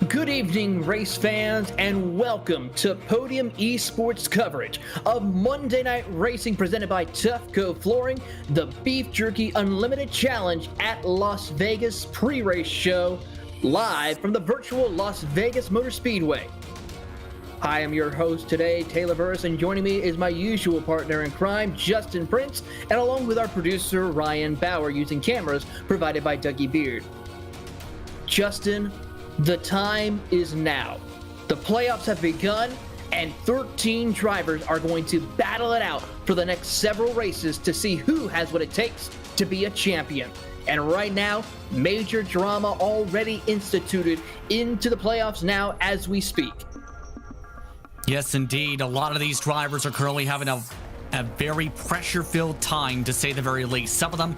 Good evening, race fans, and welcome to Podium Esports coverage of Monday Night Racing presented by Tufco Flooring, the Beef Jerky Unlimited Challenge at Las Vegas pre-race show, live from the virtual Las Vegas Motor Speedway. I am your host today, Taylor Burris, and joining me is my usual partner in crime, Justin Prince, and along with our producer, Ryan Bauer, using cameras provided by Dougie Beard. Justin, the time is now. The playoffs have begun, and 13 drivers are going to battle it out for the next several races to see who has what it takes to be a champion. And right now, major drama already instituted into the playoffs now as we speak. Yes, indeed. A lot of these drivers are currently having a very pressure-filled time, to say the very least. Some of them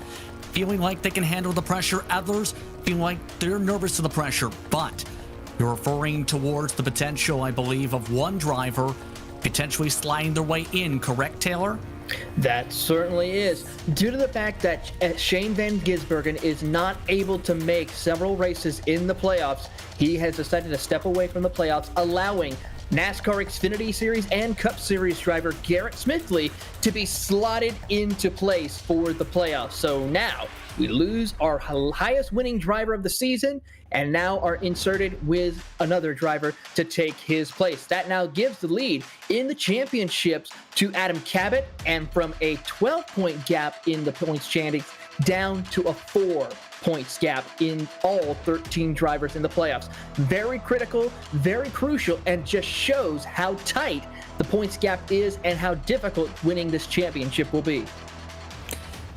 feeling like they can handle the pressure, others feeling like they're nervous of the pressure. But you're referring towards the potential, I believe, of one driver potentially sliding their way in, correct, Taylor? That certainly is. Due to the fact that Shane Van Gisbergen is not able to make several races in the playoffs, he has decided to step away from the playoffs, allowing NASCAR Xfinity Series and Cup Series driver Garrett Smith to be slotted into place for the playoffs. So now we lose our highest winning driver of the season and now are inserted with another driver to take his place. That now gives the lead in the championships to Adam Cabot, and from a 12-point gap in the points standings down to a 4-points gap in all 13 drivers in the playoffs. Very critical, very crucial, and just shows how tight the points gap is and how difficult winning this championship will be.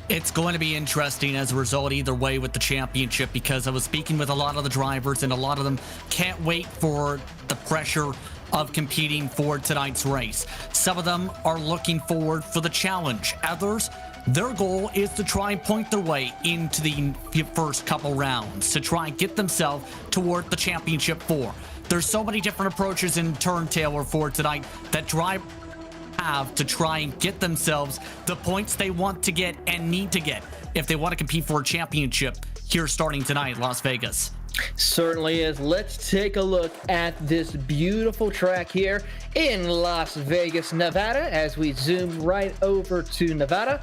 It's going to be interesting as a result either way with the championship, because I was speaking with a lot of the drivers and a lot of them can't wait for the pressure of competing for tonight's race. Some of them are looking forward for the challenge. Others, their goal is to try and point their way into the first couple rounds to try and get themselves toward the championship four. There's so many different approaches in turn, Taylor, for tonight that drivers have to try and get themselves the points they want to get and need to get if they want to compete for a championship here starting tonight, Las Vegas. Certainly is. Let's take a look at this beautiful track here in Las Vegas, Nevada, as we zoom right over to Nevada.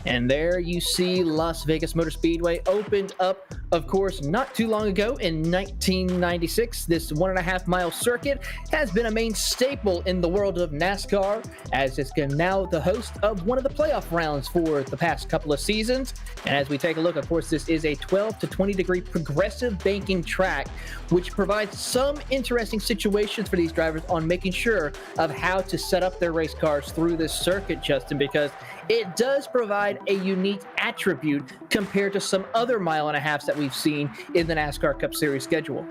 And there you see Las Vegas Motor Speedway opened up, of course, not too long ago in 1996. This 1.5 mile circuit has been a main staple in the world of NASCAR, as it's now the host of one of the playoff rounds for the past couple of seasons. And as we take a look, of course, this is a 12 to 20 degree progressive banking track, which provides some interesting situations for these drivers on making sure of how to set up their race cars through this circuit, Justin, because it does provide a unique attribute compared to some other mile and a halves that we've seen in the NASCAR Cup Series schedule.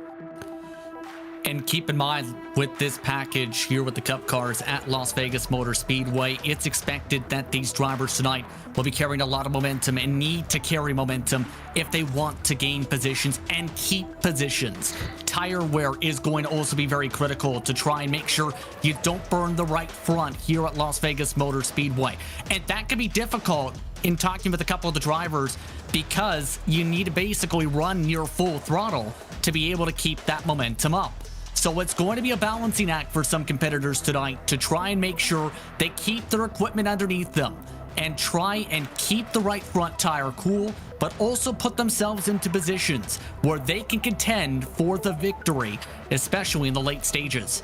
And keep in mind, with this package here with the Cup cars at Las Vegas Motor Speedway, it's expected that these drivers tonight will be carrying a lot of momentum and need to carry momentum if they want to gain positions and keep positions. Tire wear is going to also be very critical to try and make sure you don't burn the right front here at Las Vegas Motor Speedway. And that can be difficult in talking with a couple of the drivers because you need to basically run near full throttle to be able to keep that momentum up. So it's going to be a balancing act for some competitors tonight to try and make sure they keep their equipment underneath them and try and keep the right front tire cool, but also put themselves into positions where they can contend for the victory, especially in the late stages.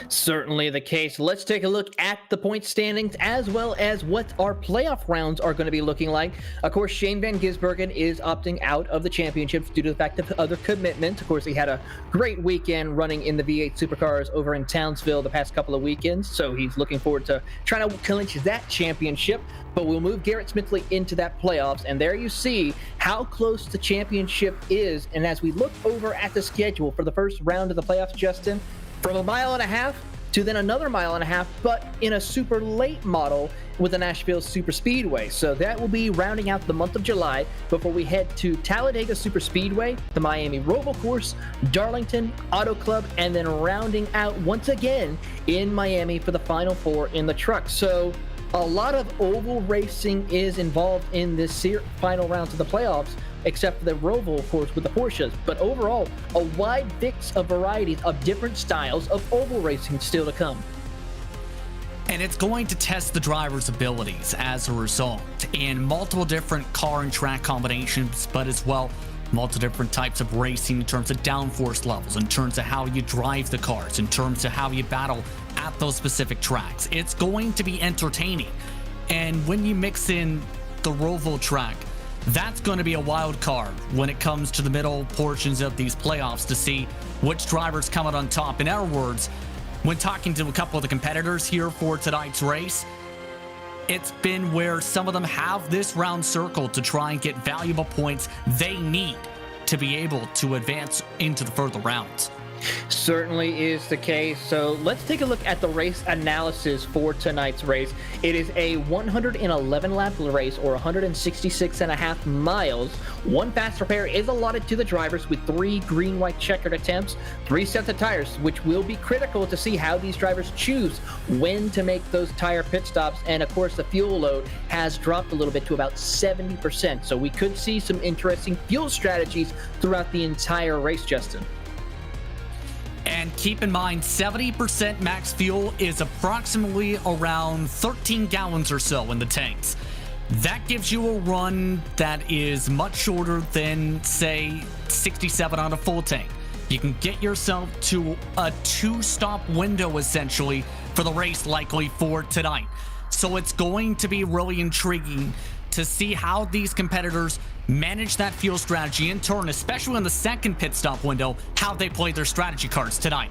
Certainly the case. Let's take a look at the point standings as well as what our playoff rounds are going to be looking like. Of course, Shane Van Gisbergen is opting out of the championships due to the fact of other commitments. Of course, he had a great weekend running in the V8 Supercars over in Townsville the past couple of weekends, so he's looking forward to trying to clinch that championship. But we'll move Garrett Smith into that playoffs, and there you see how close the championship is. And as we look over at the schedule for the first round of the playoffs, Justin, from a mile and a half to then another mile and a half, but in a super late model with the Nashville Super Speedway. So that will be rounding out the month of July before we head to Talladega Super Speedway, the Miami Roval Course, Darlington Auto Club, and then rounding out once again in Miami for the Final Four in the truck. So a lot of oval racing is involved in this final rounds of the playoffs, except for the Roval, of course, with the Porsches. But overall, a wide mix of varieties of different styles of oval racing still to come. And it's going to test the driver's abilities as a result in multiple different car and track combinations, but as well, multiple different types of racing in terms of downforce levels, in terms of how you drive the cars, in terms of how you battle at those specific tracks. It's going to be entertaining. And when you mix in the Roval track, that's going to be a wild card when it comes to the middle portions of these playoffs to see which drivers come out on top. In other words, when talking to a couple of the competitors here for tonight's race, it's been where some of them have this round circle to try and get valuable points they need to be able to advance into the further rounds. Certainly is the case. So let's take a look at the race analysis for tonight's race. It is a 111 lap race, or 166 and a half miles. One fast repair is allotted to the drivers with 3 green-white checkered attempts, 3 sets of tires, which will be critical to see how these drivers choose when to make those tire pit stops. And of course, the fuel load has dropped a little bit to about 70%. So we could see some interesting fuel strategies throughout the entire race, Justin. And keep in mind, 70% max fuel is approximately around 13 gallons or so in the tanks. That gives you a run that is much shorter than, say, 67 on a full tank. You can get yourself to a 2-stop window, essentially, for the race likely for tonight. So it's going to be really intriguing to see how these competitors manage that fuel strategy in turn, especially in the second pit stop window, how they play their strategy cards tonight.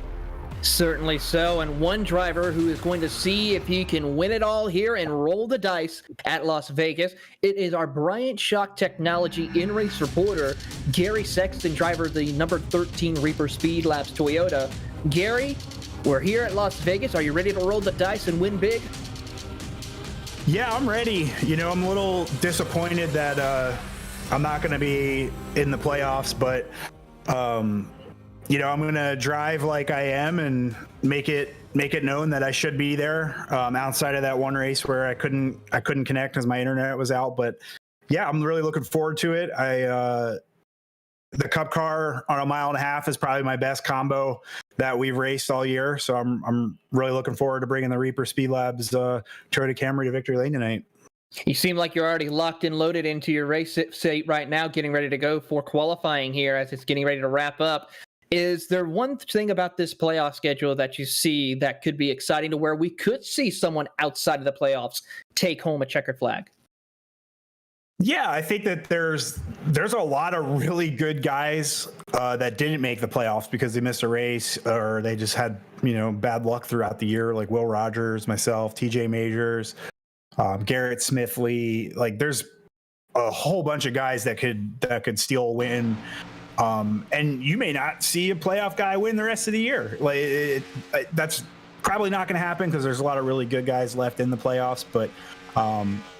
Certainly so, and one driver who is going to see if he can win it all here and roll the dice at Las Vegas, it is our Bryant Shock Technology in-race reporter, Gary Sexton, driver of the number 13 Reaper Speed Labs Toyota. Gary, we're here at Las Vegas. Are you ready to roll the dice and win big? Yeah, I'm ready. You know, I'm a little disappointed that I'm not going to be in the playoffs, but you know, I'm going to drive like I am and make it known that I should be there. Outside of that one race where I couldn't connect because my internet was out, but yeah, I'm really looking forward to it. The Cup car on a mile and a half is probably my best combo that we've raced all year, so I'm really looking forward to bringing the Reaper Speed Labs Toyota Camry to victory lane tonight. You seem like you're already locked and loaded into your race seat right now, getting ready to go for qualifying here as it's getting ready to wrap up. Is there one thing about this playoff schedule that you see that could be exciting to where we could see someone outside of the playoffs take home a checkered flag? Yeah, I think that there's a lot of really good guys that didn't make the playoffs because they missed a race or they just had, you know, bad luck throughout the year, like Will Rogers, myself, TJ Majors. Garrett Smith, like there's a whole bunch of guys that could steal a win. And you may not see a playoff guy win the rest of the year. Like that's probably not going to happen because there's a lot of really good guys left in the playoffs. But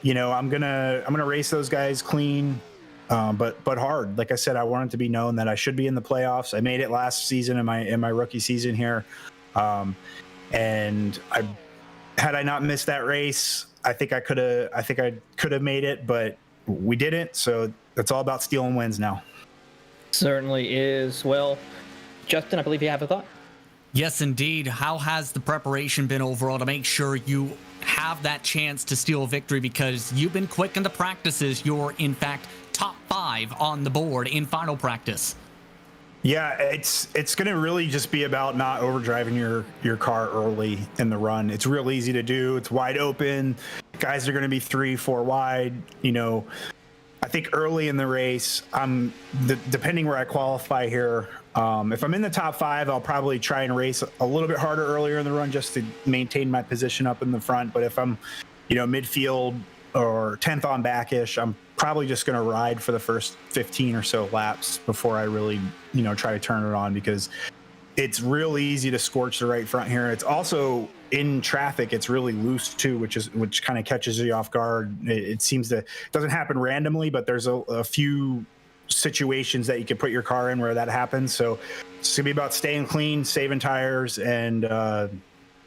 you know, I'm gonna race those guys clean, but hard. Like I said, I want it to be known that I should be in the playoffs. I made it last season in my rookie season here, and had I not missed that race, I think I could have made it, but we didn't. So it's all about stealing wins now. Certainly is. Well, Justin, I believe you have a thought. Yes, indeed. How has the preparation been overall to make sure you have that chance to steal a victory? Because you've been quick in the practices. You're, in fact, top 5 on the board in final practice. Yeah, it's going to really just be about not overdriving your car early in the run. It's real easy to do. It's wide open. Guys are going to be 3-4 wide. You know, I think early in the race, depending where I qualify here, if I'm in the top 5, I'll probably try and race a little bit harder earlier in the run just to maintain my position up in the front. But if I'm, you know, midfield or 10th on backish, I'm probably just going to ride for the first 15 or so laps before I really, you know, try to turn it on, because it's real easy to scorch the right front here. It's also in traffic. It's really loose too, which kind of catches you off guard. It seems to, it doesn't happen randomly, but there's a few situations that you can put your car in where that happens. So it's gonna be about staying clean, saving tires, and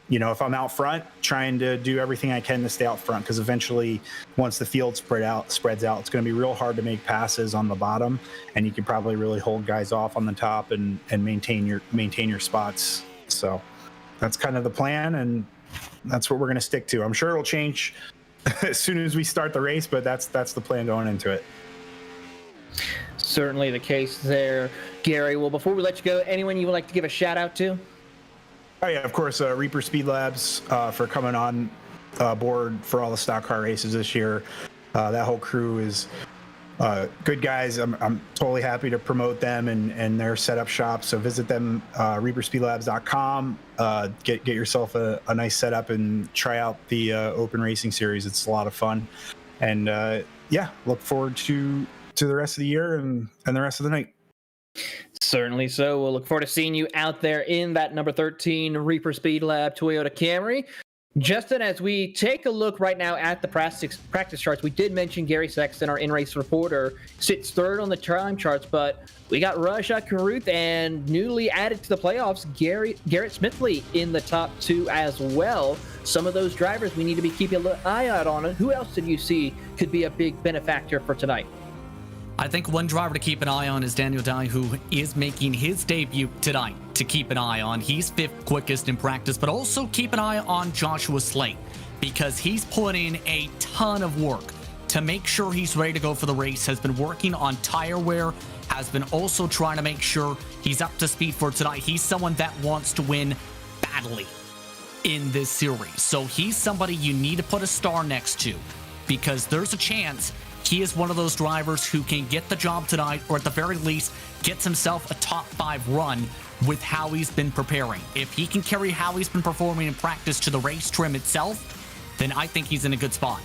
you know, if I'm out front, trying to do everything I can to stay out front, because eventually, once the field spreads out, it's going to be real hard to make passes on the bottom, and you can probably really hold guys off on the top and maintain your spots. So that's kind of the plan, and that's what we're going to stick to. I'm sure it'll change as soon as we start the race, but that's the plan going into it. Certainly the case there, Gary. Well, before we let you go, anyone you would like to give a shout out to? Oh yeah, of course, Reaper Speed Labs for coming on board for all the stock car races this year. That whole crew is good guys. I'm totally happy to promote them and their setup shop. So visit them, reaperspeedlabs.com. Get yourself a nice setup and try out the Open Racing Series. It's a lot of fun. And yeah, look forward to the rest of the year and the rest of the night. Certainly so. We'll look forward to seeing you out there in that number 13 Reaper Speed Lab Toyota Camry. Justin, as we take a look right now at the practice charts, we did mention Gary Sexton, our in-race reporter, sits third on the time charts, but we got Rajat Karuth and newly added to the playoffs, Garrett Smith in the top 2 as well. Some of those drivers we need to be keeping an eye out on. Who else did you see could be a big benefactor for tonight? I think one driver to keep an eye on is Daniel Dye, who is making his debut tonight to keep an eye on. He's 5th quickest in practice, but also keep an eye on Joshua Slate, because he's put in a ton of work to make sure he's ready to go for the race, has been working on tire wear, has been also trying to make sure he's up to speed for tonight. He's someone that wants to win badly in this series. So he's somebody you need to put a star next to, because there's a chance he is one of those drivers who can get the job tonight, or at the very least gets himself a top 5 run with how he's been preparing. If he can carry how he's been performing in practice to the race trim itself, then I think he's in a good spot.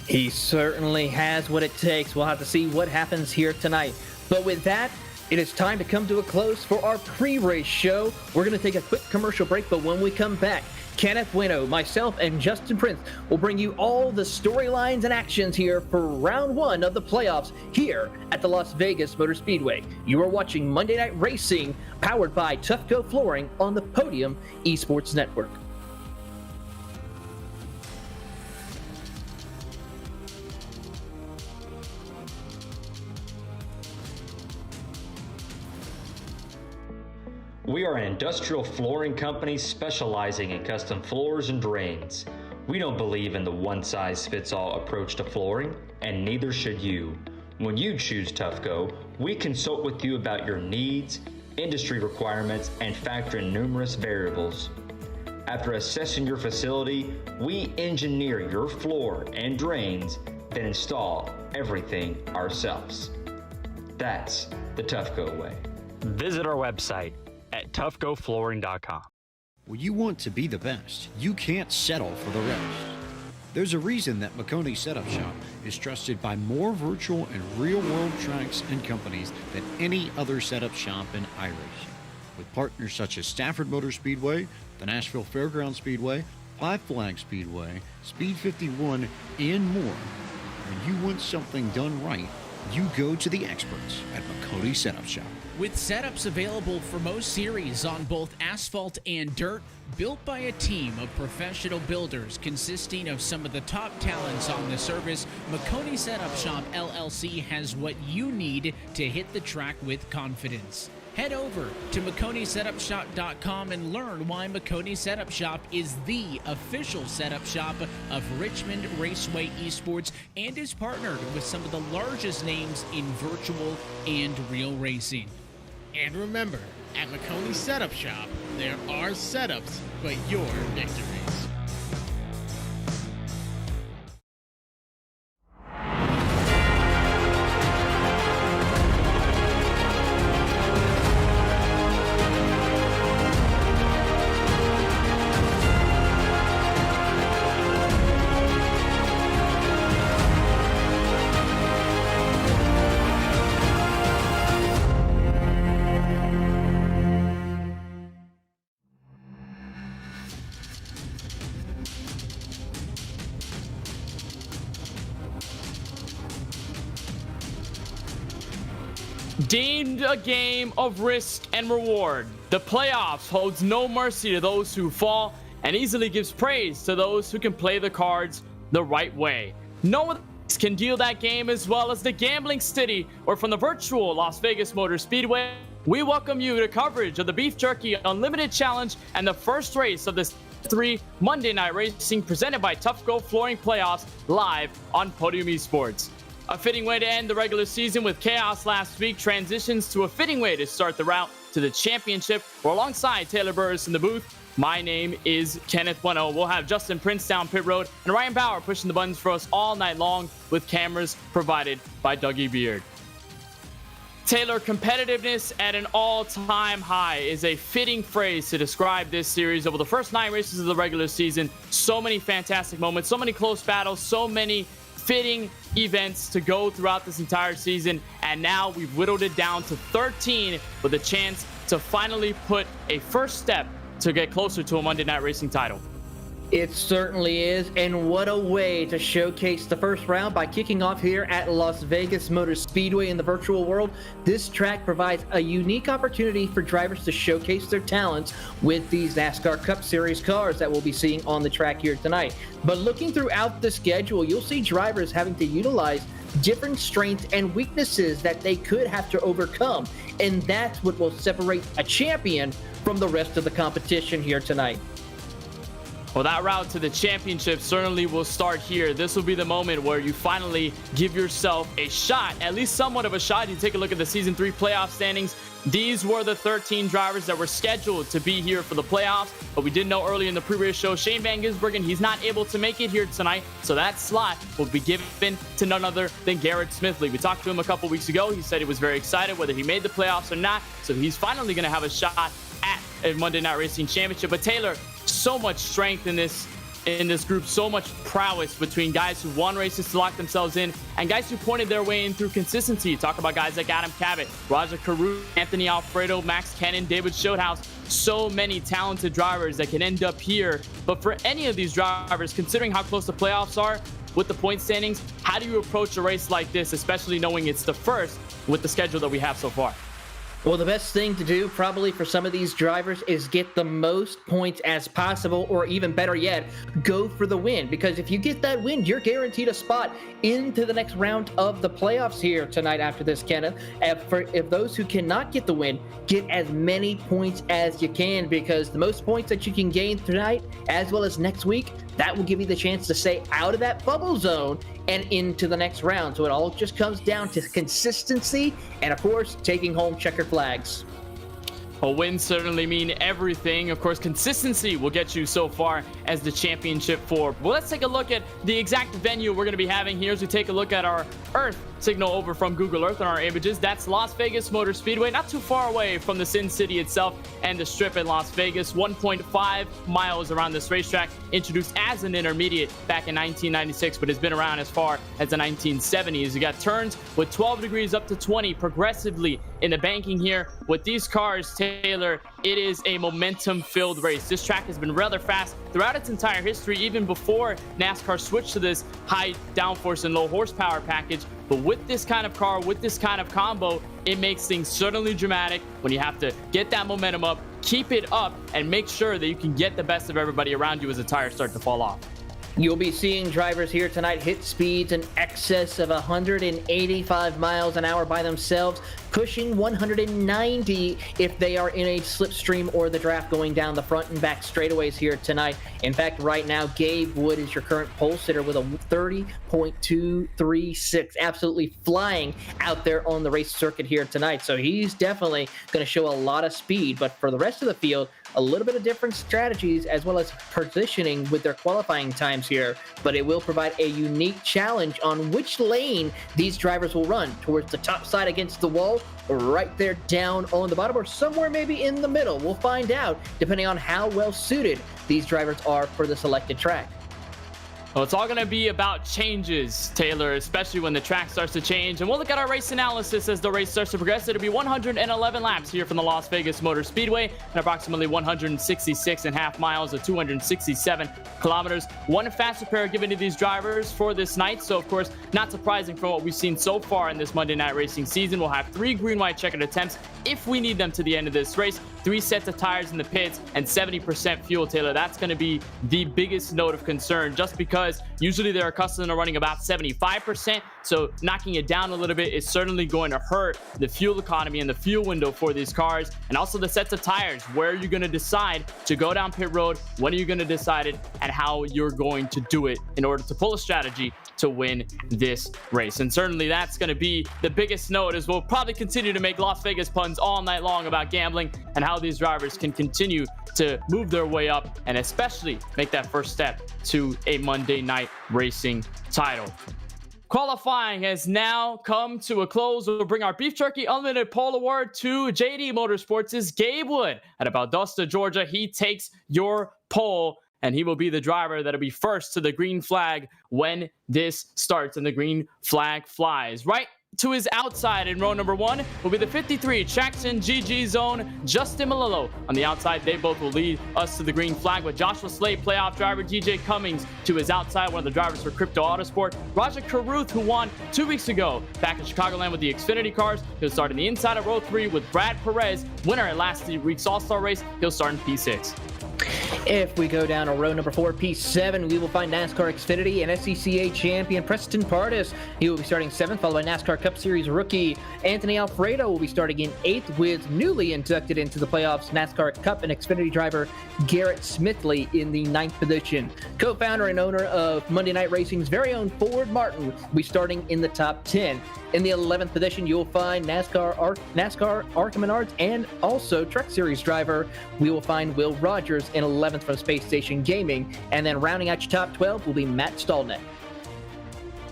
He certainly has what it takes. We'll have to see what happens here tonight. But with that, it is time to come to a close for our pre-race show. We're going to take a quick commercial break, but when we come back, Kenneth Bueno, myself, and Justin Prince will bring you all the storylines and actions here for round 1 of the playoffs here at the Las Vegas Motor Speedway. You are watching Monday Night Racing, powered by Tufco Flooring on the Podium Esports Network. We are an industrial flooring company specializing in custom floors and drains. We don't believe in the one-size-fits-all approach to flooring, and neither should you. When you choose Tufco, we consult with you about your needs, industry requirements, and factor in numerous variables. After assessing your facility, we engineer your floor and drains, then install everything ourselves. That's the Tufco way. Visit our website at tufcoflooring.com. When you want to be the best, you can't settle for the rest. There's a reason that Maconi Setup Shop is trusted by more virtual and real-world tracks and companies than any other setup shop in iRacing. With partners such as Stafford Motor Speedway, the Nashville Fairgrounds Speedway, Five Flags Speedway, Speed 51, and more. When you want something done right, you go to the experts at Maconi Setup Shop. With setups available for most series on both asphalt and dirt, built by a team of professional builders consisting of some of the top talents on the service, Maconi Setup Shop LLC has what you need to hit the track with confidence. Head over to MaconiSetupShop.com and learn why Maconi Setup Shop is the official setup shop of Richmond Raceway Esports and is partnered with some of the largest names in virtual and real racing. And remember, at Maconi Setup Shop, there are setups, but your victories. Deemed a game of risk and reward, the playoffs holds no mercy to those who fall and easily gives praise to those who can play the cards the right way. No one can deal that game as well as the Gambling City or from the virtual Las Vegas Motor Speedway. We welcome you to coverage of the Beef Jerky Unlimited Challenge and the first race of this 3 Monday Night Racing presented by Tufco Flooring Playoffs live on Podium Esports. A fitting way to end the regular season with chaos last week transitions to a fitting way to start the route to the championship. We're alongside Taylor Burris in the booth. My name is Kenneth Bueno. We'll have Justin Prince down pit road and Ryan Bauer pushing the buttons for us all night long with cameras provided by Dougie Beard. Taylor, competitiveness at an all-time high is a fitting phrase to describe this series over the first 9 races of the regular season. So many fantastic moments, so many close battles, so many fitting events to go throughout this entire season, and now we've whittled it down to 13 with a chance to finally put a first step to get closer to a Monday Night Racing title. It certainly is, and what a way to showcase the first round by kicking off here at Las Vegas Motor Speedway in the virtual world. This track provides a unique opportunity for drivers to showcase their talents with these NASCAR Cup Series cars that we'll be seeing on the track here tonight. But looking throughout the schedule, you'll see drivers having to utilize different strengths and weaknesses that they could have to overcome, and that's what will separate a champion from the rest of the competition here tonight. Well, that route to the championship certainly will start here. This will be the moment where you finally give yourself a shot, at least somewhat of a shot. You take a look at the Season 3 playoff standings. These were the 13 drivers that were scheduled to be here for the playoffs, but we did know early in the pre-race show, Shane Van Gisbergen, he's not able to make it here tonight, so that slot will be given to none other than Garrett Smith. We talked to him a couple weeks ago. He said he was very excited whether he made the playoffs or not, so he's finally going to have a shot at a Monday Night Racing Championship. But Taylor, so much strength in this group, so much prowess between guys who won races to lock themselves in and guys who pointed their way in through consistency. Talk about guys like Adam Cabot, Roger Carew, Anthony Alfredo, Max Kennan, David Schoenhaus. So many talented drivers that can end up here. But for any of these drivers, considering how close the playoffs are with the point standings, how do you approach a race like this, especially knowing it's the first with the schedule that we have so far? Well, the best thing to do probably for some of these drivers is get the most points as possible, or even better yet, go for the win. Because if you get that win, you're guaranteed a spot into the next round of the playoffs here tonight after this, Kenneth. If those who cannot get the win, get as many points as you can, because the most points that you can gain tonight, as well as next week, that will give you the chance to stay out of that bubble zone and into the next round. So it all just comes down to consistency and, of course, taking home checker flags. A win certainly mean everything. Of course, consistency will get you so far as the championship for. Well, let's take a look at the exact venue we're going to be having here as we take a look at our Earth signal over from Google Earth on our images. That's Las Vegas Motor Speedway, not too far away from the Sin City itself and the Strip in Las Vegas. 1.5 miles around this racetrack, introduced as an intermediate back in 1996, but has been around as far as the 1970s. You got turns with 12 degrees up to 20 progressively in the banking here. With these cars, Taylor, it is a momentum-filled race. This track has been rather fast throughout its entire history, even before NASCAR switched to this high downforce and low horsepower package. But with this kind of car, with this kind of combo, it makes things certainly dramatic when you have to get that momentum up, keep it up, and make sure that you can get the best of everybody around you as the tires start to fall off. You'll be seeing drivers here tonight hit speeds in excess of 185 miles an hour by themselves, pushing 190 if they are in a slipstream or the draft going down the front and back straightaways here tonight. In fact, right now, Gabe Wood is your current pole sitter with a 30.236, absolutely flying out there on the race circuit here tonight. So he's definitely going to show a lot of speed, but for the rest of the field, a little bit of different strategies as well as positioning with their qualifying times here, but it will provide a unique challenge on which lane these drivers will run, towards the top side against the wall, or right there down on the bottom, or somewhere maybe in the middle. We'll find out depending on how well suited these drivers are for the selected track. Well, it's all going to be about changes, Taylor, especially when the track starts to change. And we'll look at our race analysis as the race starts to progress. It'll be 111 laps here from the Las Vegas Motor Speedway and approximately 166.5 miles or 267 kilometers. One fast repair given to these drivers for this night. So, of course, not surprising from what we've seen so far in this Monday Night Racing season. We'll have 3 green-white checkered attempts if we need them to the end of this race. 3 sets of tires in the pits and 70% fuel, Taylor. That's going to be the biggest note of concern, just because usually they're accustomed to running about 75%. So knocking it down a little bit is certainly going to hurt the fuel economy and the fuel window for these cars. And also the sets of tires. Where are you going to decide to go down pit road? When are you going to decide it? And how you're going to do it in order to pull a strategy to win this race. And certainly that's going to be the biggest note, as we'll probably continue to make Las Vegas puns all night long about gambling and how these drivers can continue to move their way up and especially make that first step to a Monday Night Racing title. Qualifying has now come to a close. We'll bring our Beef Jerky Unlimited Pole Award to JD Motorsports' Gabe Wood out of Valdosta, Georgia. He takes your pole, and he will be the driver that'll be first to the green flag when this starts and the green flag flies. Right to his outside in row number 1 will be the 53 Traction GG Zone, Justin Malillo. On the outside, they both will lead us to the green flag, with Joshua Slade, playoff driver DJ Cummings, to his outside, one of the drivers for Crypto Autosport. Raja Karuth, who won 2 weeks ago back in Chicagoland with the Xfinity cars, he'll start in the inside of row 3 with Brad Perez, winner at last week's All-Star race. He'll start in P6. If we go down to row number 4, P7, we will find NASCAR Xfinity and SCCA champion Preston Pardis. He will be starting 7th, followed by NASCAR Cup Series rookie Anthony Alfredo will be starting in 8th, with newly inducted into the playoffs NASCAR Cup and Xfinity driver Garrett Smithley in the 9th position. Co-founder and owner of Monday Night Racing's very own Ford Martin will be starting in the top 10. In the 11th position, you'll find NASCAR ARCA Menards and also Truck Series driver, we will find Will Rogers in 11th from Space Station Gaming. And then rounding out your top 12 will be Matt Stallneck.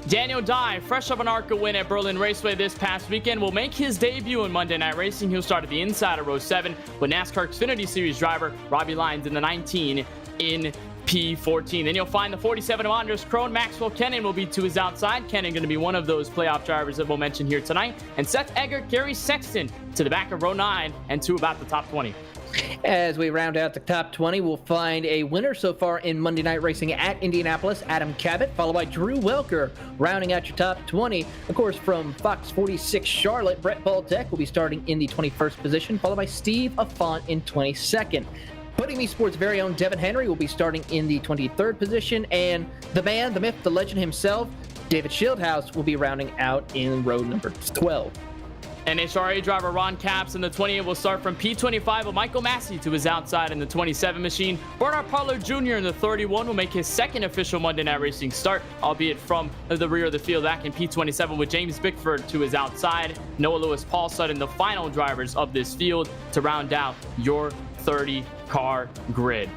Daniel Dye, fresh up an ARCA win at Berlin Raceway this past weekend, will make his debut in Monday Night Racing. He'll start at the inside of row 7 with NASCAR Xfinity Series driver Robbie Lyons in the 19 in P14. Then you'll find the 47 of Andres Krone. Maxwell Kennan will be to his outside. Kennan going to be one of those playoff drivers that we'll mention here tonight. And Seth Eggert, Gary Sexton to the back of row 9 and to about the top 20. As we round out the top 20, we'll find a winner so far in Monday Night Racing at Indianapolis, Adam Cabot, followed by Drew Welker. Rounding out your top 20, of course, from Fox 46 Charlotte, Brett Baldeck will be starting in the 21st position, followed by Steve Affont in 22nd. Putting Me Sports' very own Devin Henry will be starting in the 23rd position, and the man, the myth, the legend himself, David Schildhouse, will be rounding out in row number 12. NHRA driver Ron Capps in the 28 will start from P25, with Michael Massey to his outside in the 27 machine. Bernard Parlow Jr. in the 31 will make his second official Monday Night Racing start, albeit from the rear of the field back in P27, with James Bickford to his outside. Noah Lewis Paul Sutton, the final drivers of this field to round out your 30-car grid.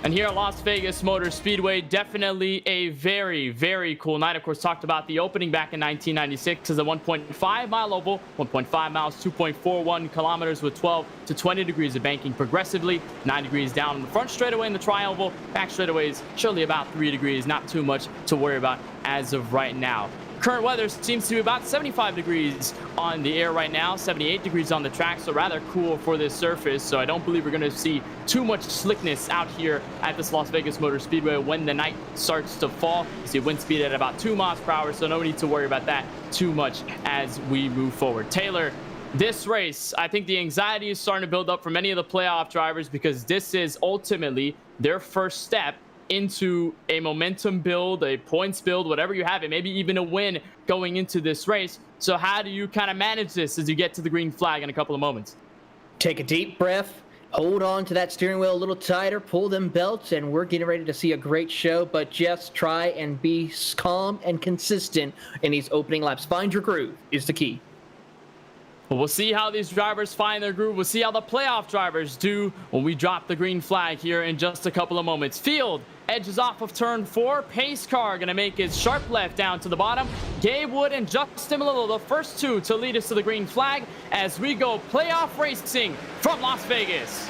And here at Las Vegas Motor Speedway, definitely a very, very cool night. Of course, talked about the opening back in 1996 as a 1.5-mile oval, 1.5 miles, 2.41 kilometers with 12 to 20 degrees of banking progressively, 9 degrees down in the front straightaway in the tri-oval. Back straightaways, surely about 3 degrees, not too much to worry about as of right now. Current weather seems to be about 75 degrees on the air right now, 78 degrees on the track, so rather cool for this surface. So I don't believe we're going to see too much slickness out here at this Las Vegas Motor Speedway when the night starts to fall. You see wind speed at about 2 miles per hour, so no need to worry about that too much as we move forward. Taylor, this race, I think the anxiety is starting to build up for many of the playoff drivers, because this is ultimately their first step into a momentum build, a points build, whatever you have it, maybe even a win going into this race. So how do you kind of manage this as you get to the green flag in a couple of moments? Take a deep breath, hold on to that steering wheel a little tighter, pull them belts, and we're getting ready to see a great show. But just try and be calm and consistent in these opening laps. Find your groove is the key. Well, we'll see how these drivers find their groove. We'll see how the playoff drivers do when we drop the green flag here in just a couple of moments. Field edges off of turn 4. Pace car going to make his sharp left down to the bottom. Gabe Wood and Justin Malillo, the first two to lead us to the green flag as we go playoff racing from Las Vegas.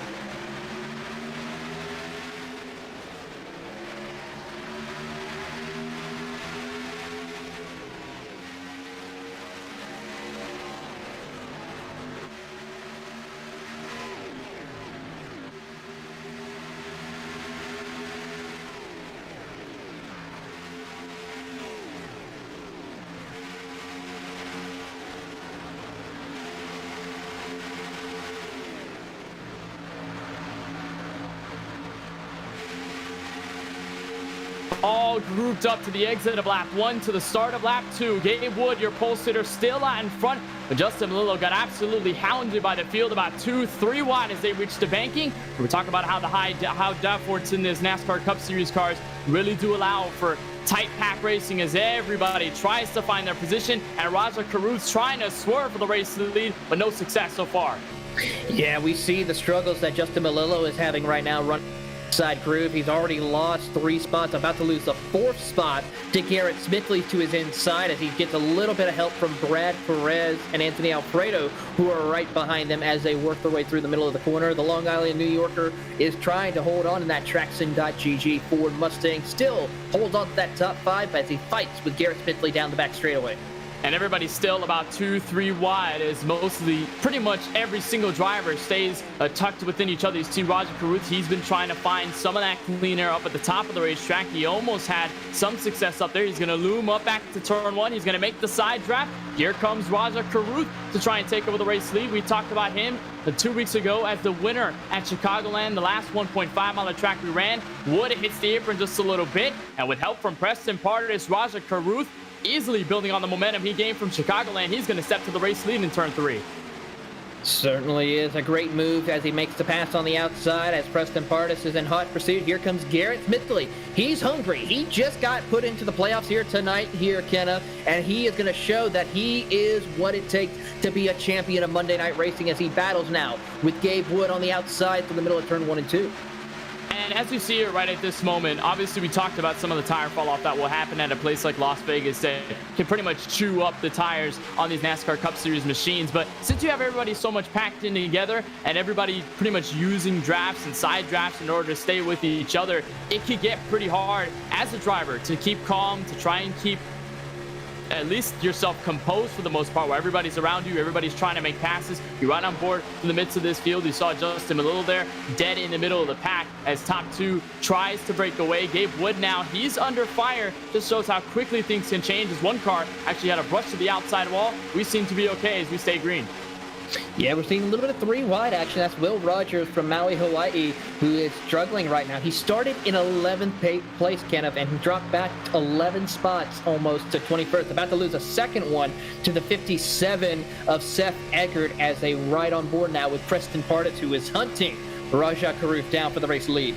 All grouped up to the exit of lap 1 to the start of lap 2. Gabe Wood, your pole sitter, still out in front, but Justin Malillo got absolutely hounded by the field about 2-3 wide as they reached the banking. We're talking about how downforce in this NASCAR Cup Series cars really do allow for tight pack racing as everybody tries to find their position, and Raja Caruth's trying to swerve for the race to the lead, but no success so far. Yeah, we see the struggles that Justin Malillo is having right now running side groove. He's already lost 3 spots, about to lose the 4th spot to Garrett Smith to his inside as he gets a little bit of help from Brad Perez and Anthony Alfredo, who are right behind them as they work their way through the middle of the corner. The Long Island New Yorker is trying to hold on in that Traxxon.GG Ford Mustang, still holds on to that top 5 as he fights with Garrett Smith down the back straightaway. And everybody's still about 2-3 wide as pretty much every single driver stays tucked within each other. You see Raja Caruth, he's been trying to find some of that clean air up at the top of the racetrack. He almost had some success up there. He's going to loom up back to turn 1. He's going to make the side draft. Here comes Raja Caruth to try and take over the race lead. We talked about him 2 weeks ago as the winner at Chicagoland, the last 1.5-mile track we ran. Wood hits the apron just a little bit, and with help from Preston Partis, Raja Caruth easily building on the momentum he gained from Chicagoland. He's going to step to the race lead in turn 3. Certainly is a great move as he makes the pass on the outside as Preston Partis is in hot pursuit. Here comes Garrett Smith. He's hungry. He just got put into the playoffs here tonight, Kenna, and he is going to show that he is what it takes to be a champion of Monday Night Racing as he battles now with Gabe Wood on the outside from the middle of turn 1 and 2. And as you see it right at this moment, obviously we talked about some of the tire fall off that will happen at a place like Las Vegas that can pretty much chew up the tires on these NASCAR Cup Series machines. But since you have everybody so much packed in together and everybody pretty much using drafts and side drafts in order to stay with each other, it can get pretty hard as a driver to keep calm, to try and keep at least yourself composed for the most part, where everybody's around you, everybody's trying to make passes. You're right on board in the midst of this field. You saw Justin Malillo there, dead in the middle of the pack as top 2 tries to break away. Gabe Wood now, he's under fire. Just shows how quickly things can change as one car actually had a brush to the outside wall. We seem to be okay as we stay green. Yeah, we're seeing a little bit of 3 wide action. That's Will Rogers from Maui, Hawaii, who is struggling right now. He started in 11th place, Kenneth, and he dropped back 11 spots almost to 21st. About to lose a second one to the 57 of Seth Eckert as they ride on board now with Preston Parditz, who is hunting Rajah Caruth down for the race lead.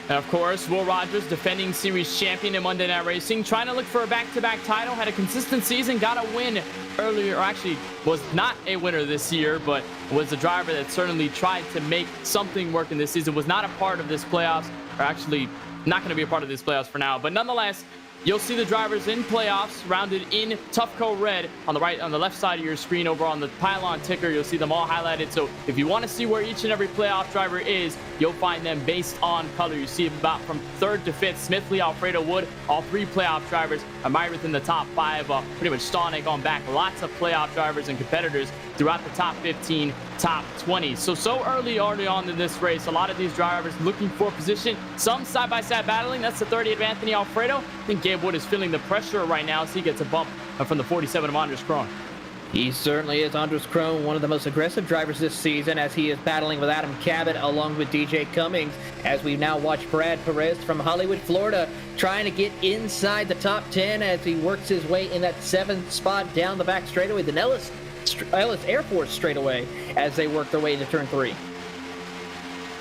And of course, Will Rogers, defending series champion in Monday Night Racing, trying to look for a back-to-back title, had a consistent season, got a win earlier, or actually was not a winner this year, but was a driver that certainly tried to make something work in this season, was not a part of this playoffs, or actually not going to be a part of this playoffs for now. But nonetheless, you'll see the drivers in playoffs rounded in Tufco red on the left side of your screen over on the pylon ticker. You'll see them all highlighted. So if you want to see where each and every playoff driver is, you'll find them based on color. You see about from 3rd to 5th, Smithley, Alfredo, Wood, all 3 playoff drivers. Amir within the top 5, pretty much Stonick on back. Lots of playoff drivers and competitors throughout the top 15, top 20. So early on in this race, a lot of these drivers looking for position. Some side-by-side battling. That's the 30 of Anthony Alfredo. I think Gabe Wood is feeling the pressure right now as he gets a bump from the 47 of Andres Krohn. He certainly is. Andres Krohn, one of the most aggressive drivers this season, as he is battling with Adam Cabot along with DJ Cummings, as we now watch Brad Perez from Hollywood, Florida, trying to get inside the top 10 as he works his way in that 7th spot down the back straightaway, the Ellis Air Force straightaway, as they work their way into turn 3.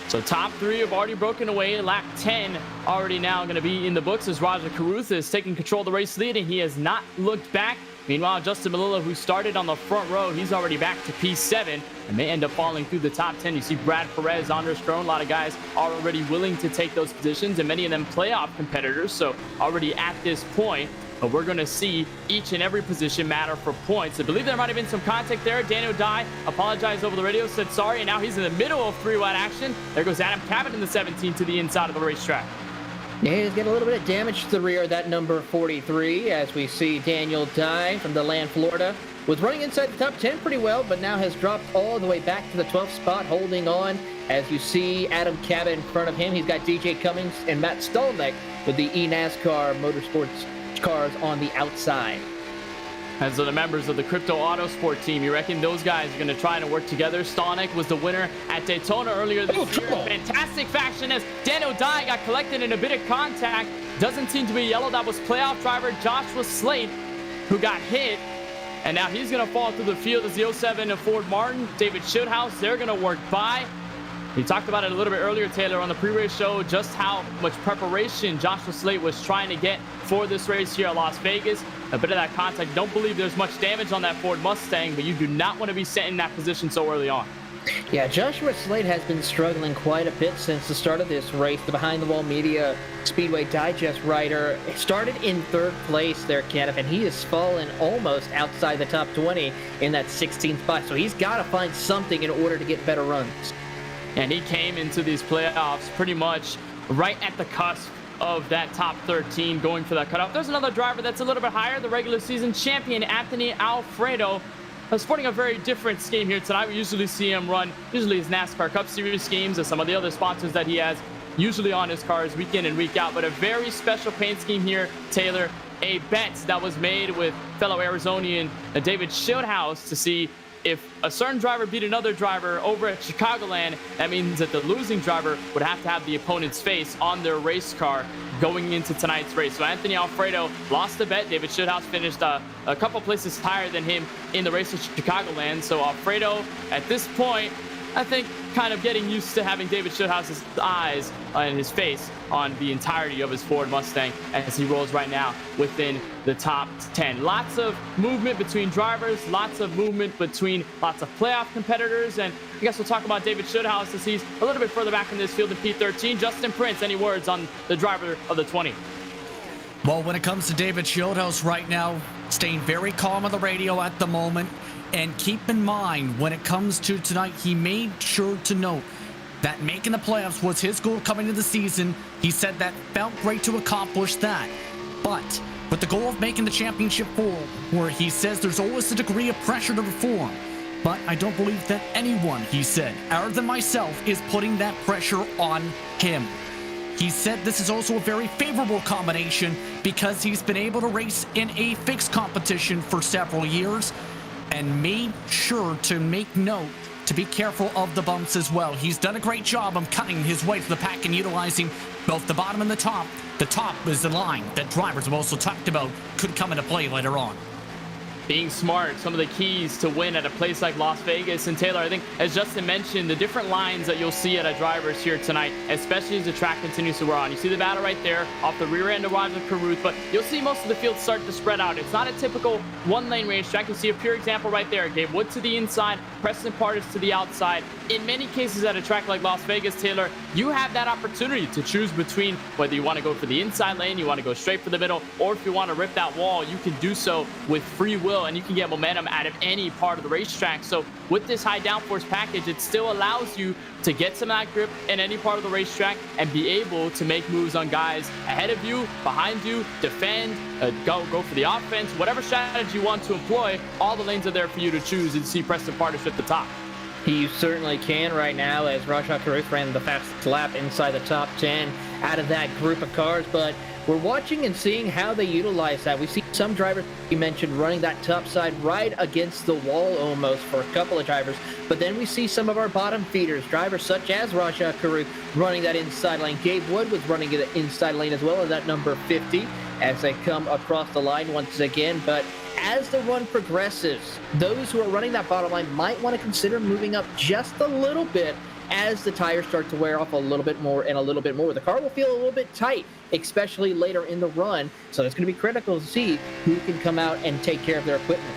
So top 3 have already broken away. Lap 10 already now going to be in the books as Rajah Caruth is taking control of the race lead, and he has not looked back. Meanwhile, Justin Malilla, who started on the front row, he's already back to P7 and may end up falling through the top 10. You see Brad Perez, Andres Krohn, a lot of guys are already willing to take those positions, and many of them playoff competitors, so already at this point. But we're going to see each and every position matter for points. I believe there might have been some contact there. Daniel Dye apologized over the radio, said sorry, and now he's in the middle of 3 wide action. There goes Adam Cabot in the 17 to the inside of the racetrack. Yeah, he's getting a little bit of damage to the rear of that number 43, as we see Daniel Dye from DeLand, Florida, was running inside the top 10 pretty well, but now has dropped all the way back to the 12th spot, holding on. As you see Adam Cabot in front of him, he's got DJ Cummings and Matt Stolnick with the eNASCAR Motorsports cars on the outside. As the members of the Crypto Autosport team, you reckon those guys are going to try to work together? Stonick was the winner at Daytona earlier this year. Fantastic fashion as Daniel Dye got collected in a bit of contact. Doesn't seem to be yellow. That was playoff driver Joshua Slate who got hit. And now he's going to fall through the field as the 07 of Ford Martin. David Schildhaus, they're going to work by. We talked about it a little bit earlier, Taylor, on the pre-race show, just how much preparation Joshua Slate was trying to get for this race here at Las Vegas. A bit of that contact. Don't believe there's much damage on that Ford Mustang, but you do not want to be set in that position so early on. Yeah, Joshua Slate has been struggling quite a bit since the start of this race. The Behind the Wall Media Speedway Digest writer started in 3rd place there, Kenneth, and he has fallen almost outside the top 20 in that 16th spot. So he's got to find something in order to get better runs. And he came into these playoffs pretty much right at the cusp of that top 13, going for that cutoff. There's another driver that's a little bit higher, the regular season champion, Anthony Alfredo, sporting a very different scheme here tonight. We usually see him run his NASCAR Cup Series schemes and some of the other sponsors that he has usually on his cars week in and week out, but a very special paint scheme here, Taylor. A bet that was made with fellow Arizonian David Schildhaus to see if a certain driver beat another driver over at Chicagoland. That means that the losing driver would have to have the opponent's face on their race car going into tonight's race. So Anthony Alfredo lost the bet. David Schildhaus finished a couple places higher than him in the race at Chicagoland. So Alfredo, at this point, I think kind of getting used to having David Schildhaus's eyes and his face on the entirety of his Ford Mustang as he rolls right now within the top 10. Lots of movement between drivers, lots of movement between lots of playoff competitors, and I guess we'll talk about David Schildhaus as he's a little bit further back in this field in P13. Justin Prince, any words on the driver of the 20? Well, when it comes to David Schildhaus right now, staying very calm on the radio at the moment. And keep in mind, when it comes to tonight, he made sure to note that making the playoffs was his goal coming into the season. He said that felt great to accomplish that. But with the goal of making the championship four, where he says there's always a degree of pressure to perform. But I don't believe that anyone, he said, other than myself, is putting that pressure on him. He said this is also a very favorable combination because he's been able to race in a fixed competition for several years. and made sure to make note to be careful of the bumps as well. He's done a great job of cutting his way to the pack and utilizing both the bottom and the top. The top is the line that drivers have also talked about could come into play later on. Being smart, some of the keys to win at a place like Las Vegas. And Taylor, I think, as Justin mentioned, the different lines that you'll see at a drivers here tonight, especially as the track continues to wear on. You see the battle right there off the rear end of Roger Caruth, but you'll see most of the field start to spread out. It's not a typical one-lane racetrack. You see a pure example right there. Gabe Wood to the inside, Preston Pardus to the outside. In many cases at a track like Las Vegas, Taylor, you have that opportunity to choose between whether you want to go for the inside lane, you want to go straight for the middle, or if you want to rip that wall, you can do so with free will, and you can get momentum out of any part of the racetrack. So with this high downforce package, it still allows you to get some of that grip in any part of the racetrack and be able to make moves on guys ahead of you, behind you, defend, go for the offense, whatever strategy you want to employ. All the lanes are there for you to choose, and see Preston Pardus at the top. He certainly can right now, as Rajah Caruth ran the fastest lap inside the top 10 out of that group of cars. But we're watching and seeing how they utilize that. We see some drivers, you mentioned, running that top side right against the wall almost for a couple of drivers. But then we see some of our bottom feeders, drivers such as Rajah Caruth running that inside lane. Gabe Wood was running the inside lane as well as that number 50 as they come across the line once again. But as the run progresses, those who are running that bottom line might want to consider moving up just a little bit as the tires start to wear off a little bit more and a little bit more. The car will feel a little bit tight, especially later in the run. So it's going to be critical to see who can come out and take care of their equipment.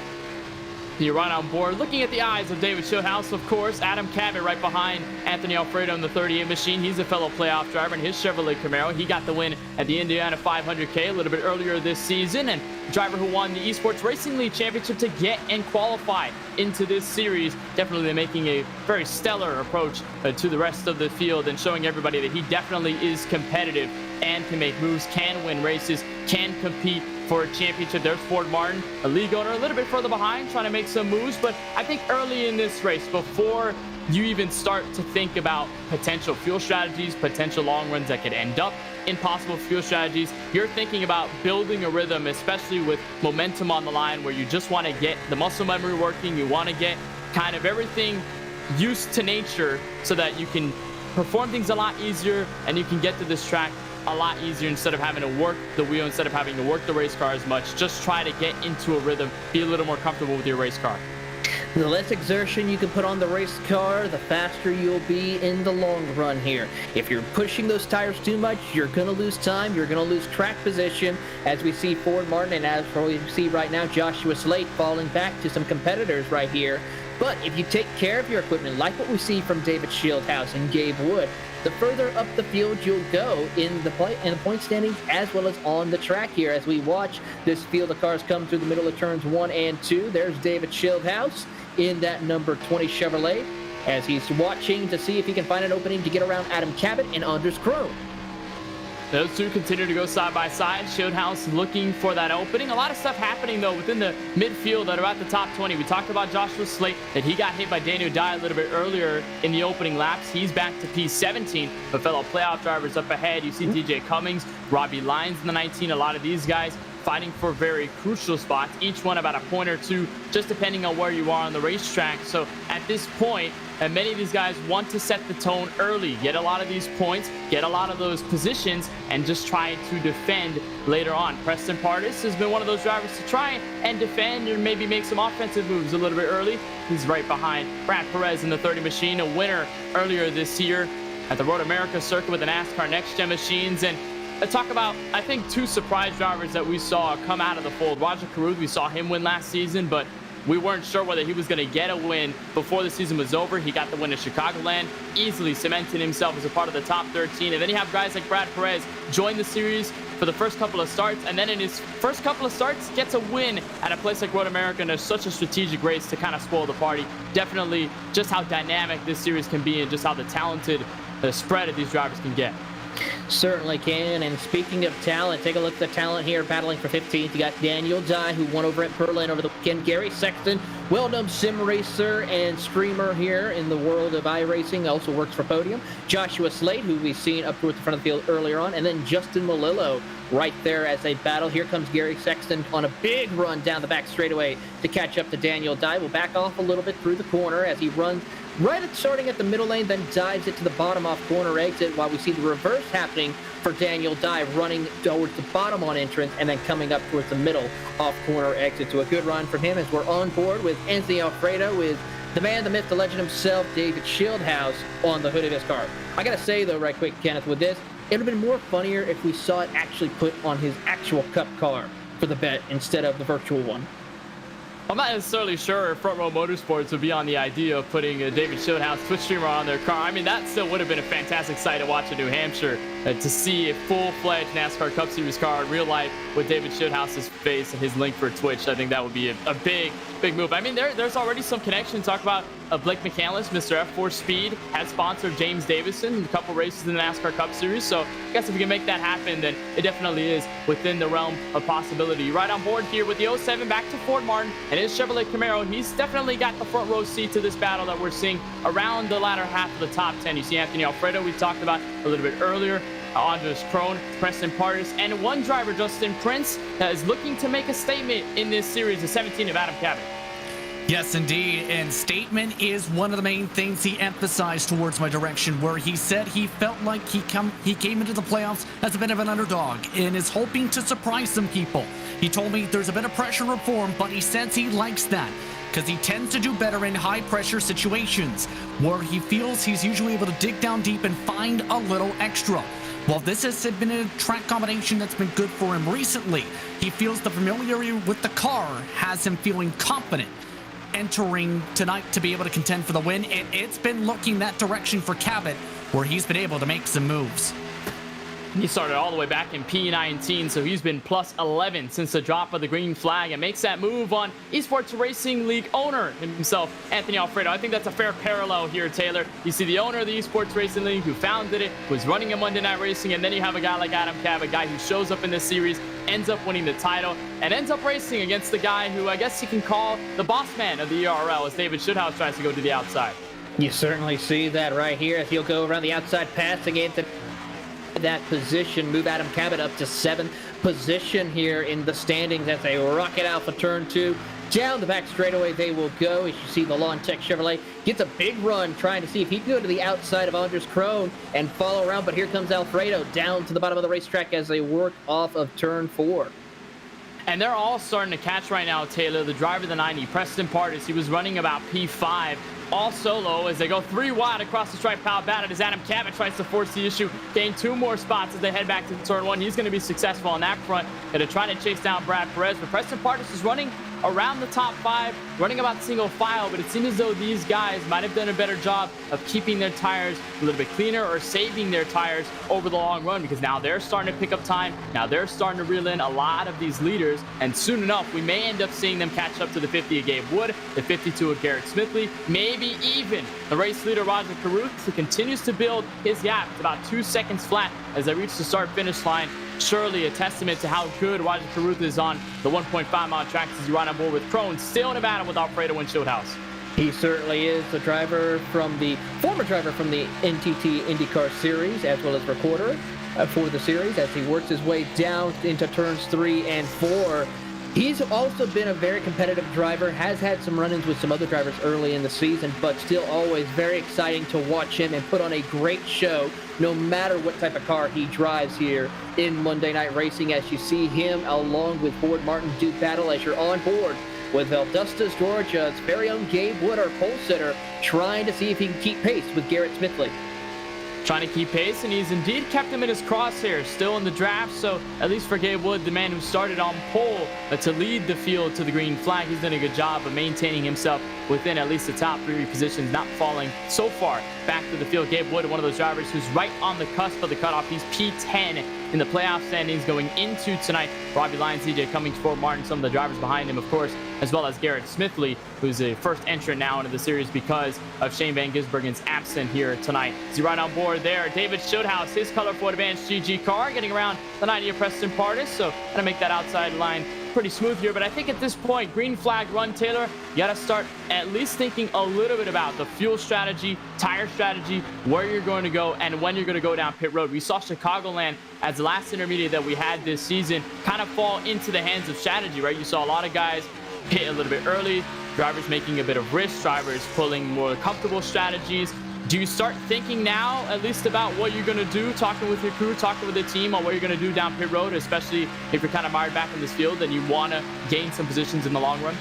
You're right on board. Looking at the eyes of David Shieldhouse, of course, Adam Cabot right behind Anthony Alfredo in the 38 machine. He's a fellow playoff driver in his Chevrolet Camaro. He got the win at the Indiana 500K a little bit earlier this season, and driver who won the Esports Racing League Championship to get and qualify into this series. Definitely making a very stellar approach to the rest of the field and showing everybody that he definitely is competitive and can make moves, can win races, can compete for a championship. There's Ford Martin, a league owner, a little bit further behind, trying to make some moves. But I think early in this race, before you even start to think about potential fuel strategies, potential long runs that could end up in possible fuel strategies, you're thinking about building a rhythm, especially with momentum on the line, where you just want to get the muscle memory working. You want to get kind of everything used to nature so that you can perform things a lot easier and you can get to this track a lot easier instead of having to work the wheel, instead of having to work the race car as much. Just try to get into a rhythm, be a little more comfortable with your race car. The less exertion you can put on the race car, the faster you'll be in the long run here. If you're pushing those tires too much, you're going to lose time, you're going to lose track position, as we see Ford Martin and as we see right now Joshua Slate falling back to some competitors right here. But if you take care of your equipment, like what we see from David Shieldhouse and Gabe Wood, the further up the field you'll go in the point standings as well as on the track here. As we watch this field of cars come through the middle of turns 1 and 2, there's David Shieldhouse in that number 20 Chevrolet as he's watching to see if he can find an opening to get around Adam Cabot and Anders Krone. Those two continue to go side by side. Shieldhouse looking for that opening. A lot of stuff happening, though, within the midfield that are at the top 20. We talked about Joshua Slate, that he got hit by Daniel Dye a little bit earlier in the opening laps. He's back to P17, but fellow playoff drivers up ahead. You see DJ Cummings, Robbie Lyons in the 19. A lot of these guys fighting for very crucial spots, each one about a point or two, just depending on where you are on the racetrack. So at this point, and many of these guys want to set the tone early, get a lot of these points, get a lot of those positions, and just try to defend later on. Preston Pardus has been one of those drivers to try and defend and maybe make some offensive moves a little bit early. He's right behind Brad Perez in the 30 machine, a winner earlier this year at the Road America circuit with the NASCAR Next Gen machines. And let's talk about, I think, two surprise drivers that we saw come out of the fold. Rajah Caruth, we saw him win last season, but we weren't sure whether he was going to get a win before the season was over. He got the win at Chicagoland, easily cementing himself as a part of the top 13. And then you have guys like Brad Perez join the series for the first couple of starts, and then in his first couple of starts gets a win at a place like Road America, and there's such a strategic race to kind of spoil the party. Definitely just how dynamic this series can be and just how the talented spread of these drivers can get. Certainly can. And speaking of talent, take a look at the talent here battling for 15th. You got Daniel Dye, who won over at Berlin over the weekend. Gary Sexton, well-known sim racer and streamer here in the world of iRacing, also works for Podium. Joshua Slade, who we've seen up towards the front of the field earlier on. And then Justin Malillo right there as they battle. Here comes Gary Sexton on a big run down the back straightaway to catch up to Daniel Dye. Will back off a little bit through the corner as he runs right at starting at the middle lane, then dives it to the bottom off corner exit, while we see the reverse happening for Daniel Dye, running towards the bottom on entrance and then coming up towards the middle off corner exit. So a good run from him as we're on board with Anthony Alfredo, with the man, the myth, the legend himself, David Shieldhouse, on the hood of his car. I gotta say though, right quick, Kenneth, with this, it would have been more funnier if we saw it actually put on his actual cup car for the bet instead of the virtual one. I'm not necessarily sure if Front Row Motorsports would be on the idea of putting a David Shieldhouse Twitch streamer on their car. I mean, that still would have been a fantastic sight to watch in New Hampshire, to see a full-fledged NASCAR Cup Series car in real life with David Shieldhouse's face and his link for Twitch. I think that would be a big move. I mean, there's already some connection. Talk about Blake McCandless, Mr. F4 Speed, has sponsored James Davison in a couple races in the NASCAR Cup Series. So I guess if we can make that happen, then it definitely is within the realm of possibility. Right on board here with the 07 back to Ford Martin and his Chevrolet Camaro. He's definitely got the front row seat to this battle that we're seeing around the latter half of the top 10. You see Anthony Alfredo, we talked about a little bit earlier. Andres Krone, Preston Pardis, and one driver, Justin Prince, that is looking to make a statement in this series, the 17 of Adam Cabot. Yes, indeed. And statement is one of the main things he emphasized towards my direction, where he said he felt like he came into the playoffs as a bit of an underdog and is hoping to surprise some people. He told me there's a bit of pressure for him, but he says he likes that because he tends to do better in high-pressure situations where he feels he's usually able to dig down deep and find a little extra. While this has been a track combination that's been good for him recently, he feels the familiarity with the car has him feeling confident entering tonight to be able to contend for the win. And it's been looking that direction for Cabot, where he's been able to make some moves. He started all the way back in P19, so he's been plus 11 since the drop of the green flag and makes that move on Esports Racing League owner himself, Anthony Alfredo. I think that's a fair parallel here, Taylor. You see the owner of the Esports Racing League who founded it, was running a Monday Night Racing, and then you have a guy like Adam Cabot, a guy who shows up in this series, ends up winning the title, and ends up racing against the guy who I guess you can call the boss man of the ERL as David Shieldhouse tries to go to the outside. You certainly see that right here as he'll go around the outside passing into that position, move Adam Cabot up to 7th position here in the standings as they rocket out for turn 2. Down the back straightaway they will go. As you see, the Lawn Tech Chevrolet gets a big run trying to see if he can go to the outside of Andres Krone and follow around, but here comes Alfredo down to the bottom of the racetrack as they work off of turn 4. And they're all starting to catch right now, Taylor. The driver of the 90, Preston Pardis, he was running about P5, all solo as they go 3 wide across the stripe. How bad it is. Adam Cabot tries to force the issue, gain 2 more spots as they head back to turn 1. He's going to be successful on that front. Going to try to chase down Brad Perez, but Preston Pardis is running around the top 5, running about single file, but it seems as though these guys might have done a better job of keeping their tires a little bit cleaner or saving their tires over the long run, because now they're starting to pick up time. Now they're starting to reel in a lot of these leaders, and soon enough we may end up seeing them catch up to the 50 of Gabe Wood, the 52 of Garrett Smith, maybe even the race leader Roger Caruth, who continues to build his gap. It's about 2 seconds flat as they reach the start-finish line. Surely a testament to how good Roger Caruth is on the 1.5-mile tracks as you ride on board with Krone, still in a battle with Alfredo and Shieldhouse. He certainly is the former driver from the NTT IndyCar Series, as well as recorder for the series as he works his way down into turns 3 and 4. He's also been a very competitive driver, has had some run-ins with some other drivers early in the season, but still always very exciting to watch him and put on a great show no matter what type of car he drives here in Monday Night Racing, as you see him along with Ford Martin do battle as you're on board with Valdosta, Georgia's very own Gabe Wood, our pole sitter, trying to see if he can keep pace with Garrett Smithley. Trying to keep pace, and he's indeed kept him in his crosshairs, still in the draft. So at least for Gabe Wood, the man who started on pole to lead the field to the green flag, he's done a good job of maintaining himself within at least the top 3 positions, not falling so far back to the field. Gabe Wood, one of those drivers who's right on the cusp of the cutoff. He's P10 in the playoff standings going into tonight. Robbie Lyons, DJ Cummings, Ford Martin, some of the drivers behind him, of course, as well as Garrett Smith, who's the first entrant now into the series because of Shane Van Gisbergen's absent here tonight. Is he right on board there? David Schildhaus, his color Ford Advanced GG car, getting around the 90 of Preston Pardis, so gonna make that outside line pretty smooth here. But I think at this point, green flag run, Taylor, you got to start at least thinking a little bit about the fuel strategy, tire strategy, where you're going to go, and when you're going to go down pit road. We saw Chicagoland as the last intermediate that we had this season kind of fall into the hands of strategy, right? You saw a lot of guys hit a little bit early, drivers making a bit of risk, drivers pulling more comfortable strategies. Do you start thinking now at least about what you're going to do, talking with your crew, talking with the team on what you're going to do down pit road, especially if you're kind of mired back in this field and you want to gain some positions in the long run?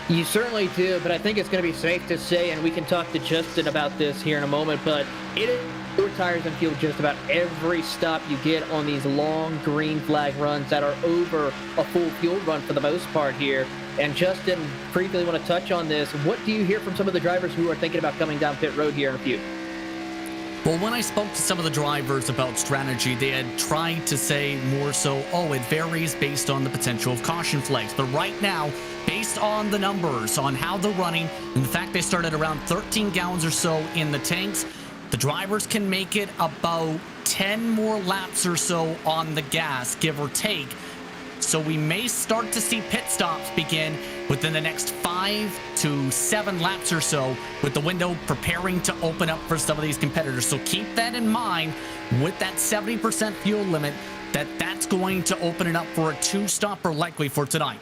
You certainly do, but I think it's going to be safe to say, and we can talk to Justin about this here in a moment, but it is 4 tires and fuel just about every stop you get on these long green flag runs that are over a full fuel run for the most part here. And Justin, briefly want to touch on this. What do you hear from some of the drivers who are thinking about coming down pit road here in a few? Well, when I spoke to some of the drivers about strategy, they had tried to say more so, it varies based on the potential of caution flags. But right now, based on the numbers, on how they're running, and the fact they started around 13 gallons or so in the tanks, the drivers can make it about 10 more laps or so on the gas, give or take. So we may start to see pit stops begin within the next 5 to 7 laps or so, with the window preparing to open up for some of these competitors. So keep that in mind with that 70% fuel limit, that's going to open it up for a 2-stopper likely for tonight.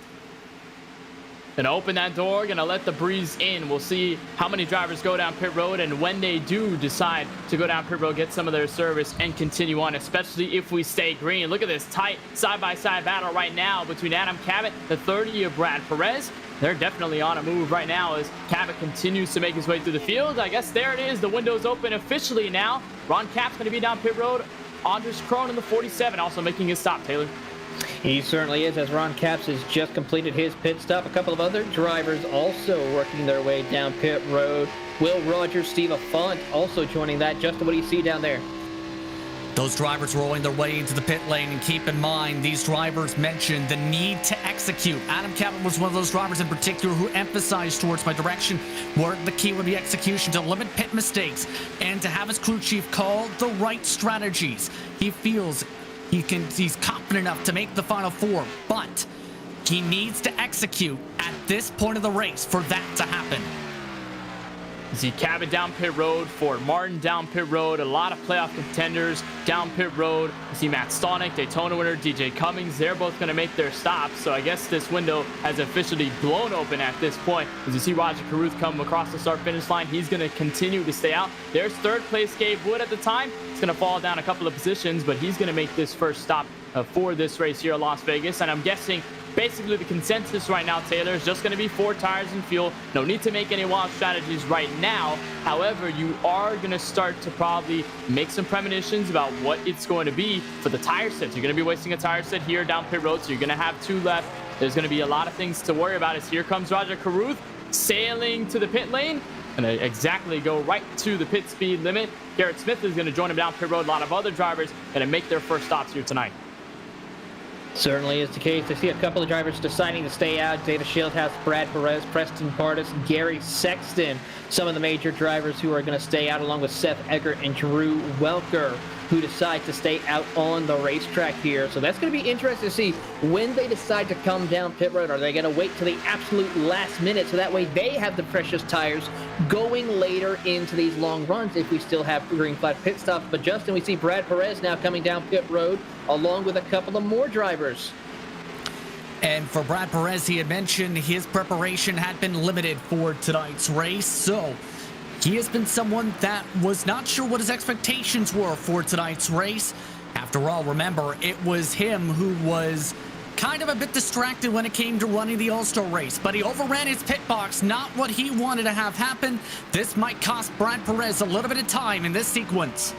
Gonna open that door, gonna let the breeze in. We'll see how many drivers go down pit road, and when they do decide to go down pit road, get some of their service and continue on, especially if we stay green. Look at this tight side-by-side battle right now between Adam Cabot, the 30 of Brad Perez. They're definitely on a move right now as Cabot continues to make his way through the field. I guess there it is. The window's open officially now. Ron Cap's gonna be down pit road. Andres Krohn in the 47 also making his stop, Taylor. He certainly is, as Ron Capps has just completed his pit stop. A couple of other drivers also working their way down pit road. Will Rogers, Steve Affont also joining that. Justin, what do you see down there? Those drivers rolling their way into the pit lane, and keep in mind, these drivers mentioned the need to execute. Adam Cabot was one of those drivers in particular who emphasized towards my direction where the key would be execution, to limit pit mistakes and to have his crew chief call the right strategies. He feels he's confident enough to make the Final Four, but he needs to execute at this point of the race for that to happen. You see Cabot down pit road, Ford Martin down pit road, a lot of playoff contenders down pit road. You see Matt Stonick, Daytona winner, DJ Cummings, they're both going to make their stops. So I guess this window has officially blown open at this point. As you see Roger Carruth come across the start-finish line, he's going to continue to stay out. There's third place Gabe Wood at the time. It's going to fall down a couple of positions, but he's going to make this first stop for this race here in Las Vegas. And I'm guessing basically the consensus right now, Taylor, is just going to be 4 tires and fuel. No need to make any wild strategies right now. However, you are going to start to probably make some premonitions about what it's going to be for the tire sets. You're going to be wasting a tire set here down pit road, so you're going to have 2 left. There's going to be a lot of things to worry about. As here comes Roger Carruth sailing to the pit lane. Going to exactly go right to the pit speed limit. Garrett Smith is going to join him down pit road. A lot of other drivers going to make their first stops here tonight. Certainly is the case. I see a couple of drivers deciding to stay out. David Schildhaus, Brad Perez, Preston Pardis, Gary Sexton. Some of the major drivers who are going to stay out, along with Seth Eggert and Drew Welker, who decide to stay out on the racetrack here. So that's going to be interesting to see when they decide to come down pit road. Are they going to wait till the absolute last minute so that way they have the precious tires going later into these long runs if we still have green flag pit stops? But Justin, we see Brad Perez now coming down pit road along with a couple of more drivers. And for Brad Perez, he had mentioned his preparation had been limited for tonight's race. So he has been someone that was not sure what his expectations were for tonight's race. After all, remember, it was him who was kind of a bit distracted when it came to running the All-Star race, but he overran his pit box, not what he wanted to have happen. This might cost Brad Perez a little bit of time in this sequence.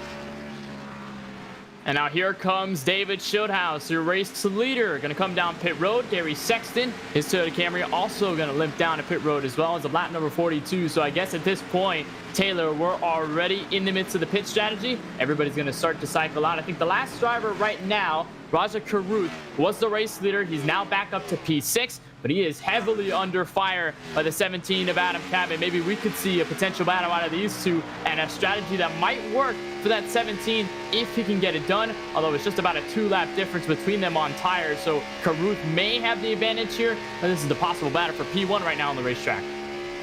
And now here comes David Schildhouse, your race leader, going to come down pit road. Gary Sexton, his Toyota Camry, also going to limp down to pit road as well as a lap number 42. So I guess at this point, Taylor, we're already in the midst of the pit strategy. Everybody's going to start to cycle out. I think the last driver right now, Raja Karuth, was the race leader. He's now back up to P6, but he is heavily under fire by the 17 of Adam Cabot. Maybe we could see a potential battle out of these two and a strategy that might work for that 17 if he can get it done, although it's just about a 2-lap difference between them on tires. So Karuth may have the advantage here, and this is the possible battle for P1 right now on the racetrack.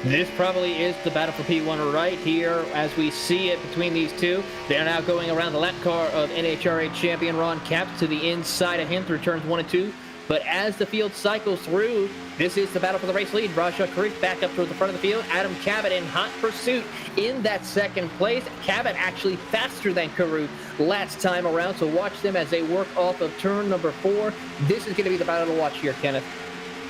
This probably is the battle for P1 right here as we see it between these two. They're now going around the lap car of NHRA champion Ron Capps to the inside of him through turns 1 and 2. But as the field cycles through, this is the battle for the race lead. Raja Karuth back up toward the front of the field. Adam Cabot in hot pursuit in that second place. Cabot actually faster than Karuth last time around, so watch them as they work off of turn number 4. This is going to be the battle to watch here, Kenneth.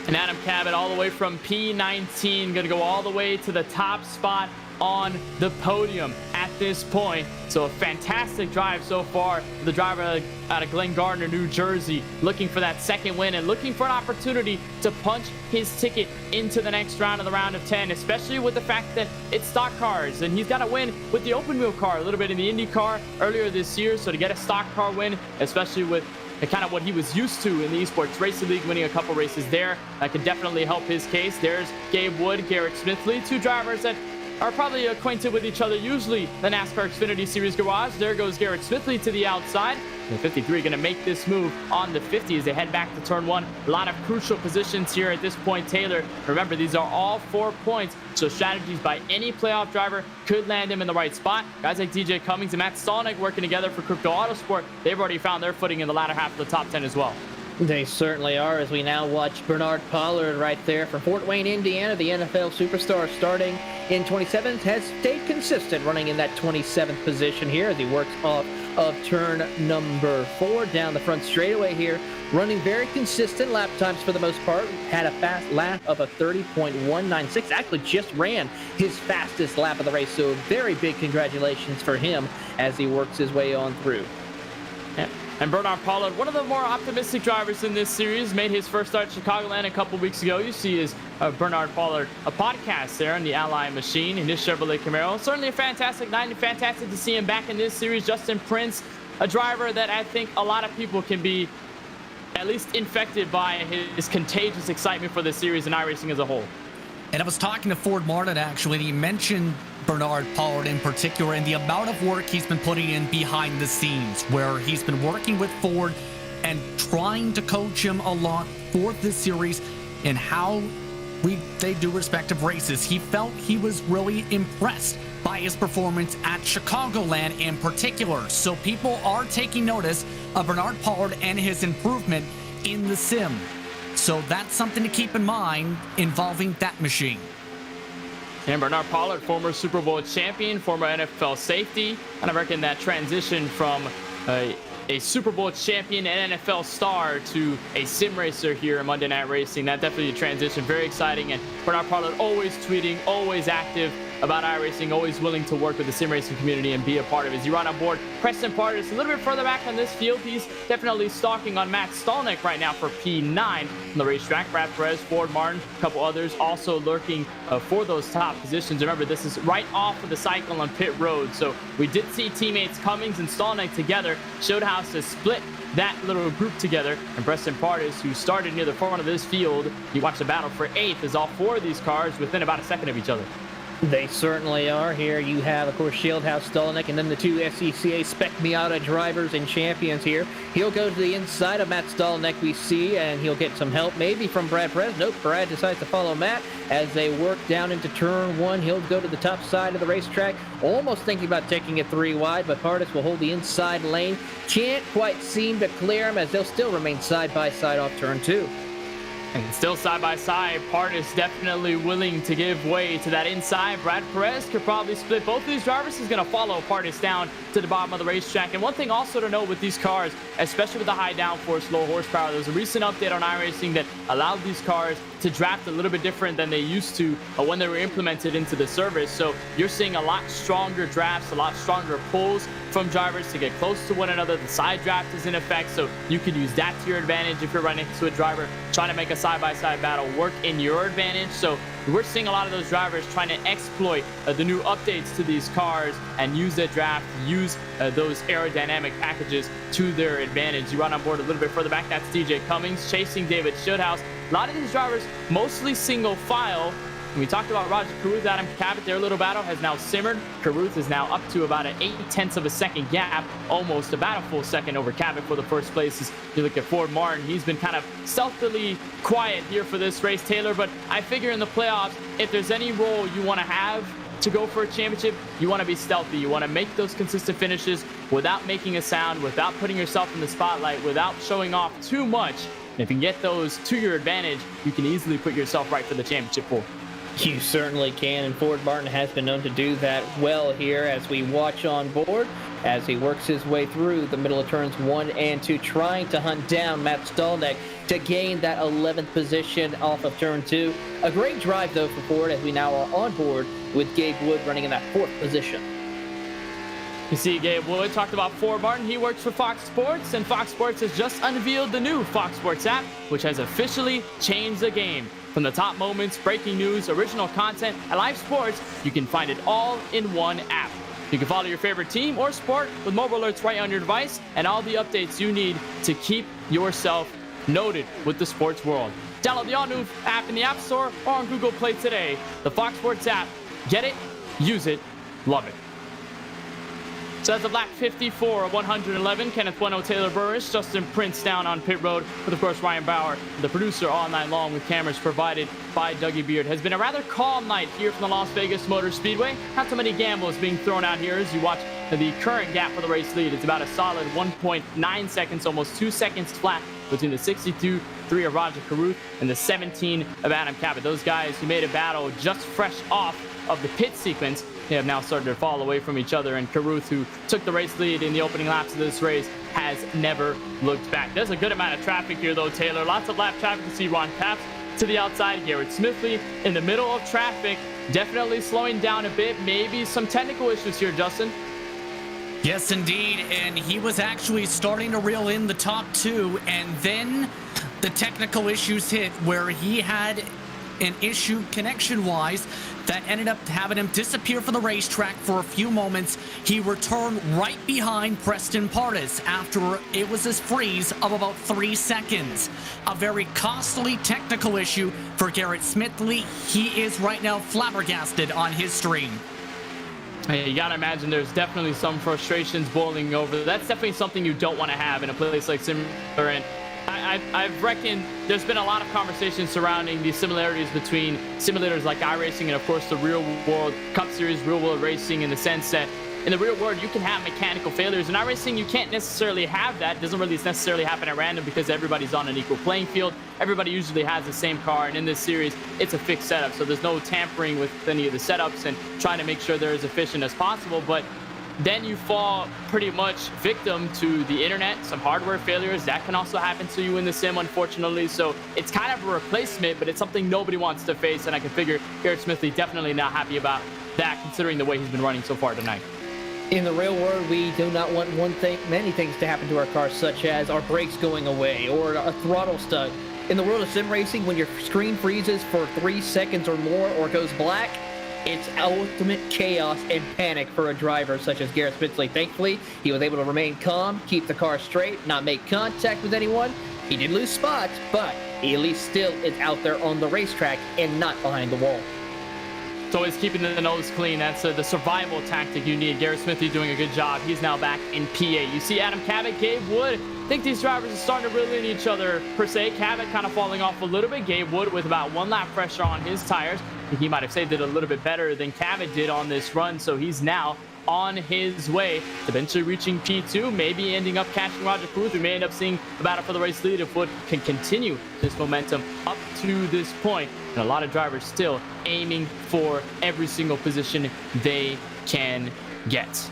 And Adam Cabot all the way from P19, going to go all the way to the top spot on the podium at this point. So a fantastic drive so far. The driver out of Glen Gardner, New Jersey, looking for that second win and looking for an opportunity to punch his ticket into the next round of the round of 10, especially with the fact that it's stock cars and he's got to win with the open wheel car a little bit in the Indy car earlier this year. So to get a stock car win, especially with kind of what he was used to in the Esports Racing League, winning a couple races there, that could definitely help his case. There's Gabe Wood, Garrett Smith, two drivers that are probably acquainted with each other, usually the NASCAR Xfinity Series garage. There goes Garrett Smithley to the outside. The 53 going to make this move on the 50 as they head back to turn 1. A lot of crucial positions here at this point, Taylor. Remember, these are all 4 points, so strategies by any playoff driver could land him in the right spot. Guys like DJ Cummings and Matt Stolnick working together for Crypto Autosport, they've already found their footing in the latter half of the top 10 as well. They certainly are, as we now watch Bernard Pollard right there from Fort Wayne, Indiana, the NFL superstar starting in 27th, has stayed consistent running in that 27th position here as he works off of turn number 4 down the front straightaway here, running very consistent lap times for the most part. Had a fast lap of a 30.196, actually just ran his fastest lap of the race, so very big congratulations for him as he works his way on through. Yeah. And Bernard Pollard, one of the more optimistic drivers in this series, made his first start at Chicagoland a couple weeks ago. You see his Bernard Pollard, a podcast there on the Ally Machine in his Chevrolet Camaro. Certainly a fantastic night, and fantastic to see him back in this series. Justin Prince, a driver that I think a lot of people can be at least infected by his contagious excitement for the series and iRacing as a whole. And I was talking to Ford Martin, actually, and he mentioned Bernard Pollard in particular and the amount of work he's been putting in behind the scenes, where he's been working with Ford and trying to coach him a lot for this series and how they do respective races. He felt he was really impressed by his performance at Chicagoland in particular. So people are taking notice of Bernard Pollard and his improvement in the sim. So that's something to keep in mind involving that machine. And Bernard Pollard, former Super Bowl champion, former NFL safety, and I reckon that transition from a Super Bowl champion and NFL star to a sim racer here in Monday Night Racing, that definitely a transition, very exciting. And Bernard Pollard always tweeting, always active about iRacing, always willing to work with the sim racing community and be a part of it. As you run on board, Preston Partis a little bit further back on this field. He's definitely stalking on Matt Stolnick right now for P9 on the racetrack. Brad Perez, Ford Martin, a couple others also lurking for those top positions. Remember, this is right off of the cycle on pit road, so we did see teammates Cummings and Stolnick together. Showed how to split that little group together, and Preston Partis, who started near the front of this field, you watch the battle for 8th as all 4 of these cars within about a second of each other. They certainly are. Here you have, of course, Shieldhouse, Stolnick, and then the 2 SCCA Spec Miata drivers and champions here. He'll go to the inside of Matt Stolnick, we see, and he'll get some help maybe from Brad Perez. Nope, Brad decides to follow Matt as they work down into turn 1. He'll go to the top side of the racetrack, almost thinking about taking it 3 wide, but Partis will hold the inside lane. Can't quite seem to clear him as they'll still remain side by side off turn 2. And still side by side, Partis definitely willing to give way to that inside. Brad Perez could probably split both of these drivers. He's going to follow Partis down to the bottom of the racetrack. And one thing also to note with these cars, especially with the high downforce, low horsepower, there was a recent update on iRacing that allowed these cars to draft a little bit different than they used to when they were implemented into the service. So you're seeing a lot stronger drafts, a lot stronger pulls from drivers to get close to one another. The side draft is in effect, so you can use that to your advantage if you're running into a driver trying to make a side-by-side battle work in your advantage. So we're seeing a lot of those drivers trying to exploit the new updates to these cars and use the draft, use those aerodynamic packages to their advantage. You run on board a little bit further back, that's DJ Cummings chasing David Shieldhouse. A lot of these drivers mostly single file. When we talked about Roger Caruth, Adam Cabot, their little battle has now simmered. Caruth is now up to about an 0.8 of a second gap, almost about a full second over Cabot for the first place. As you look at Ford Martin, he's been kind of stealthily quiet here for this race, Taylor, but I figure in the playoffs, if there's any role you want to have to go for a championship, you want to be stealthy. You want to make those consistent finishes without making a sound, without putting yourself in the spotlight, without showing off too much. And if you can get those to your advantage, you can easily put yourself right for the championship pool. You certainly can, and Ford Martin has been known to do that well here as we watch on board as he works his way through the middle of turns 1 and 2, trying to hunt down Matt Stolnick to gain that 11th position off of turn 2. A great drive, though, for Ford as we now are on board with Gabe Wood running in that 4th position. You see Gabe Wood talked about Ford Martin. He works for Fox Sports, and Fox Sports has just unveiled the new Fox Sports app, which has officially changed the game. From the top moments, breaking news, original content, and live sports, you can find it all in one app. You can follow your favorite team or sport with mobile alerts right on your device and all the updates you need to keep yourself noted with the sports world. Download the all-new app in the App Store or on Google Play today. The Fox Sports app. Get it, use it, love it. So that's a lap 54 of 111. Kenneth Bueno, Taylor Burris, Justin Prince down on pit road with, of course, Ryan Bauer, the producer, all night long with cameras provided by Dougie Beard. Has been a rather calm night here from the Las Vegas Motor Speedway. Not so many gambles being thrown out here as you watch the current gap for the race lead. It's about a solid 1.9 seconds, almost 2 seconds flat between the 62.3 of Roger Caruth and the 17 of Adam Cabot. Those guys who made a battle just fresh off of the pit sequence, they have now started to fall away from each other, and Caruth, who took the race lead in the opening laps of this race, has never looked back. There's a good amount of traffic here, though, Taylor. Lots of lap traffic. To see Ron Capps to the outside, Garrett Smithley in the middle of traffic, definitely slowing down a bit. Maybe some technical issues here, Justin. Yes, indeed, and he was actually starting to reel in the top two, and then the technical issues hit where he had an issue connection-wise that ended up having him disappear from the racetrack for a few moments. He returned right behind Preston Partis after it was this freeze of about 3 seconds. A very costly technical issue for Garrett Smithley. He is right now flabbergasted on his stream. Hey, you gotta imagine there's definitely some frustrations boiling over. That's definitely something you don't want to have in a place like Simulator. And I've reckoned there's been a lot of conversation surrounding the similarities between simulators like iRacing and, of course, the real world Cup Series, real world racing, in the sense that in the real world you can have mechanical failures. In iRacing, you can't necessarily have that. It doesn't really necessarily happen at random because everybody's on an equal playing field. Everybody usually has the same car, and in this series, it's a fixed setup. So there's no tampering with any of the setups and trying to make sure they're as efficient as possible. But then you fall pretty much victim to the internet, some hardware failures. That can also happen to you in the sim, unfortunately. So it's kind of a replacement, but it's something nobody wants to face. And I can figure Garrett Smithley definitely not happy about that, considering the way he's been running so far tonight. In the real world, we do not want many things to happen to our cars, such as our brakes going away or a throttle stuck. In the world of sim racing, when your screen freezes for 3 seconds or more or goes black, it's ultimate chaos and panic for a driver such as Garrett Smithley. Thankfully, he was able to remain calm, keep the car straight, not make contact with anyone. He did lose spots, but he at least still is out there on the racetrack and not behind the wall. It's always keeping the nose clean. That's the survival tactic you need. Garrett Smithley doing a good job. He's now back in PA. You see Adam Cabot, Gabe Wood. I think these drivers are starting to reel in each other, per se. Cabot kind of falling off a little bit. Gabe Wood with about 1 lap pressure on his tires. I think he might have saved it a little bit better than Cabot did on this run. So he's now on his way, eventually reaching P2, maybe ending up catching Roger Cruz. We may end up seeing a battle for the race lead if Wood can continue this momentum up to this point. And a lot of drivers still aiming for every single position they can get.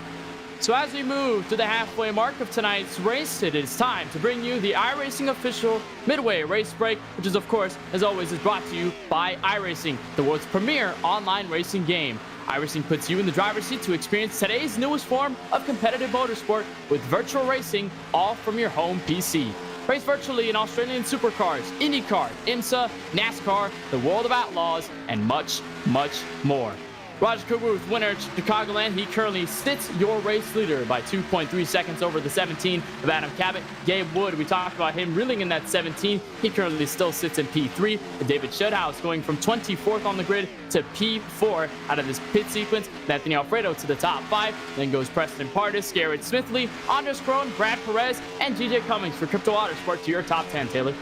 So as we move to the halfway mark of tonight's race, it is time to bring you the iRacing official Midway race break, which is, of course, as always, is brought to you by iRacing, the world's premier online racing game. iRacing puts you in the driver's seat to experience today's newest form of competitive motorsport with virtual racing, all from your home PC. Race virtually in Australian supercars, IndyCar, IMSA, NASCAR, the World of Outlaws, and much, much more. Roger Cruz, winner at Chicagoland, he currently sits your race leader by 2.3 seconds over the 17 of Adam Cabot. Gabe Wood, we talked about him reeling in that 17. He currently still sits in P3. And David Shedhouse going from 24th on the grid to P4 out of this pit sequence. Anthony Alfredo to the top 5. Then goes Preston Pardis, Garrett Smith, Andres Crone, Brad Perez, and GJ Cummings for Crypto Autosport to your top 10, Taylor.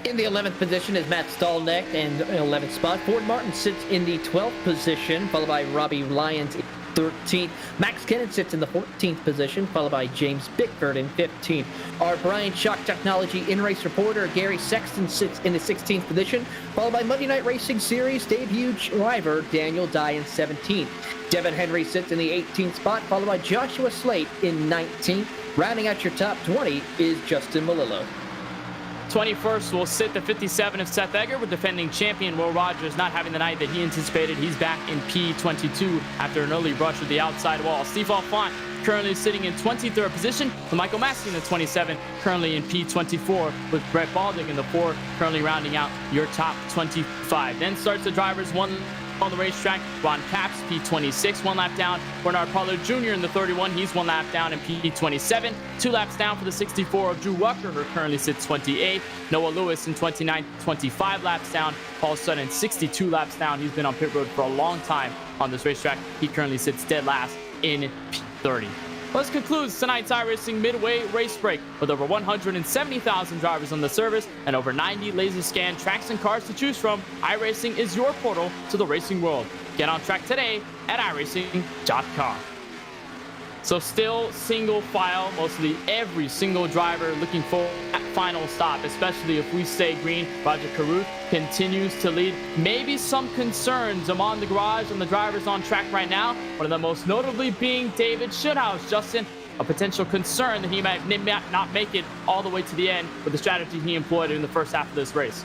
In the 11th position is Matt Stallneck, and 11th spot. Ford Martin sits in the 12th position, followed by Robbie Lyons in 13th. Max Kennan sits in the 14th position, followed by James Bickford in 15th. Our Bryant Shock Technology in-race reporter, Gary Sexton, sits in the 16th position, followed by Monday Night Racing Series debut driver Daniel Dye in 17th. Devin Henry sits in the 18th spot, followed by Joshua Slate in 19th. Rounding out your top 20 is Justin Malillo. 21st will sit the 57 of Seth Egger, with defending champion Will Rogers not having the night that he anticipated. He's back in P22 after an early brush with the outside wall. Steve Alfont currently sitting in 23rd position, with Michael Massey in the 27, currently in P24, with Brett Balding in the 4, currently rounding out your top 25. Then starts the drivers one on the racetrack. Ron Capps, P26, 1 lap down. Bernard Pollard Jr. in the 31, he's 1 lap down in P27. 2 laps down for the 64 of Drew Walker, who currently sits 28. Noah Lewis in 29, 25 laps down. Paul Sutton, 62 laps down. He's been on pit road for a long time on this racetrack. He currently sits dead last in P30. This concludes tonight's iRacing Midway race break. With over 170,000 drivers on the service and over 90 laser scan tracks and cars to choose from, iRacing is your portal to the racing world. Get on track today at iRacing.com. So still single file, mostly every single driver looking for that final stop, especially if we stay green. Roger Cruz continues to lead. Maybe some concerns among the garage and the drivers on track right now. One of the most notably being David Shedhouse. Justin, a potential concern that he might not make it all the way to the end with the strategy he employed in the first half of this race.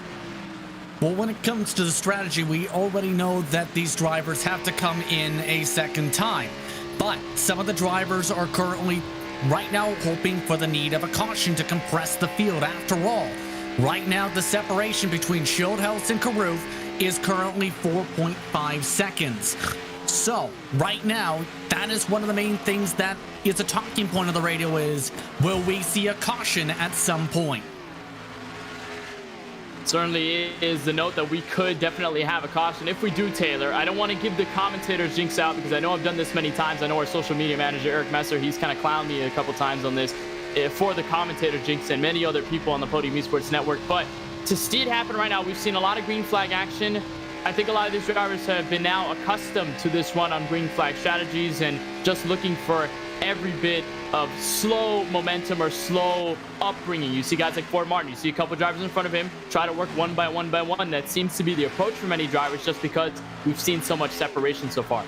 Well, when it comes to the strategy, we already know that these drivers have to come in a second time. But some of the drivers are currently right now hoping for the need of a caution to compress the field. After all, right now the separation between Shieldhouse and Caruth is currently 4.5 seconds. So right now, that is one of the main things that is a talking point of the radio is, will we see a caution at some point? Certainly is the note that we could definitely have a caution. If we do, Taylor, I don't want to give the commentators jinx out, because I know I've done this many times. I know our social media manager, Eric Messer, he's kind of clowned me a couple times on this for the commentator jinx and many other people on the Podium Esports Network. But to see it happen right now, we've seen a lot of green flag action. I think a lot of these drivers have been now accustomed to this run on green flag strategies and just looking for every bit of slow momentum or slow upbringing. You see guys like Ford Martin, you see a couple drivers in front of him try to work one by one by one. That seems to be the approach for many drivers, just because we've seen so much separation so far.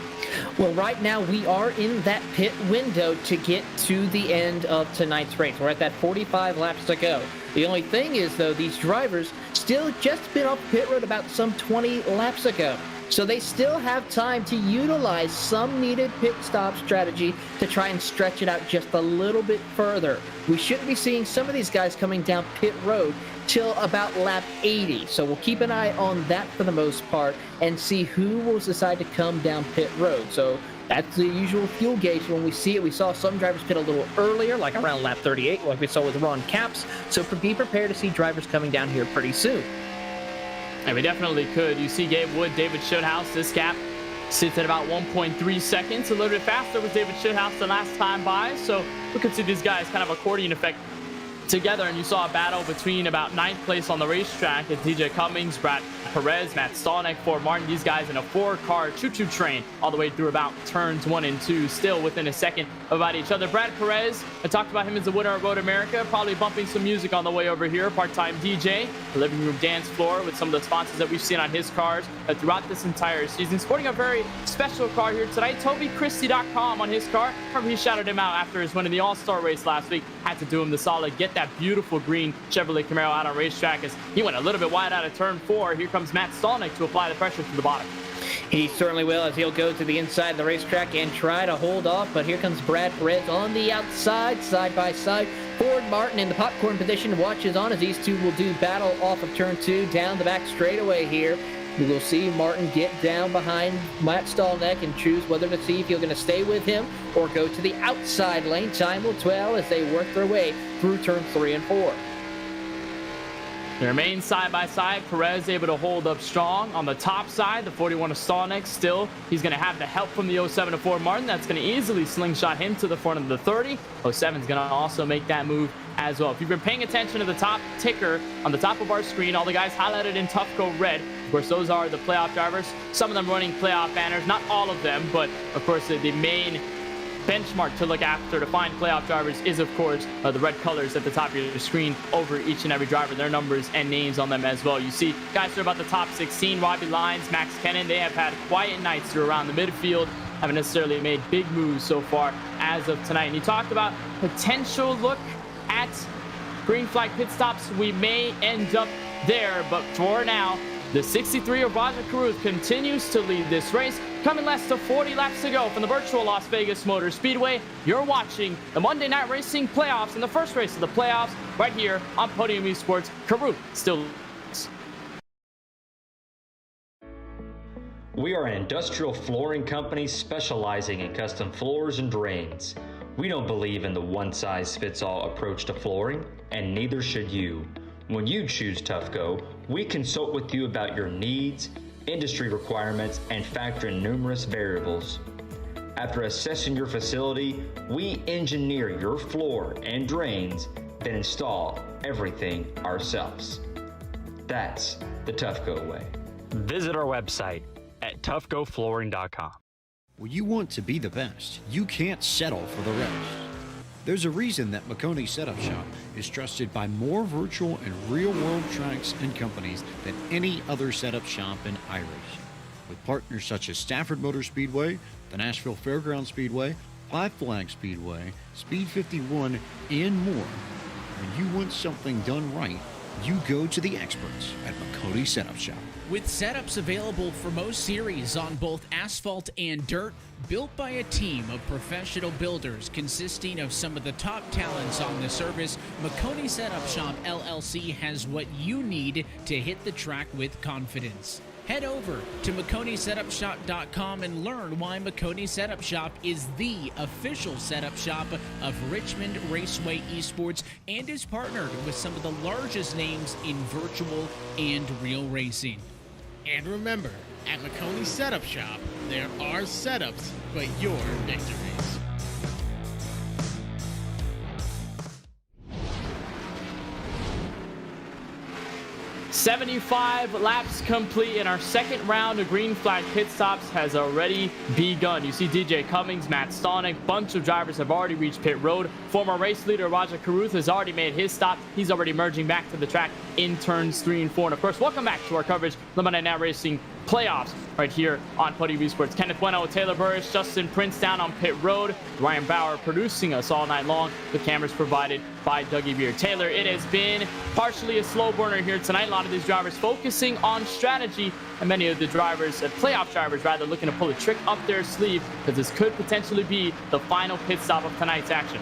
Well, right now we are in that pit window to get to the end of tonight's race. We're at that 45 laps to go. The only thing is, though, these drivers still just been off pit road about some 20 laps ago. So they still have time to utilize some needed pit stop strategy to try and stretch it out just a little bit further. We shouldn't be seeing some of these guys coming down pit road till about lap 80. So we'll keep an eye on that for the most part and see who will decide to come down pit road. So that's the usual fuel gauge when we see it. We saw some drivers pit a little earlier, like around lap 38, like we saw with Ron Capps. So be prepared to see drivers coming down here pretty soon. And we definitely could. You see Gabe Wood, David Shedhouse. This gap sits at about 1.3 seconds. A little bit faster with David Shedhouse the last time by. So we could see these guys kind of accordion effect together, and you saw a battle between about 9th place on the racetrack at DJ Cummings, Brad Perez, Matt Stolnick, Ford Martin, these guys in a 4-car choo-choo train all the way through about turns 1 and 2, still within a second about each other. Brad Perez, I talked about him as the winner of Road America, probably bumping some music on the way over here, part-time DJ, the living room dance floor with some of the sponsors that we've seen on his cars throughout this entire season. Sporting a very special car here tonight, TobyChristie.com on his car. He shouted him out after his win in the All-Star race last week. Had to do him the solid, get that beautiful green Chevrolet Camaro out on racetrack as he went a little bit wide out of turn 4. Here comes Matt Stolnick to apply the pressure to the bottom. He certainly will, as he'll go to the inside of the racetrack and try to hold off, but here comes Brad Perez on the outside, side by side. Ford Martin in the popcorn position watches on as these two will do battle off of turn 2 down the back straightaway here. We will see Martin get down behind Matt Stolnick and choose whether to see if he's going to stay with him or go to the outside lane. Time will tell as they work their way through turn 3 and 4. They remain side by side. Perez able to hold up strong on the top side. The 41 of Stolnick still. He's going to have the help from the 07 of Ford Martin. That's going to easily slingshot him to the front of the 30. 07 is going to also make that move as well. If you've been paying attention to the top ticker on the top of our screen, all the guys highlighted in Tufco red, of course, those are the playoff drivers. Some of them running playoff banners, not all of them, but of course the main benchmark to look after to find playoff drivers is, of course, the red colors at the top of your screen over each and every driver, their numbers and names on them as well. You see guys who are about the top 16, Robbie Lyons, Max Kennan, they have had quiet nights through around the midfield, haven't necessarily made big moves so far as of tonight. And you talked about potential look at green flag pit stops. We may end up there, but for now, the 63 of Roger Caruth continues to lead this race. Coming less than 40 laps to go from the virtual Las Vegas Motor Speedway. You're watching the Monday Night Racing playoffs and the first race of the playoffs right here on Podium Esports. Caruth still leads. We are an industrial flooring company specializing in custom floors and drains. We don't believe in the one-size-fits-all approach to flooring, and neither should you. When you choose Tufco, we consult with you about your needs, industry requirements, and factor in numerous variables. After assessing your facility, we engineer your floor and drains, then install everything ourselves. That's the Tufco way. Visit our website at tufcoflooring.com. When you want to be the best, you can't settle for the rest. There's a reason that Maconi Setup Shop is trusted by more virtual and real-world tracks and companies than any other setup shop in iRacing. With partners such as Stafford Motor Speedway, the Nashville Fairground Speedway, Five Flag Speedway, Speed 51, and more. When you want something done right, you go to the experts at Maconi Setup Shop. With setups available for most series on both asphalt and dirt, built by a team of professional builders consisting of some of the top talents on the service, Maconi Setup Shop LLC has what you need to hit the track with confidence. Head over to MaconiSetupShop.com and learn why Maconi Setup Shop is the official setup shop of Richmond Raceway Esports and is partnered with some of the largest names in virtual and real racing. And remember, at Maconi Setup Shop, there are setups, but your victories. "75 laps complete, and our second round of green flag pit stops has already begun." You see DJ Cummings, Matt Stolnick, bunch of drivers have already reached pit road. Former race leader Roger Caruth has already made his stop. He's already merging back to the track in turns 3 and 4. And of course, welcome back to our coverage of the Monday Night Racing playoffs right here on Podium Esports. Kenneth Bueno, Taylor Burris, Justin Prince down on pit road. Ryan Bauer producing us all night long with cameras provided by Dougie Beard. Taylor, it has been partially a slow burner here tonight. A lot of these drivers focusing on strategy, and many of the drivers, playoff drivers rather, looking to pull a trick up their sleeve because this could potentially be the final pit stop of tonight's action.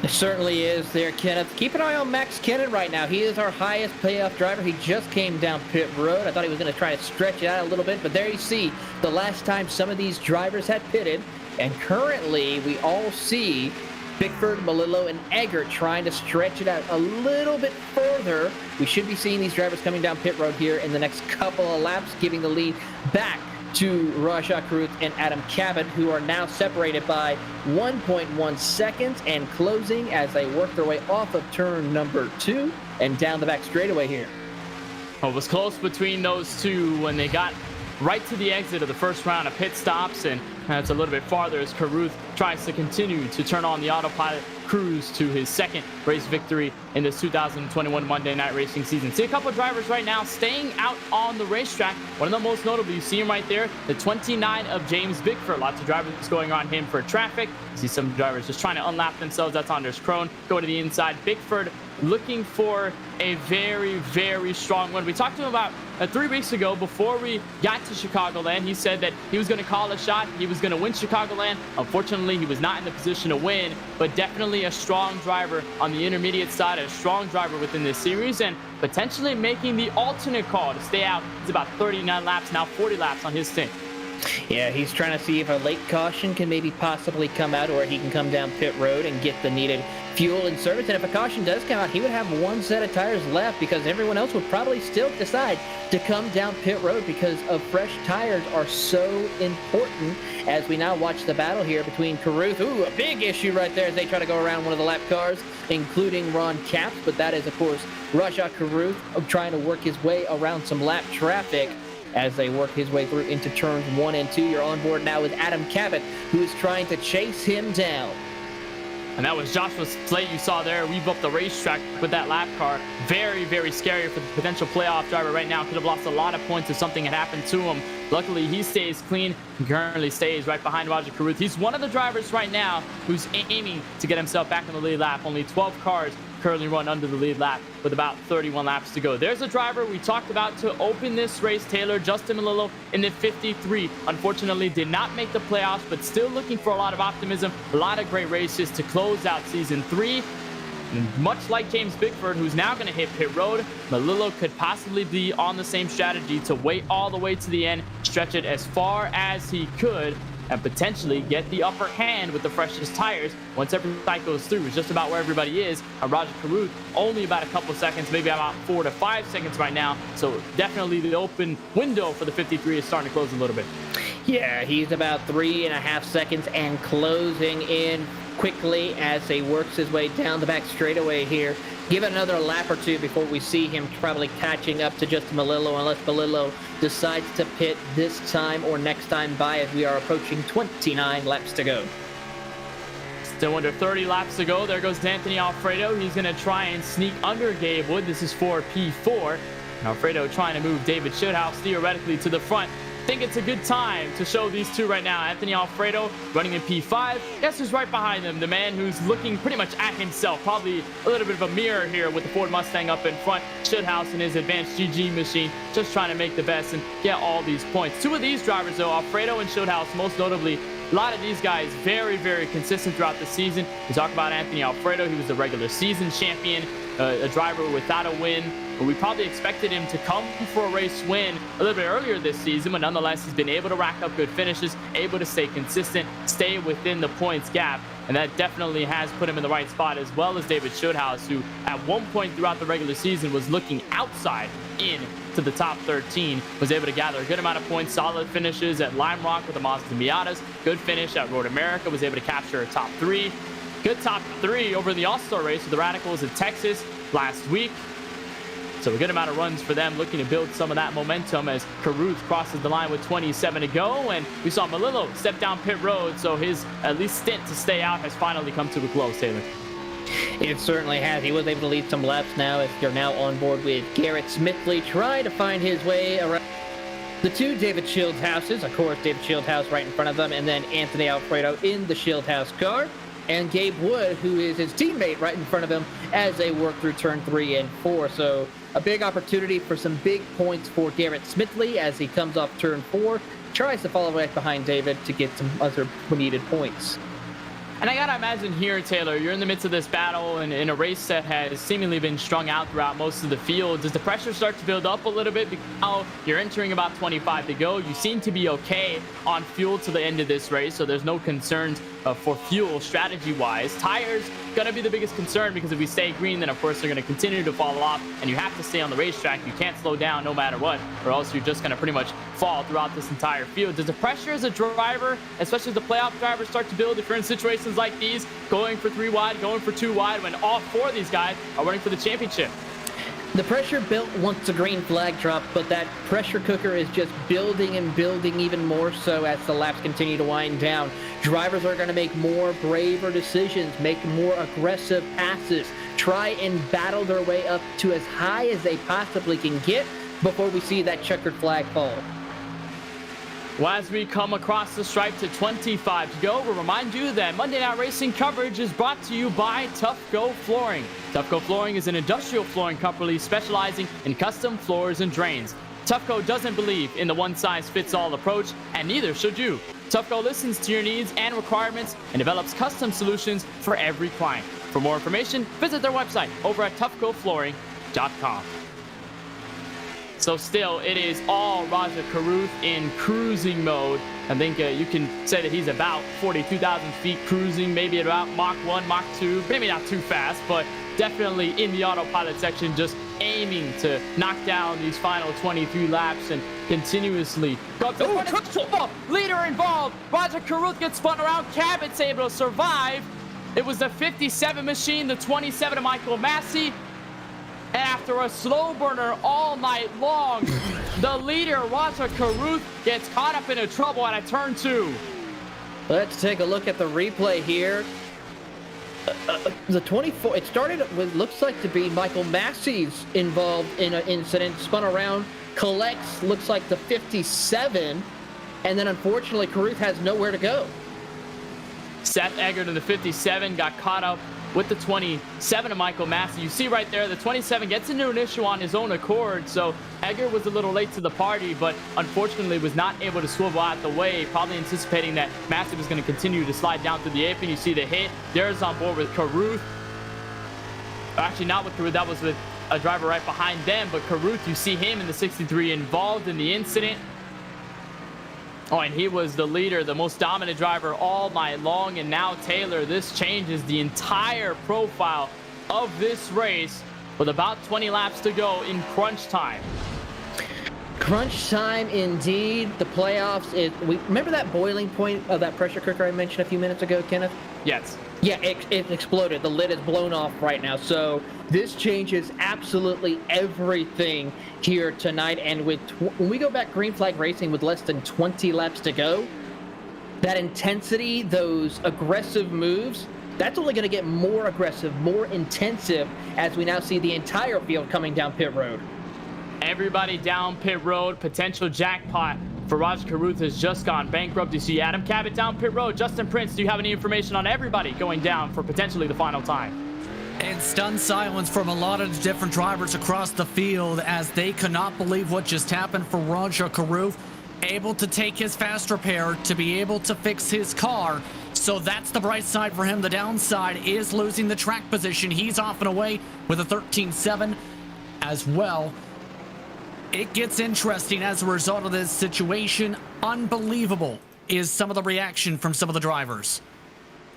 It certainly is there, Kenneth. Keep an eye on Max Kennan right now. He is our highest playoff driver. He just came down pit road. I thought he was going to try to stretch it out a little bit, but there you see the last time some of these drivers had pitted. And currently, we all see Bickford, Malillo, and Eggert trying to stretch it out a little bit further. We should be seeing these drivers coming down pit road here in the next couple of laps, giving the lead back to Rajah Caruth and Adam Cabot, who are now separated by 1.1 seconds and closing as they work their way off of turn number 2 and down the back straightaway here. Well, it was close between those two when they got right to the exit of the first round of pit stops, and that's a little bit farther as Caruth tries to continue to turn on the autopilot cruise to his second race victory in this 2021 Monday Night Racing season. See a couple of drivers right now staying out on the racetrack. One of the most notable, you see him right there, the 29 of James Bickford. Lots of drivers going on him for traffic. You see some drivers just trying to unlap themselves. That's Anders Krohn going to the inside. Bickford looking for a very, very strong one. We talked to him about 3 weeks ago before we got to Chicagoland. He said that he was going to call a shot. He was going to win Chicagoland. Unfortunately, he was not in the position to win, but definitely a strong driver on the intermediate side, a strong driver within this series, and potentially making the alternate call to stay out. It's about 39 laps, now 40 laps on his stint. Yeah, he's trying to see if a late caution can maybe possibly come out, or he can come down pit road and get the needed fuel and service. And if a caution does come out, he would have one set of tires left, because everyone else would probably still decide to come down pit road because of fresh tires are so important. As we now watch the battle here between Caruth, ooh, a big issue right there as they try to go around one of the lap cars, including Ron Capps, but that is, of course, Rajah Caruth trying to work his way around some lap traffic as they work his way through into turns 1 and 2. You're on board now with Adam Cabot, who is trying to chase him down. And that was Joshua Slate you saw there. We've up the racetrack with that lap car. Very, very scary for the potential playoff driver right now. Could have lost a lot of points if something had happened to him. Luckily, he stays clean. He currently stays right behind Rajah Caruth. He's one of the drivers right now who's aiming to get himself back in the lead lap. Only 12 cars currently run under the lead lap with about 31 laps to go. There's a driver we talked about to open this race, Taylor, Justin Melillo in the 53. Unfortunately, did not make the playoffs, but still looking for a lot of optimism, a lot of great races to close out season 3. And much like James Bickford, who's now going to hit pit road, Melillo could possibly be on the same strategy to wait all the way to the end, stretch it as far as he could, and potentially get the upper hand with the freshest tires once every cycle goes through. It's just about where everybody is. Rajah Caruth only about a couple seconds, maybe about 4 to 5 seconds right now. So definitely the open window for the 53 is starting to close a little bit. Yeah, he's about 3.5 seconds and closing in quickly as he works his way down the back straightaway here. Give it another lap or two before we see him probably catching up to Justin Melillo, unless Melillo decides to pit this time or next time by, as we are approaching 29 laps to go. Still under 30 laps to go. There goes Anthony Alfredo. He's going to try and sneak under Gabe Wood. This is for P4. And Alfredo trying to move David Shithouse theoretically to the front. I think it's a good time to show these two right now. Anthony Alfredo running in P5. Guess who's right behind them? The man who's looking pretty much at himself. Probably a little bit of a mirror here with the Ford Mustang up in front. Shithouse and his advanced GG machine just trying to make the best and get all these points. Two of these drivers, though, Alfredo and Shithouse, most notably, a lot of these guys very, very consistent throughout the season. We talk about Anthony Alfredo. He was the regular season champion, a driver without a win. But we probably expected him to come for a race win a little bit earlier this season, but nonetheless, he's been able to rack up good finishes, able to stay consistent, stay within the points gap, and that definitely has put him in the right spot, as well as David Shithouse, who at one point throughout the regular season was looking outside in to the top 13, was able to gather a good amount of points, solid finishes at Lime Rock with the Mazda Miatas, good finish at Road America, was able to capture a top 3, good top 3 over the All-Star race with the Radicals in Texas last week. So a good amount of runs for them, looking to build some of that momentum as Caruth crosses the line with 27 to go. And we saw Melillo step down pit road, so his at least stint to stay out has finally come to a close, Taylor. It certainly has. He was able to lead some laps now, as you're now on board with Garrett Smith trying to find his way around the two David Shieldhouses. Of course, David Shieldhouse right in front of them, and then Anthony Alfredo in the Shieldhouse car. And Gabe Wood, who is his teammate, right in front of him as they work through turn 3 and 4. So a big opportunity for some big points for Garrett Smithley as he comes off turn 4, tries to follow right behind David to get some other needed points. And I gotta imagine here, Taylor, you're in the midst of this battle and in a race that has seemingly been strung out throughout most of the field. Does the pressure start to build up a little bit? Because now you're entering about 25 to go. You seem to be okay on fuel to the end of this race, so there's no concerns for fuel strategy-wise. Tires gonna be the biggest concern, because if we stay green, then of course they're gonna continue to fall off, and you have to stay on the racetrack. You can't slow down no matter what, or else you're just gonna pretty much fall throughout this entire field. Does the pressure as a driver, especially the playoff drivers, start to build if you're in situations like these, going for 3 wide, going for 2 wide, when all 4 of these guys are running for the championship? The pressure built once the green flag dropped, but that pressure cooker is just building and building even more so as the laps continue to wind down. Drivers are going to make more braver decisions, make more aggressive passes, try and battle their way up to as high as they possibly can get before we see that checkered flag fall. Well, as we come across the stripe to 25 to go, we'll remind you that Monday Night Racing coverage is brought to you by Tufco Flooring. Tufco Flooring is an industrial flooring company specializing in custom floors and drains. Tufco doesn't believe in the one-size-fits-all approach, and neither should you. Tufco listens to your needs and requirements and develops custom solutions for every client. For more information, visit their website over at tufcoflooring.com. So still, it is all Rajah Caruth in cruising mode. I think you can say that he's about 42,000 feet cruising, maybe at about Mach 1, Mach 2, maybe not too fast, but definitely in the autopilot section, just aiming to knock down these final 23 laps and continuously go up to the front. Leader involved. Rajah Caruth gets spun around. Cabot's able to survive. It was the 57 machine, the 27 of Michael Massey. And after a slow burner all night long, the leader, Rajah Caruth, gets caught up into trouble at a turn 2. Let's take a look at the replay here. The 24, it started with, looks like to be Michael Massey's involved in an incident, spun around, collects, looks like the 57, and then unfortunately Caruth has nowhere to go. Seth Eggert in the 57 got caught up with the 27 of Michael Massey. You see right there, the 27 gets into an issue on his own accord, so Eggert was a little late to the party, but unfortunately was not able to swivel out the way, probably anticipating that Massey was going to continue to slide down through the apron. You see the hit. There's on board with Caruth. Actually, not with Caruth. That was with a driver right behind them, but Caruth, you see him in the 63 involved in the incident. Oh, and he was the leader, the most dominant driver all night long. And now, Taylor, this changes the entire profile of this race with about 20 laps to go in crunch time. Crunch time indeed. The playoffs, remember that boiling point of that pressure cooker I mentioned a few minutes ago, Kenneth? Yes. Yeah, it exploded. The lid is blown off right now. So this changes absolutely everything here tonight. And when we go back green flag racing with less than 20 laps to go, that intensity, those aggressive moves, that's only going to get more aggressive, more intensive as we now see the entire field coming down pit road. Everybody down pit road. Potential jackpot for Rajah Caruth has just gone bankrupt. You see Adam Cabot down pit road. Justin Prince, do you have any information on everybody going down for potentially the final time? And stunned silence from a lot of different drivers across the field as they could not believe what just happened for Rajah Caruth. Able to take his fast repair to be able to fix his car. So that's the bright side for him. The downside is losing the track position. He's off and away with a 13.7 as well. It gets interesting as a result of this situation. Unbelievable is some of the reaction from some of the drivers.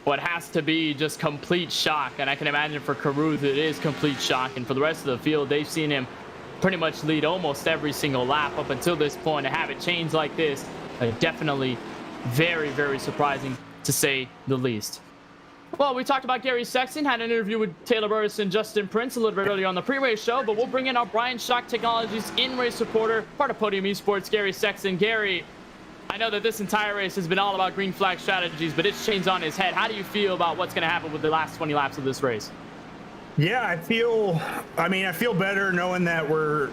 What has to be just complete shock, and I can imagine for Caruth it is complete shock, and for the rest of the field, they've seen him pretty much lead almost every single lap up until this point. To have it change like this, definitely very, very surprising to say the least. Well, we talked about Gary Sexton, had an interview with Taylor Burris and Justin Prince a little bit earlier on the pre-race show, but we'll bring in our Bryant Shock Technologies in-race reporter, part of Podium Esports, Gary Sexton. Gary, I know that this entire race has been all about green flag strategies, but it's changed on his head. How do you feel about what's going to happen with the last 20 laps of this race? Yeah, I feel better knowing that we're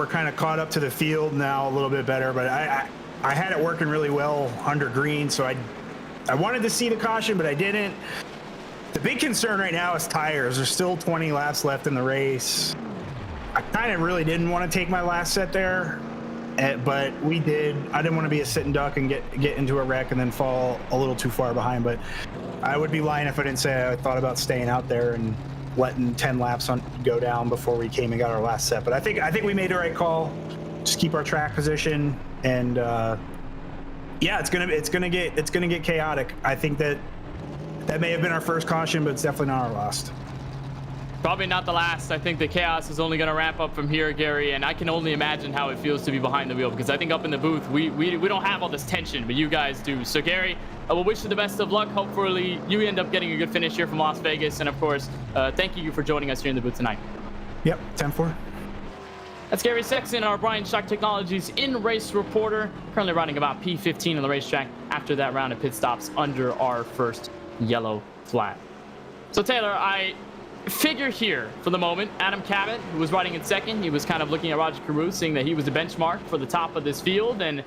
kind of caught up to the field now a little bit better, but I had it working really well under green, so I wanted to see the caution, but I didn't. The big concern right now is tires. There's still 20 laps left in the race. I kind of really didn't want to take my last set there, but we did. I didn't want to be a sitting duck and get into a wreck and then fall a little too far behind. But I would be lying if I didn't say I thought about staying out there and letting 10 laps go down before we came and got our last set. But I think we made the right call. Just keep our track position, and yeah, it's gonna get chaotic. I think that may have been our first caution, but it's definitely not our last. Probably not the last. I think the chaos is only going to ramp up from here, Gary, and I can only imagine how it feels to be behind the wheel, because I think up in the booth, we don't have all this tension, but you guys do. So, Gary, I will wish you the best of luck. Hopefully, you end up getting a good finish here from Las Vegas, and of course, thank you for joining us here in the booth tonight. Yep, 10-4. That's Gary Sexton, our Bryant Shock Technologies in-race reporter, currently riding about P15 on the racetrack after that round of pit stops under our first yellow flag. So, Taylor, I figure here for the moment, Adam Cabot, who was riding in second, he was kind of looking at Roger Caruth, seeing that he was the benchmark for the top of this field, and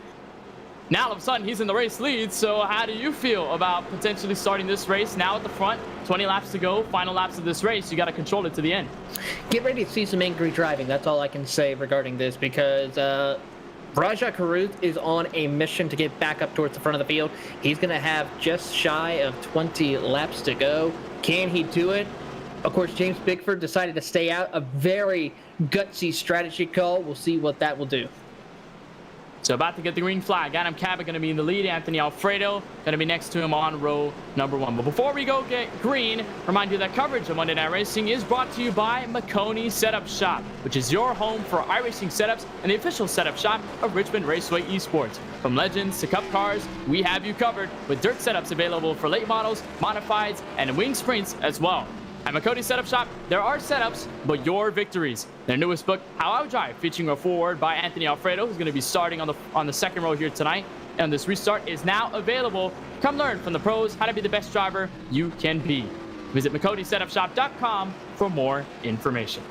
now all of a sudden he's in the race lead. So how do you feel about potentially starting this race now at the front? 20 laps to go, final laps of this race. You got to control it to the end. Get ready to see some angry driving. That's all I can say regarding this, because Rajah Caruth is on a mission to get back up towards the front of the field. He's going to have just shy of 20 laps to go. Can he do it? Of course, James Bickford decided to stay out. A very gutsy strategy call. We'll see what that will do. So about to get the green flag. Adam Cabot going to be in the lead. Anthony Alfredo going to be next to him on row number 1. But before we go get green, remind you that coverage of Monday Night Racing is brought to you by Maconi Setup Shop, which is your home for iRacing setups and the official setup shop of Richmond Raceway Esports. From legends to cup cars, we have you covered with dirt setups available for late models, modifieds, and wing sprints as well. At Maconi Setup Shop, there are setups, but your victories. Their newest book, How I Would Drive, featuring a foreword by Anthony Alfredo, who's going to be starting on the second row here tonight. And this restart is now available. Come learn from the pros how to be the best driver you can be. Visit MaconiSetupShop.com for more information.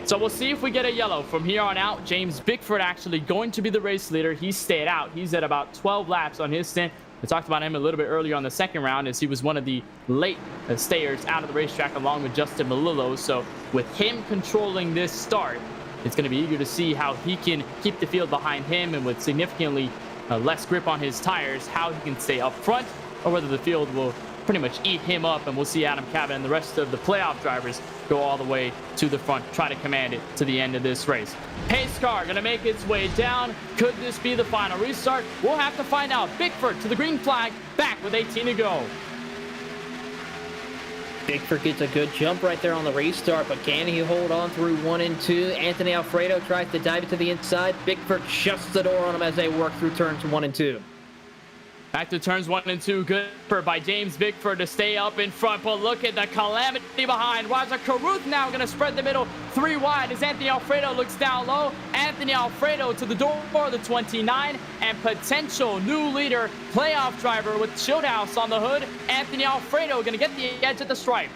So we'll see if we get a yellow from here on out. James Bickford actually going to be the race leader. He stayed out. He's at about 12 laps on his stint. We talked about him a little bit earlier on the second round, as he was one of the late stayers out of the racetrack along with Justin Melillo. So with him controlling this start, it's going to be eager to see how he can keep the field behind him, and with significantly less grip on his tires, how he can stay up front, or whether the field will pretty much eat him up, and we'll see Adam Cabot and the rest of the playoff drivers go all the way to the front, try to command it to the end of this race. Pace car going to make its way down. Could this be the final restart? We'll have to find out. Bickford to the green flag, back with 18 to go. Bickford gets a good jump right there on the restart, but can he hold on through 1 and 2? Anthony Alfredo tries to dive it to the inside. Bickford shuts the door on him as they work through turns 1 and 2. Back to turns 1 and 2. Good by James Bickford to stay up in front, but look at the calamity behind. Roger Caruth now going to spread the middle 3 wide as Anthony Alfredo looks down low. Anthony Alfredo to the door for the 29, and potential new leader, playoff driver with Shieldhouse on the hood. Anthony Alfredo going to get the edge at the stripe.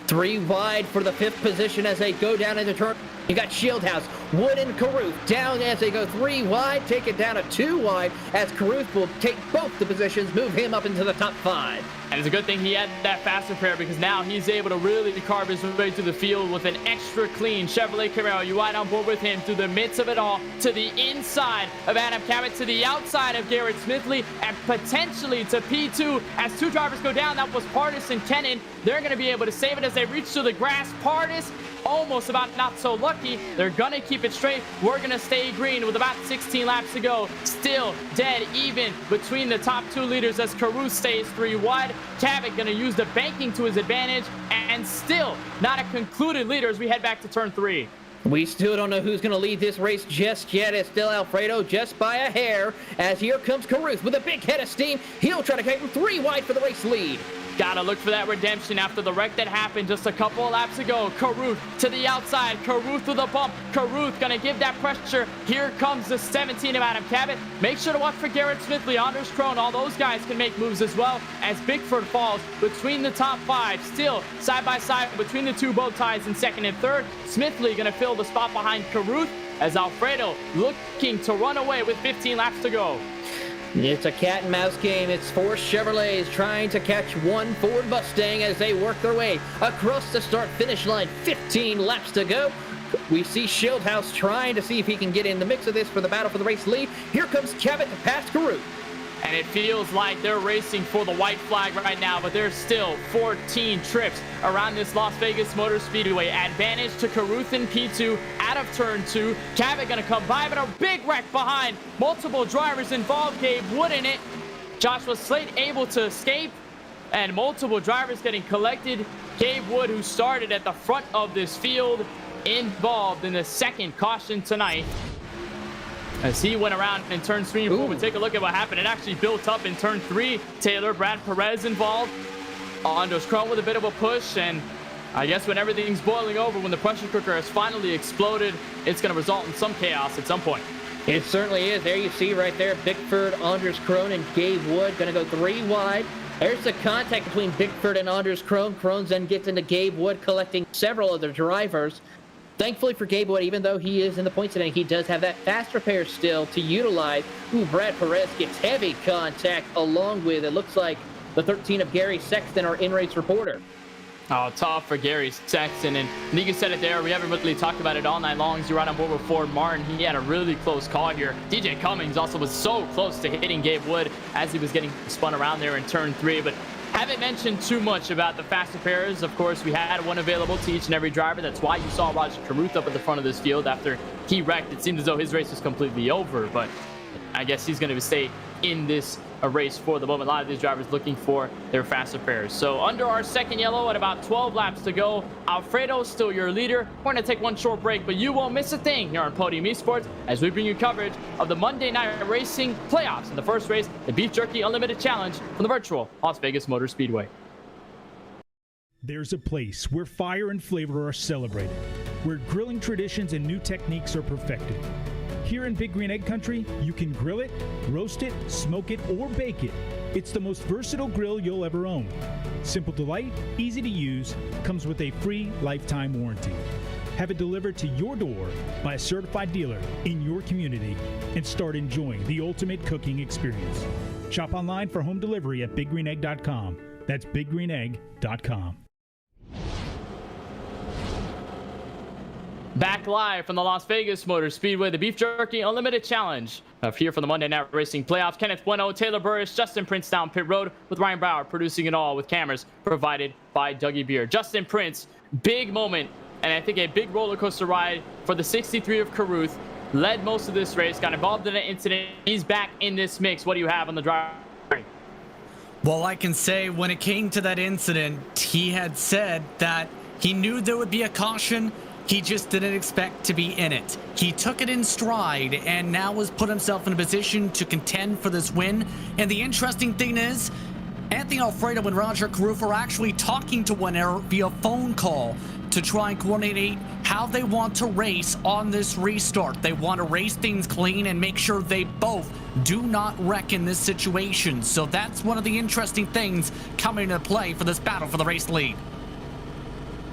3 wide for the 5th position as they go down into turn. You got Shieldhouse, Wood, and Caruth down as they go 3 wide, take it down to 2 wide as Caruth will take both the positions, move him up into the top 5. And it's a good thing he had that fast repair, because now he's able to really carve his way through the field with an extra clean Chevrolet Camaro. You ride on board with him through the midst of it all, to the inside of Adam Cabot, to the outside of Garrett Smith, and potentially to P2 as 2 drivers go down. That was Pardis and Kennan. They're going to be able to save it as they reach to the grass. Pardis almost about not so lucky. They're going to keep it straight. We're going to stay green with about 16 laps to go. Still dead even between the top 2 leaders as Caruth stays 3 wide. Cabot going to use the banking to his advantage, and still not a concluded leader as we head back to turn 3. We still don't know who's going to lead this race just yet. It's still Alfredo just by a hair, as here comes Caruth with a big head of steam. He'll try to get him 3 wide for the race lead. Gotta look for that redemption after the wreck that happened just a couple of laps ago. Caruth to the outside. Caruth with a bump. Caruth gonna give that pressure. Here comes the 17 of Adam Cabot. Make sure to watch for Garrett Smith, Anders Krone. All those guys can make moves as well as Bickford falls between the top 5. Still side by side between the 2 bow ties in 2nd and 3rd. Smithley gonna fill the spot behind Caruth as Alfredo looking to run away with 15 laps to go. It's a cat and mouse game. It's 4 Chevrolets trying to catch 1 Ford Mustang as they work their way across the start-finish line. 15 laps to go. We see Shieldhouse trying to see if he can get in the mix of this for the battle for the race lead. Here comes Cabot to pass Caruth. And it feels like they're racing for the white flag right now, but there's still 14 trips around this Las Vegas Motor Speedway. Advantage to Carruth in P2 out of turn 2. Cabot gonna come by, but a big wreck behind. Multiple drivers involved. Gabe Wood in it. Joshua Slate able to escape, and multiple drivers getting collected. Gabe Wood, who started at the front of this field, involved in the second caution tonight as he went around in turn 3 and 4. But take a look at what happened. It actually built up in turn 3. Taylor, Brad Perez involved. Andres Chrome with a bit of a push, and I guess when everything's boiling over, when the pressure cooker has finally exploded, it's going to result in some chaos at some point. It certainly is. There you see right there, Bickford, Andres Krone, and Gabe Wood going to go 3 wide. There's the contact between Bickford and Andres Krone. Krone then gets into Gabe Wood, collecting several other drivers. Thankfully for Gabe Wood, even though he is in the points today, he does have that fast repair still to utilize. Brad Perez gets heavy contact along with, it looks like, the 13 of Gary Sexton, our in-race reporter. Oh, tough for Gary Sexton, and Nika said it there. We haven't really talked about it all night long. As you ride on board with Ford Martin, he had a really close call here. DJ Cummings also was so close to hitting Gabe Wood as he was getting spun around there in turn 3, but haven't mentioned too much about the fast repairs. Of course, we had one available to each and every driver. That's why you saw Roger Carruth up at the front of this field after he wrecked. It seemed as though his race was completely over, but I guess he's going to stay in this race for the moment. A lot of these drivers looking for their fast repairs. So under our second yellow at about 12 laps to go, Alfredo still your leader. We're going to take one short break, but you won't miss a thing here on Podium Esports as we bring you coverage of the Monday Night Racing playoffs. In the first race, the Beef Jerky Unlimited Challenge from the virtual Las Vegas Motor Speedway. There's a place where fire and flavor are celebrated, where grilling traditions and new techniques are perfected. Here in Big Green Egg Country, you can grill it, roast it, smoke it, or bake it. It's the most versatile grill you'll ever own. Simple to light, easy to use, comes with a free lifetime warranty. Have it delivered to your door by a certified dealer in your community and start enjoying the ultimate cooking experience. Shop online for home delivery at biggreenegg.com. That's biggreenegg.com. Back live from the Las Vegas Motor Speedway, the Beef Jerky Unlimited Challenge. Here for the Monday Night Racing playoffs, Kenneth Bueno, Taylor Burris, Justin Prince down pit road with Ryan Brower producing it all with cameras provided by Dougie Beard. Justin Prince, big moment, and I think a big roller coaster ride for the 63 of Carruth. Led most of this race, got involved in an incident. He's back in this mix. What do you have on the drive? Well, I can say when it came to that incident, he had said that he knew there would be a caution. He just didn't expect to be in it. He took it in stride and now has put himself in a position to contend for this win. And the interesting thing is, Anthony Alfredo and Roger Carruth are actually talking to one another via phone call to try and coordinate how they want to race on this restart. They want to race things clean and make sure they both do not wreck in this situation. So that's one of the interesting things coming into play for this battle for the race lead.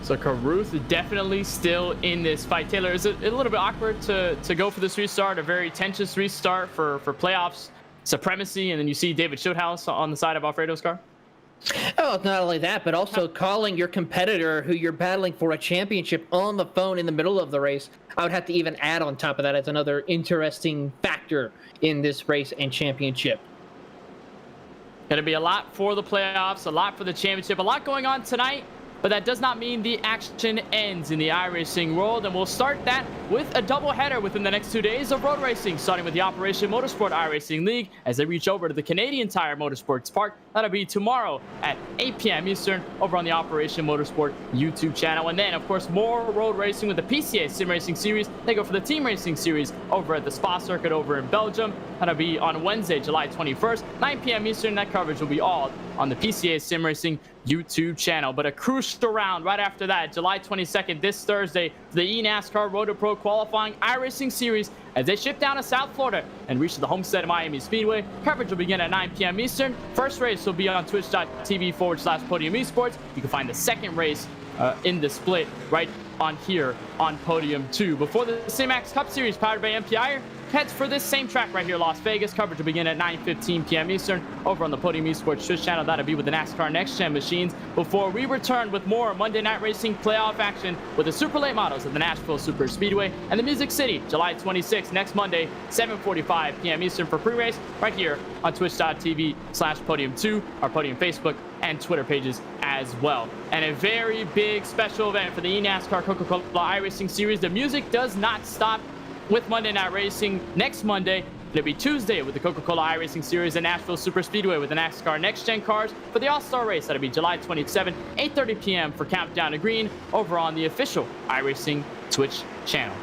So Carruth definitely still in this fight. Taylor, is it a little bit awkward to go for this restart, a very tense restart for playoffs supremacy, and then you see David Schuthaus on the side of Alfredo's car? Oh, not only that, but also calling your competitor who you're battling for a championship on the phone in the middle of the race. I would have to even add on top of that as another interesting factor in this race and championship. Going to be a lot for the playoffs, a lot for the championship, a lot going on tonight. But that does not mean the action ends in the iRacing world, and we'll start that with a doubleheader within the next 2 days of road racing, starting with the Operation Motorsport iRacing League as they reach over to the Canadian Tire Motorsports Park. That'll be tomorrow at 8 p.m. Eastern over on the Operation Motorsport YouTube channel. And then, of course, more road racing with the PCA Sim Racing Series. They go for the Team Racing Series over at the Spa Circuit over in Belgium. That'll be on Wednesday, July 21st, 9 p.m. Eastern. That coverage will be all on the PCA Sim Racing YouTube channel. But a crucial round right after that, July 22nd, this Thursday, for the eNASCAR Road to Pro qualifying iRacing Series as they ship down to South Florida and reach the homestead of Miami Speedway. Coverage will begin at 9 p.m. Eastern. First race will be on twitch.tv/Podium Esports. You can find the second race in the split right on here on Podium 2. Before the Simax Cup Series powered by MPI, heads for this same track right here, Las Vegas. Coverage will begin at 9:15 p.m. Eastern over on the Podium Esports Twitch channel. That'll be with the NASCAR Next Gen machines before we return with more Monday Night Racing playoff action with the super late models of the Nashville Super Speedway and the Music City, July 26th, next Monday, 7:45 p.m. Eastern for pre-race right here on twitch.tv/podium2, our Podium Facebook and Twitter pages as well. And a very big special event for the eNASCAR Coca-Cola iRacing Series. The music does not stop with Monday Night Racing next Monday. It'll be Tuesday with the Coca-Cola iRacing Series and Nashville Super Speedway with the NASCAR Next Gen cars for the All-Star Race. That'll be July 27, 8:30 p.m. for Countdown to Green over on the official iRacing Twitch channel.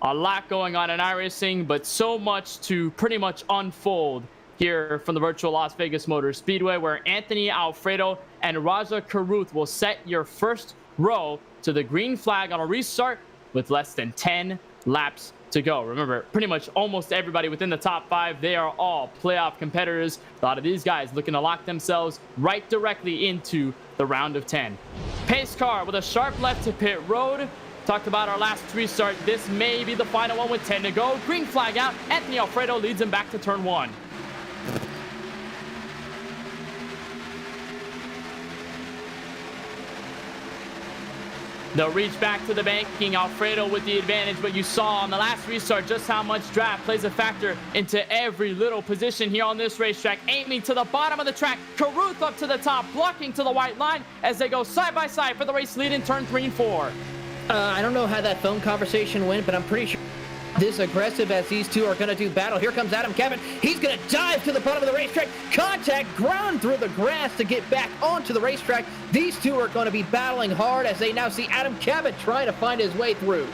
A lot going on in iRacing, but so much to pretty much unfold here from the virtual Las Vegas Motor Speedway, where Anthony Alfredo and Raja Karuth will set your first row to the green flag on a restart with less than 10 laps to go. Remember, pretty much almost everybody within the top 5, they are all playoff competitors. A lot of these guys looking to lock themselves right directly into the round of 10. Pace car with a sharp left to pit road. Talked about our last restart. This may be the final one with 10 to go. Green flag out. Anthony Alfredo leads him back to turn 1. They'll reach back to the banking. Alfredo with the advantage, but you saw on the last restart just how much draft plays a factor into every little position here on this racetrack. Aiming to the bottom of the track. Karuth up to the top, blocking to the white line as they go side by side for the race lead in turn 3 and 4. I don't know how that phone conversation went, but I'm pretty sure this aggressive as these two are going to do battle. Here comes Adam Cabot. He's going to dive to the bottom of the racetrack. Contact, ground through the grass to get back onto the racetrack. These two are going to be battling hard as they now see Adam Cabot trying to find his way through.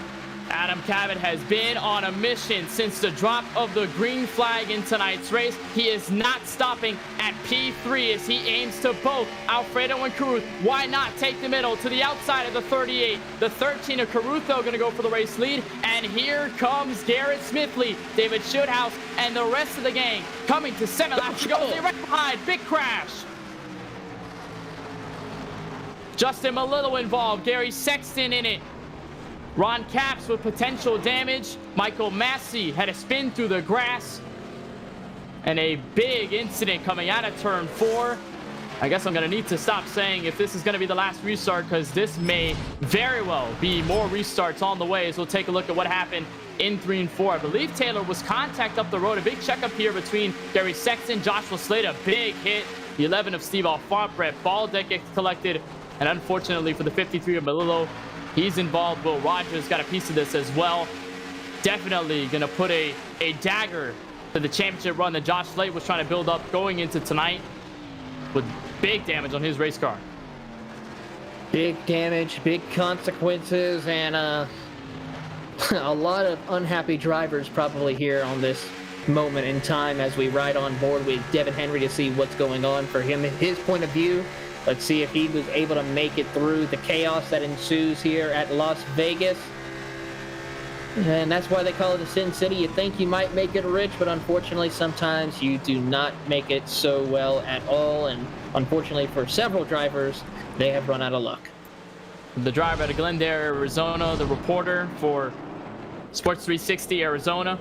Adam Cabot has been on a mission since the drop of the green flag in tonight's race. He is not stopping at P3 as he aims to both Alfredo and Karuth. Why not take the middle to the outside of the 38? The 13 of Karuth, though, going to go for the race lead. And here comes Garrett Smith, David Schuthouse, and the rest of the gang coming to 7 laps to go. They're right behind. Big crash. Justin Malillo involved. Gary Sexton in it. Ron Capps with potential damage. Michael Massey had a spin through the grass. And a big incident coming out of turn 4. I guess I'm going to need to stop saying if this is going to be the last restart, because this may very well be more restarts on the way. So we'll take a look at what happened in 3 and 4. I believe Taylor was contact up the road. A big checkup here between Gary Sexton, Joshua Slade. A big hit. The 11 of Steve Alfont. Brett Baldeck gets collected. And unfortunately for the 53 of Malillo, he's involved. Will Rogers got a piece of this as well. Definitely going to put a dagger to the championship run that Josh Slate was trying to build up going into tonight, with big damage on his race car. Big damage, big consequences, and a lot of unhappy drivers probably here on this moment in time as we ride on board with Devin Henry to see what's going on for him, his point of view. Let's see if he was able to make it through the chaos that ensues here at Las Vegas. And that's why they call it the Sin City. You think you might make it rich, but unfortunately sometimes you do not make it so well at all. And unfortunately for several drivers, they have run out of luck. The driver out of Glendale, Arizona, the reporter for Sports 360 Arizona.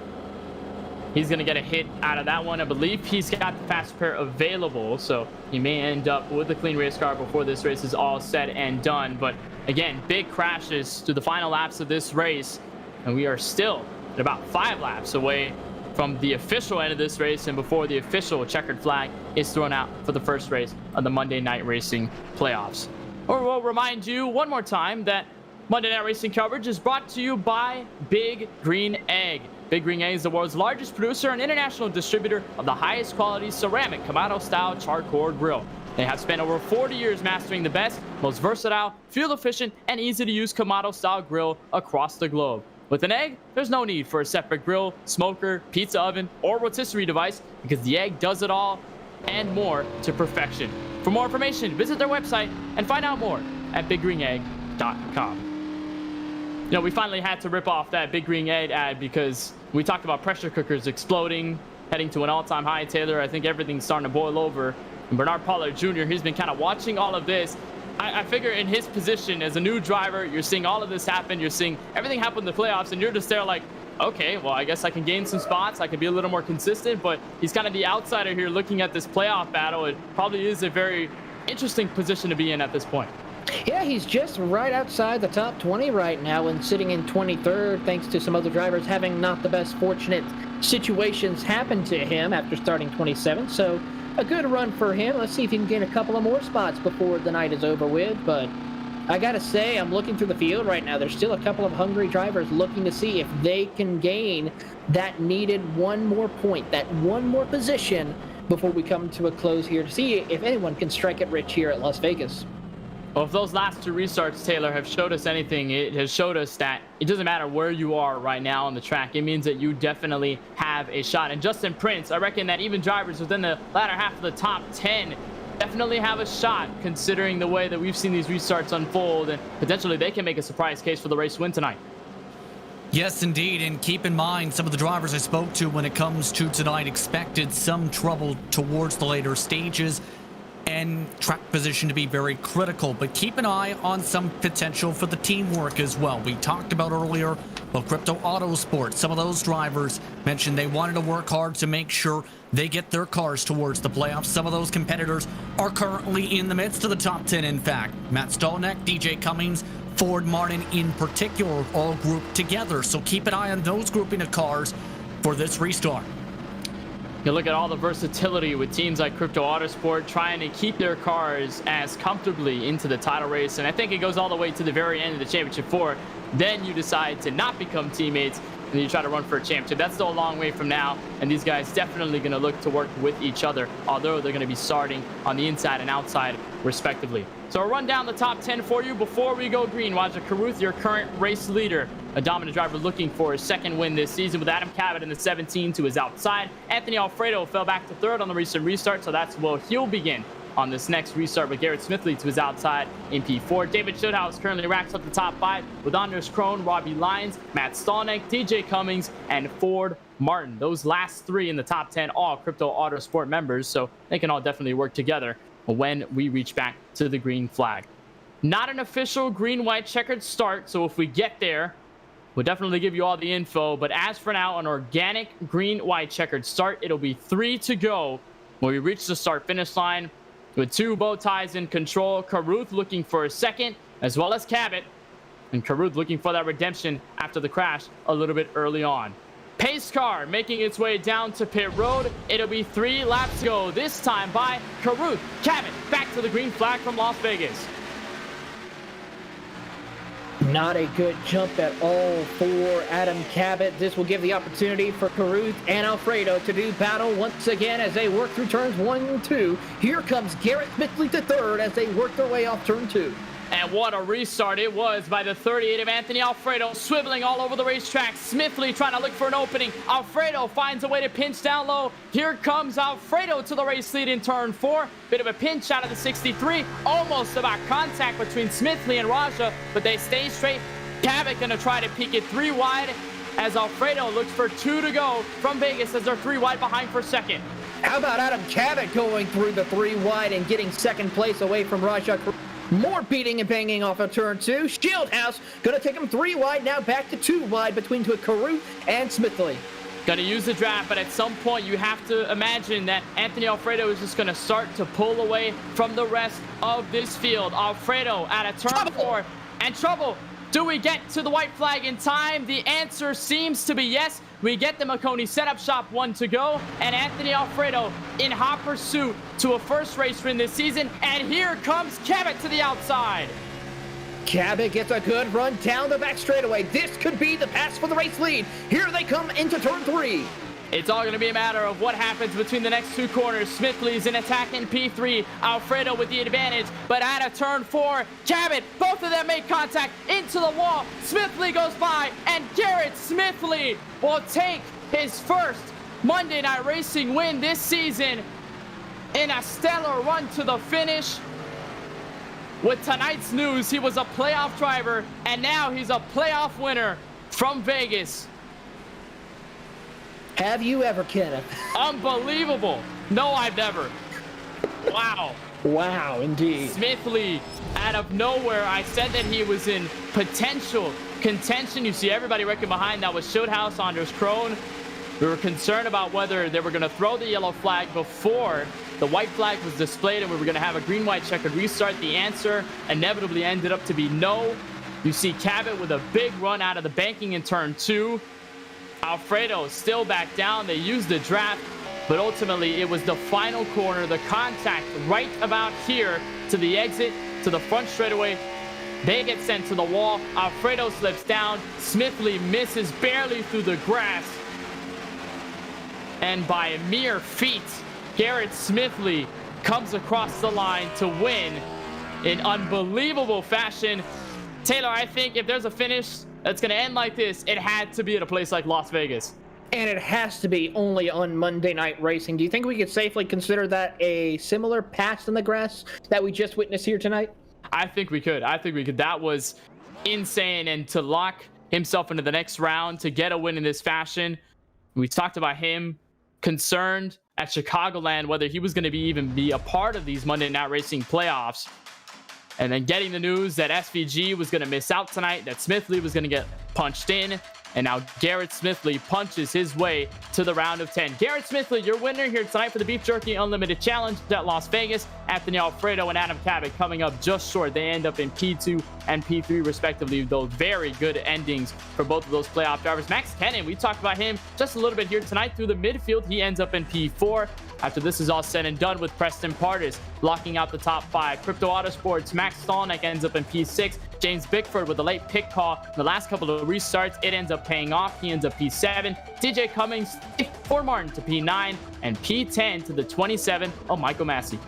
He's going to get a hit out of that one. I believe he's got the fast pair available, so he may end up with a clean race car before this race is all said and done. But again, big crashes through the final laps of this race, and we are still at about 5 laps away from the official end of this race and before the official checkered flag is thrown out for the first race of the Monday Night Racing playoffs. Or we'll remind you one more time that Monday Night Racing coverage is brought to you by Big Green Egg. Big Green Egg is the world's largest producer and international distributor of the highest quality ceramic Kamado-style charcoal grill. They have spent over 40 years mastering the best, most versatile, fuel-efficient, and easy-to-use Kamado-style grill across the globe. With an egg, there's no need for a separate grill, smoker, pizza oven, or rotisserie device, because the egg does it all and more to perfection. For more information, visit their website and find out more at biggreenegg.com. You know, we finally had to rip off that Big Green Egg ad because we talked about pressure cookers exploding, heading to an all-time high, Taylor. I think everything's starting to boil over. And Bernard Pollard Jr., he's been kind of watching all of this. I figure in his position as a new driver, you're seeing all of this happen. You're seeing everything happen in the playoffs, and you're just there like, okay, well, I guess I can gain some spots. I can be a little more consistent, but he's kind of the outsider here looking at this playoff battle. It probably is a very interesting position to be in at this point. Yeah, he's just right outside the top 20 right now and sitting in 23rd thanks to some other drivers having not the best fortunate situations happen to him after starting 27th. So a good run for him. Let's see if he can gain a couple of more spots before the night is over with. But I got to say, I'm looking through the field right now. There's still a couple of hungry drivers looking to see if they can gain that needed one more point, that one more position before we come to a close here to see if anyone can strike it rich here at Las Vegas. Well, if those last two restarts, Taylor, have showed us anything, it has showed us that it doesn't matter where you are right now on the track. It means that you definitely have a shot. And Justin Prince, I reckon that even drivers within the latter half of the top 10 definitely have a shot, considering the way that we've seen these restarts unfold, and potentially they can make a surprise case for the race win tonight. Yes, indeed, and keep in mind some of the drivers I spoke to when it comes to tonight expected some trouble towards the later stages and track position to be very critical, but keep an eye on some potential for the teamwork as well. We talked about earlier about Crypto Autosport. Some of those drivers mentioned they wanted to work hard to make sure they get their cars towards the playoffs. Some of those competitors are currently in the midst of the top 10, in fact. Matt Stolnick, DJ Cummings, Ford Martin in particular, all grouped together. So keep an eye on those grouping of cars for this restart. You look at all the versatility with teams like Crypto Autosport trying to keep their cars as comfortably into the title race. And I think it goes all the way to the very end of the championship four. Then you decide to not become teammates and you try to run for a championship. That's still a long way from now. And these guys definitely going to look to work with each other, although they're going to be starting on the inside and outside respectively. So I'll run down the top 10 for you before we go green. Raja Caruth, your current race leader, a dominant driver looking for his second win this season with Adam Cabot in the 17 to his outside. Anthony Alfredo fell back to third on the recent restart, so that's where he'll begin on this next restart with Garrett Smith to his outside in P4. David Schuthouse currently racks up the top 5 with Anders Krohn, Robbie Lyons, Matt Stolnick, DJ Cummings, and Ford Martin. Those last 3 in the top 10, all Crypto Autosport members, so they can all definitely work together when we reach back to the green flag. Not an official green-white checkered start, so if we get there, we'll definitely give you all the info. But as for now, an organic green-white checkered start. It'll be 3 to go when we reach the start-finish line with 2 bow ties in control. Caruth looking for a second, as well as Cabot. And Caruth looking for that redemption after the crash a little bit early on. Pace car making its way down to pit road. It'll be 3 laps to go, this time by Caruth. Cabot back to the green flag from Las Vegas. Not a good jump at all for Adam Cabot. This will give the opportunity for Caruth and Alfredo to do battle once again as they work through turns 1 and 2. Here comes Garrett Smith to third as they work their way off turn 2. And what a restart it was by the 38 of Anthony Alfredo, swiveling all over the racetrack. Smithley trying to look for an opening. Alfredo finds a way to pinch down low. Here comes Alfredo to the race lead in turn 4. Bit of a pinch out of the 63. Almost about contact between Smithley and Raja, but they stay straight. Cabot going to try to peek it 3 wide as Alfredo looks for 2 to go from Vegas as they're 3 wide behind for second. How about Adam Cabot going through the 3 wide and getting second place away from Raja? More beating and banging off of turn 2. Shieldhouse going to take him 3 wide, now back to 2 wide between Caruth and Smithley. Going to use the draft, but at some point you have to imagine that Anthony Alfredo is just going to start to pull away from the rest of this field. Alfredo at a turn 4 and trouble. Do we get to the white flag in time? The answer seems to be yes. We get the Maconi setup shop 1 to go, and Anthony Alfredo in hot pursuit to a first race win this season. And here comes Cabot to the outside. Cabot gets a good run down the back straightaway. This could be the pass for the race lead. Here they come into turn 3. It's all going to be a matter of what happens between the next 2 corners. Smithley's in attack in P3. Alfredo with the advantage, but at a turn 4, Cabot, both of them make contact into the wall. Smithley goes by, and Garrett Smithley will take his first Monday Night Racing win this season in a stellar run to the finish. With tonight's news, he was a playoff driver, and now he's a playoff winner from Vegas. Have you ever, Kenneth? Unbelievable. No, I've never. Wow. Wow, indeed. Smithley, out of nowhere, I said that he was in potential contention. You see everybody wrecking behind. That was Schildhaus, Anders Krohn. We were concerned about whether they were going to throw the yellow flag before the white flag was displayed and we were going to have a green-white checkered restart. The answer inevitably ended up to be no. You see Cabot with a big run out of the banking in turn 2. Alfredo still back down. They used the draft, but ultimately it was the final corner, the contact right about here to the exit, to the front straightaway. They get sent to the wall. Alfredo slips down. Smithley misses barely through the grass. And by a mere feat, Garrett Smithley comes across the line to win in unbelievable fashion. Taylor, I think if there's a finish that's going to end like this, it had to be at a place like Las Vegas. And it has to be only on Monday Night Racing. Do you think we could safely consider that a similar pass in the grass that we just witnessed here tonight? I think we could. That was insane. And to lock himself into the next round, to get a win in this fashion, we talked about him concerned at Chicagoland whether he was going to even be a part of these Monday Night Racing playoffs. And then getting the news that SVG was going to miss out tonight, that Smithley was going to get punched in. And now Garrett Smithley punches his way to the round of 10. Garrett Smithley, your winner here tonight for the Beef Jerky Unlimited Challenge at Las Vegas. Anthony Alfredo and Adam Cabot coming up just short. They end up in P2 and P3 respectively. Those very good endings for both of those playoff drivers. Max Kennan, we talked about him just a little bit here tonight through the midfield. He ends up in P4. After this is all said and done with Preston Pardis locking out the top 5. Crypto Autosports, Max Stolnick ends up in P6. James Bickford with a late pit call. The last couple of restarts, it ends up paying off. He ends up P7. DJ Cummings for Martin to P9 and P10 to the 27 of Michael Massey.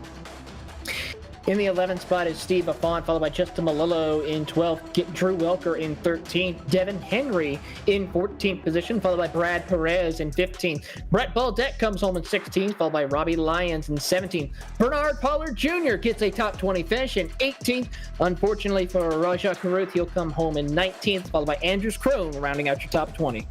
In the 11th spot is Steve Affont, followed by Justin Malillo in 12th, Drew Welker in 13th, Devin Henry in 14th position, followed by Brad Perez in 15th. Brett Baldeck comes home in 16th, followed by Robbie Lyons in 17th. Bernard Pollard Jr. gets a top 20 finish in 18th. Unfortunately for Raja Karuth, he'll come home in 19th, followed by Andrews Krohn, rounding out your top 20.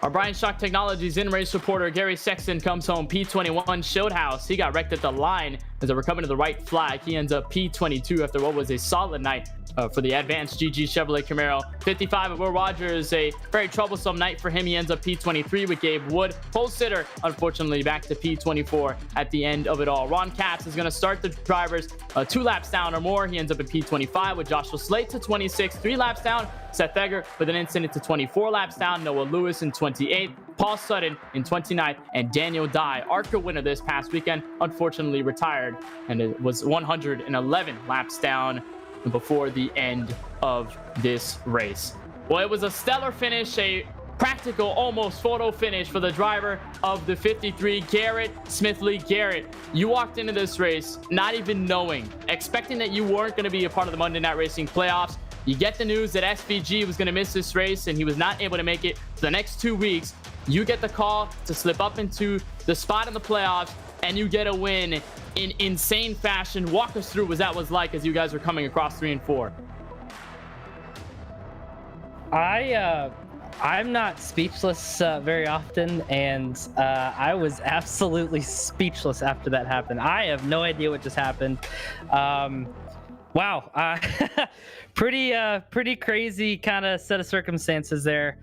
Our Bryant Shock Technologies in-race reporter Gary Sexton comes home P21. Schildhaus, he got wrecked at the line as they were coming to the right flag. He ends up P22 after what was a solid night for the advanced GG Chevrolet Camaro. 55 of Will Rogers, a very troublesome night for him. He ends up P23 with Gabe Wood. Pole sitter, unfortunately, back to P24 at the end of it all. Ron Capps is going to start the drivers 2 laps down or more. He ends up at P25 with Joshua Slate to 26, 3 laps down. Seth Egger with an incident to 24 laps down. Noah Lewis in 28th. Paul Sutton in 29th. And Daniel Dye, ARCA winner this past weekend, unfortunately retired. And it was 111 laps down before the end of this race. Well, it was a stellar finish, a practical almost photo finish for the driver of the 53, Garrett Smithley. Garrett, you walked into this race not even knowing, expecting that you weren't going to be a part of the Monday Night Racing playoffs. You get the news that SVG was going to miss this race and he was not able to make it for the next 2 weeks. You get the call to slip up into the spot in the playoffs and you get a win in insane fashion. Walk us through what that was like as you guys were coming across 3 and 4. I'm not speechless very often, and I was absolutely speechless after that happened. I have no idea what just happened. Wow. Pretty crazy kind of set of circumstances there.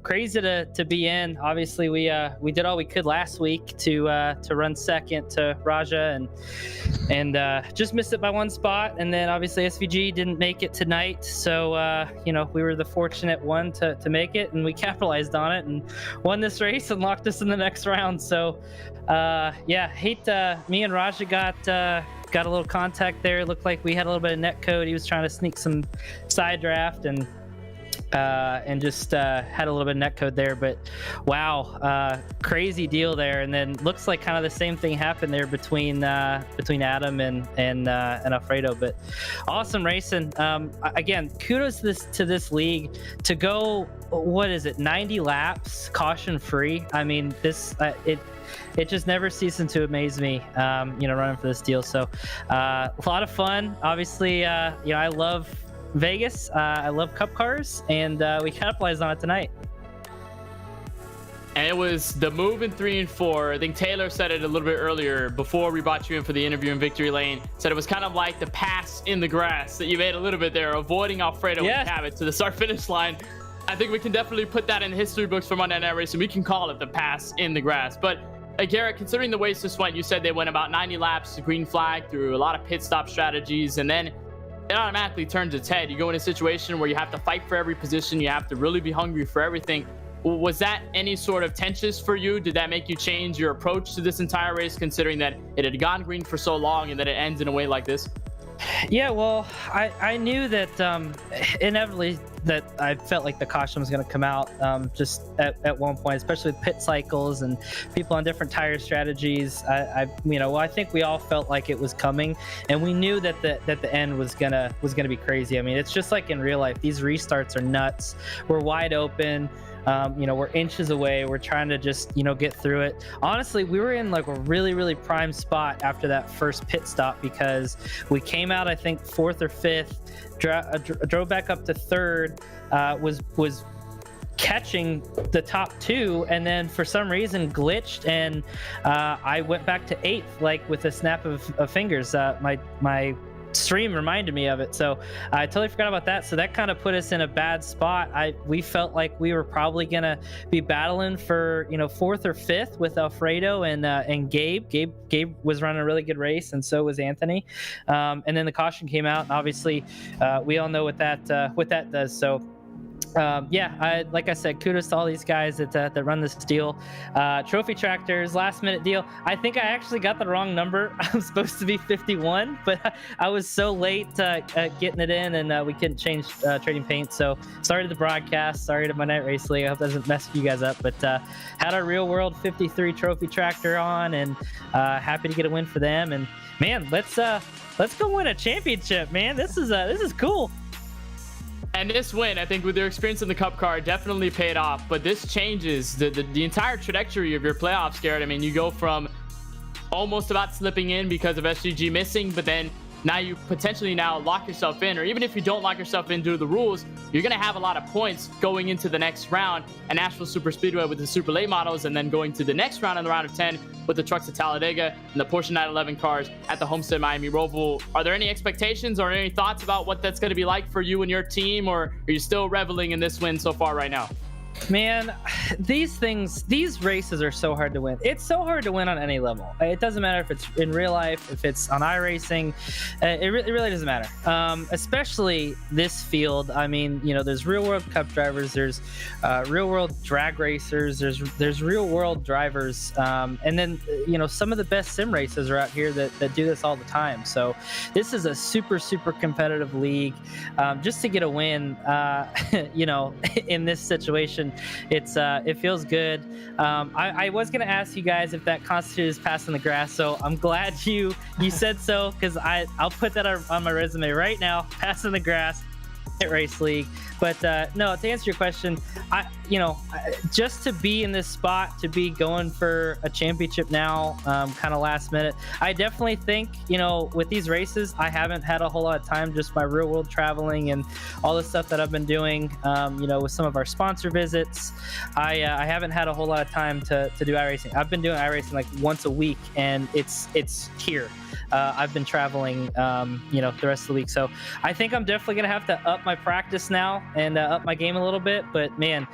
Crazy to be in. Obviously, we did all we could last week to run second to Raja and just missed it by 1 spot. And then obviously SVG didn't make it tonight. So we were the fortunate one to make it, and we capitalized on it and won this race and locked us in the next round. So me and Raja got a little contact there. It looked like we had a little bit of net code. He was trying to sneak some side draft and just had a little bit of net code there. But wow, crazy deal there. And then looks like kind of the same thing happened there between Adam and Alfredo. But awesome racing. Again, kudos to this league to go. What is it? 90 laps, caution free. I mean, it just never ceases to amaze me, running for this deal. So a lot of fun. Obviously, I love Vegas. I love cup cars, and we capitalized on it tonight. And it was the move in 3 and 4. I think Taylor said it a little bit earlier before we brought you in for the interview in Victory Lane. Said it was kind of like the pass in the grass that you made a little bit there, avoiding Alfredo and Cabot to the start-finish line. I think we can definitely put that in the history books for Monday Night Racing. We can call it the pass in the grass. But Garrett, considering the way this went, you said they went about 90 laps to green flag through a lot of pit stop strategies, and then it automatically turns its head. You go in a situation where you have to fight for every position. You have to really be hungry for everything. Was that any sort of tensions for you? Did that make you change your approach to this entire race, considering that it had gone green for so long and that it ends in a way like this? Yeah, well, I knew that inevitably that I felt like the caution was going to come out just at one point, especially with pit cycles and people on different tire strategies. I think we all felt like it was coming, and we knew that the end was gonna be crazy. I mean, it's just like in real life. These restarts are nuts. We're wide open. We're inches away. We're trying to just, get through it. Honestly, we were in like a really, really prime spot after that first pit stop because we came out, I think, 4th or 5th, drove back up to 3rd, was catching the top 2, and then for some reason glitched, and I went back to 8th, like with a snap of fingers. My stream reminded me of it, so I totally forgot about that. So that kind of put us in a bad spot. We felt like we were probably gonna be battling for 4th or 5th with Alfredo and Gabe. Gabe was running a really good race, and so was Anthony. And then the caution came out, and obviously we all know what that does. So like I said, kudos to all these guys that run this deal. Trophy Tractors, last minute deal. I think I actually got the wrong number. I'm supposed to be 51, but I was so late getting it in, and we couldn't change trading paint. So sorry to the broadcast, sorry to my Night Race League. I hope that doesn't mess with you guys up, but had our real world 53 Trophy Tractor on, and happy to get a win for them. And man, let's go win a championship, man. This is cool. And this win, I think, with your experience in the Cup car, definitely paid off. But this changes the entire trajectory of your playoffs, Garrett. I mean, you go from almost about slipping in because of SGG missing, but then now you potentially lock yourself in, or even if you don't lock yourself in due to the rules, you're going to have a lot of points going into the next round at Nashville Super Speedway with the Super Late models, and then going to the next round in the round of 10 with the trucks at Talladega and the Porsche 911 cars at the Homestead Miami Roval. Are there any expectations or any thoughts about what that's going to be like for you and your team, or are you still reveling in this win so far right now? Man, these races are so hard to win. It's so hard to win on any level. It doesn't matter if it's in real life, if it's on iRacing. It really doesn't matter. Especially this field. I mean, there's real world Cup drivers, there's real world drag racers, there's real world drivers, and then some of the best sim races are out here that do this all the time. So this is a super, super competitive league. Just to get a win, in this situation, it feels good. I was gonna ask you guys if that constitutes passing the grass, so I'm glad you said so, because I'll put that on my resume right now. Passing the grass, Race League. But no, to answer your question, just to be in this spot, to be going for a championship now, kind of last minute, I definitely think, with these races, I haven't had a whole lot of time, just my real world traveling and all the stuff that I've been doing, with some of our sponsor visits. I haven't had a whole lot of time to do iRacing. I've been doing iRacing like once a week, and it's here. I've been traveling, the rest of the week. So I think I'm definitely going to have to up my practice now and up my game a little bit. But man,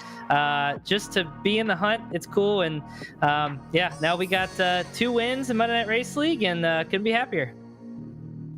just to be in the hunt, it's cool. And now we got 2 wins in Monday Night Race League, and couldn't be happier.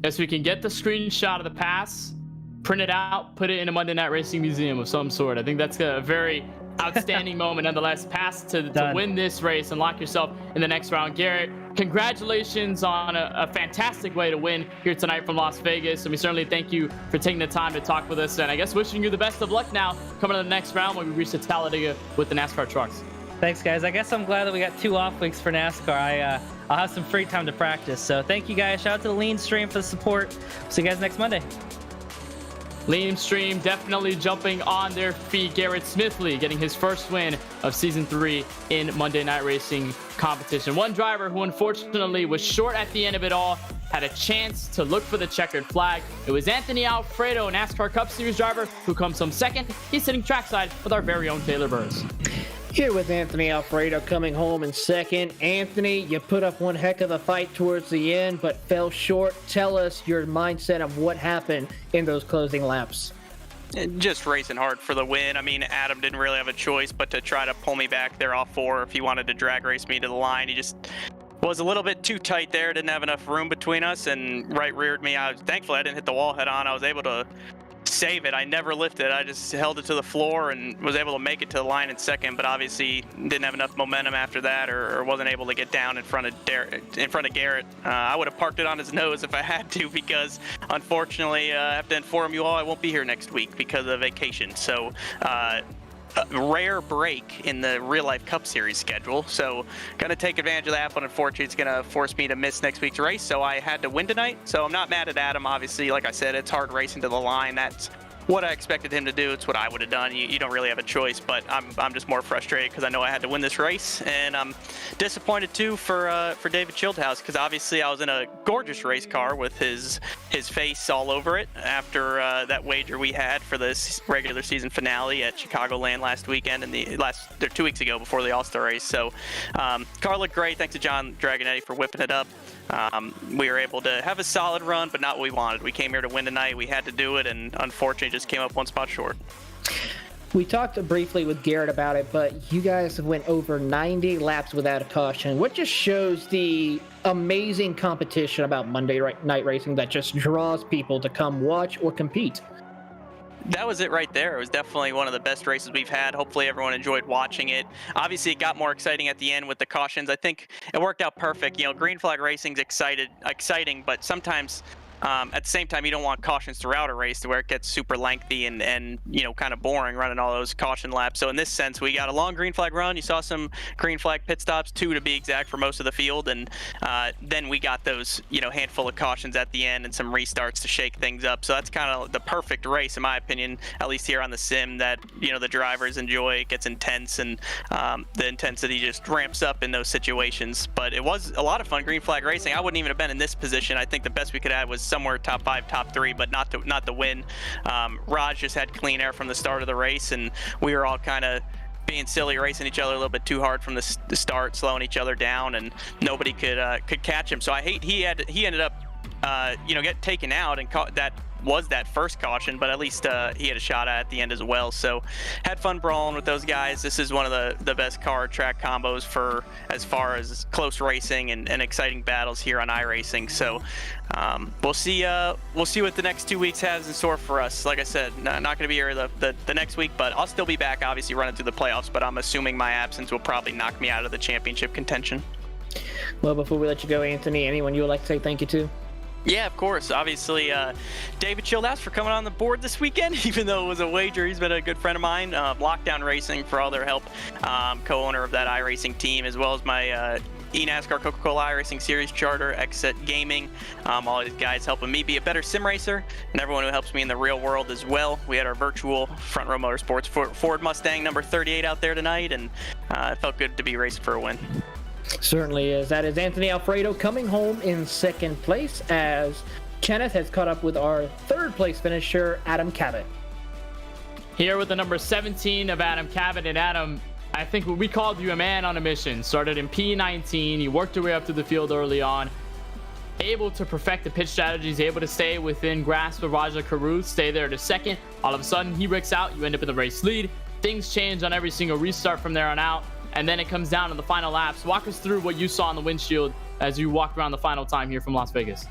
Yes, we can get the screenshot of the pass, print it out, put it in a Monday Night Racing museum of some sort. I think that's a very outstanding moment nonetheless. Pass to win this race and lock yourself in the next round. Garrett, congratulations on a fantastic way to win here tonight from Las Vegas, and we certainly thank you for taking the time to talk with us, and I guess wishing you the best of luck now coming to the next round when we reach the Talladega with the NASCAR trucks. Thanks, guys. I guess I'm glad that we got 2 off weeks for NASCAR. I'll have some free time to practice, so thank you guys. Shout out to the Lean Stream for the support. See you guys next Monday. Lean Stream definitely jumping on their feet. Garrett Smith getting his first win of season 3 in Monday Night Racing competition. One driver who unfortunately was short at the end of it all had a chance to look for the checkered flag. It was Anthony Alfredo, NASCAR Cup Series driver, who comes home second. He's sitting trackside with our very own Taylor Burns. Here with Anthony Alfredo coming home in second. Anthony, you put up one heck of a fight towards the end, but fell short. Tell us your mindset of what happened in those closing laps. Just racing hard for the win. I mean, Adam didn't really have a choice but to try to pull me back there off 4 if he wanted to drag race me to the line. He just was a little bit too tight there, didn't have enough room between us, and right reared me. Thankfully, I didn't hit the wall head on. I was able to save it. I never lifted. I just held it to the floor and was able to make it to the line in second, but obviously didn't have enough momentum after that, or wasn't able to get down in front of Garrett. I would have parked it on his nose if I had to, because unfortunately I have to inform you all I won't be here next week because of vacation. So a rare break in the real life Cup Series schedule, so gonna take advantage of that, but unfortunately it's gonna force me to miss next week's race, so I had to win tonight. So I'm not mad at Adam. Obviously, like I said, it's hard racing to the line. That's what I expected him to do. It's what I would have done. You don't really have a choice, but I'm just more frustrated because I know I had to win this race, and I'm disappointed too for David Childhouse, because obviously I was in a gorgeous race car with his face all over it after that wager we had for this regular season finale at Chicagoland last weekend and 2 weeks ago before the All-Star race. So car looked great. Thanks to John Dragonetti for whipping it up. We were able to have a solid run, but not what we wanted. We came here to win tonight. We had to do it, and unfortunately just came up one spot short. We talked briefly with Garrett about it, but you guys have went over 90 laps without a caution, which just shows the amazing competition about Monday night racing that just draws people to come watch or compete. That was it right there. It was definitely one of the best races we've had. Hopefully everyone enjoyed watching it. Obviously it got more exciting at the end with the cautions. I think it worked out perfect. You know, green flag racing's exciting, but sometimes at the same time, you don't want cautions throughout a race to where it gets super lengthy and you know, kind of boring running all those caution laps. So in this sense, we got a long green flag run. You saw some green flag pit stops, 2 to be exact, for most of the field, and then we got those, you know, handful of cautions at the end and some restarts to shake things up. So that's kind of the perfect race, in my opinion, at least here on the sim, that, you know, the drivers enjoy. It gets intense, and the intensity just ramps up in those situations. But it was a lot of fun green flag racing. I wouldn't even have been in this position. I think the best we could have was somewhere top 5, top 3, but not the win. Raj just had clean air from the start of the race, and we were all kind of being silly, racing each other a little bit too hard from the start, slowing each other down, and nobody could catch him. So I hate he ended up you know, get taken out, and that was that first caution, but at least he had a shot at the end as well. So had fun brawling with those guys. This is one of the best car track combos for as far as close racing and exciting battles here on iRacing. So we'll see what the next 2 weeks has in store for us. Like I said, not going to be here the next week, but I'll still be back, obviously running through the playoffs, but I'm assuming my absence will probably knock me out of the championship contention. Well, before we let you go, Anthony, anyone you would like to say thank you to? Yeah, of course. Obviously, David Childhouse for coming on the board this weekend, even though it was a wager. He's been a good friend of mine. Lockdown Racing for all their help, co-owner of that iRacing team, as well as my eNASCAR Coca-Cola iRacing Series charter, Exit Gaming. All these guys helping me be a better sim racer, and everyone who helps me in the real world as well. We had our virtual Front Row Motorsports Ford Mustang number 38 out there tonight, and it felt good to be racing for a win. Certainly is. That is Anthony Alfredo coming home in second place, as Kenneth has caught up with our third place finisher, Adam Cabot. Here with the number 17 of Adam Cabot. And Adam, I think we called you a man on a mission. Started in P19. You worked your way up to the field early on. Able to perfect the pitch strategies, able to stay within grasp of Raja Caruth, stay there to second. All of a sudden, he wrecks out. You end up in the race lead. Things change on every single restart from there on out. And then it comes down to the final laps. Walk us through what you saw on the windshield as you walked around the final time here from Las Vegas.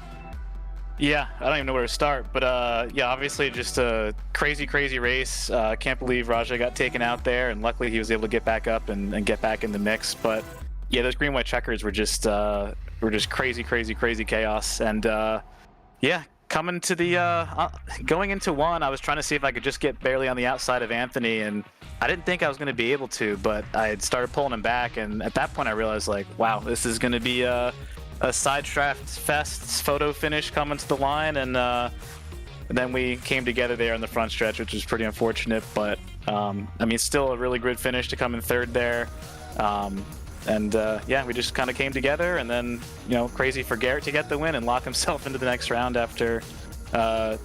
Yeah, I don't even know where to start, but yeah, obviously just a crazy race. Can't believe Raja got taken out there, and luckily he was able to get back up and get back in the mix. But yeah, those green-white checkers were just crazy chaos. And yeah, coming to the going into one, I was trying to see if I could just get barely on the outside of Anthony, and I didn't think I was going to be able to, but I had started pulling him back, and at that point I realized, like, wow, this is going to be a sidetracked fest photo finish coming to the line, and then we came together there on the front stretch, which was pretty unfortunate, but I mean, still a really good finish to come in third there. And yeah, we just kind of came together, and then, you know, crazy for Garrett to get the win and lock himself into the next round after,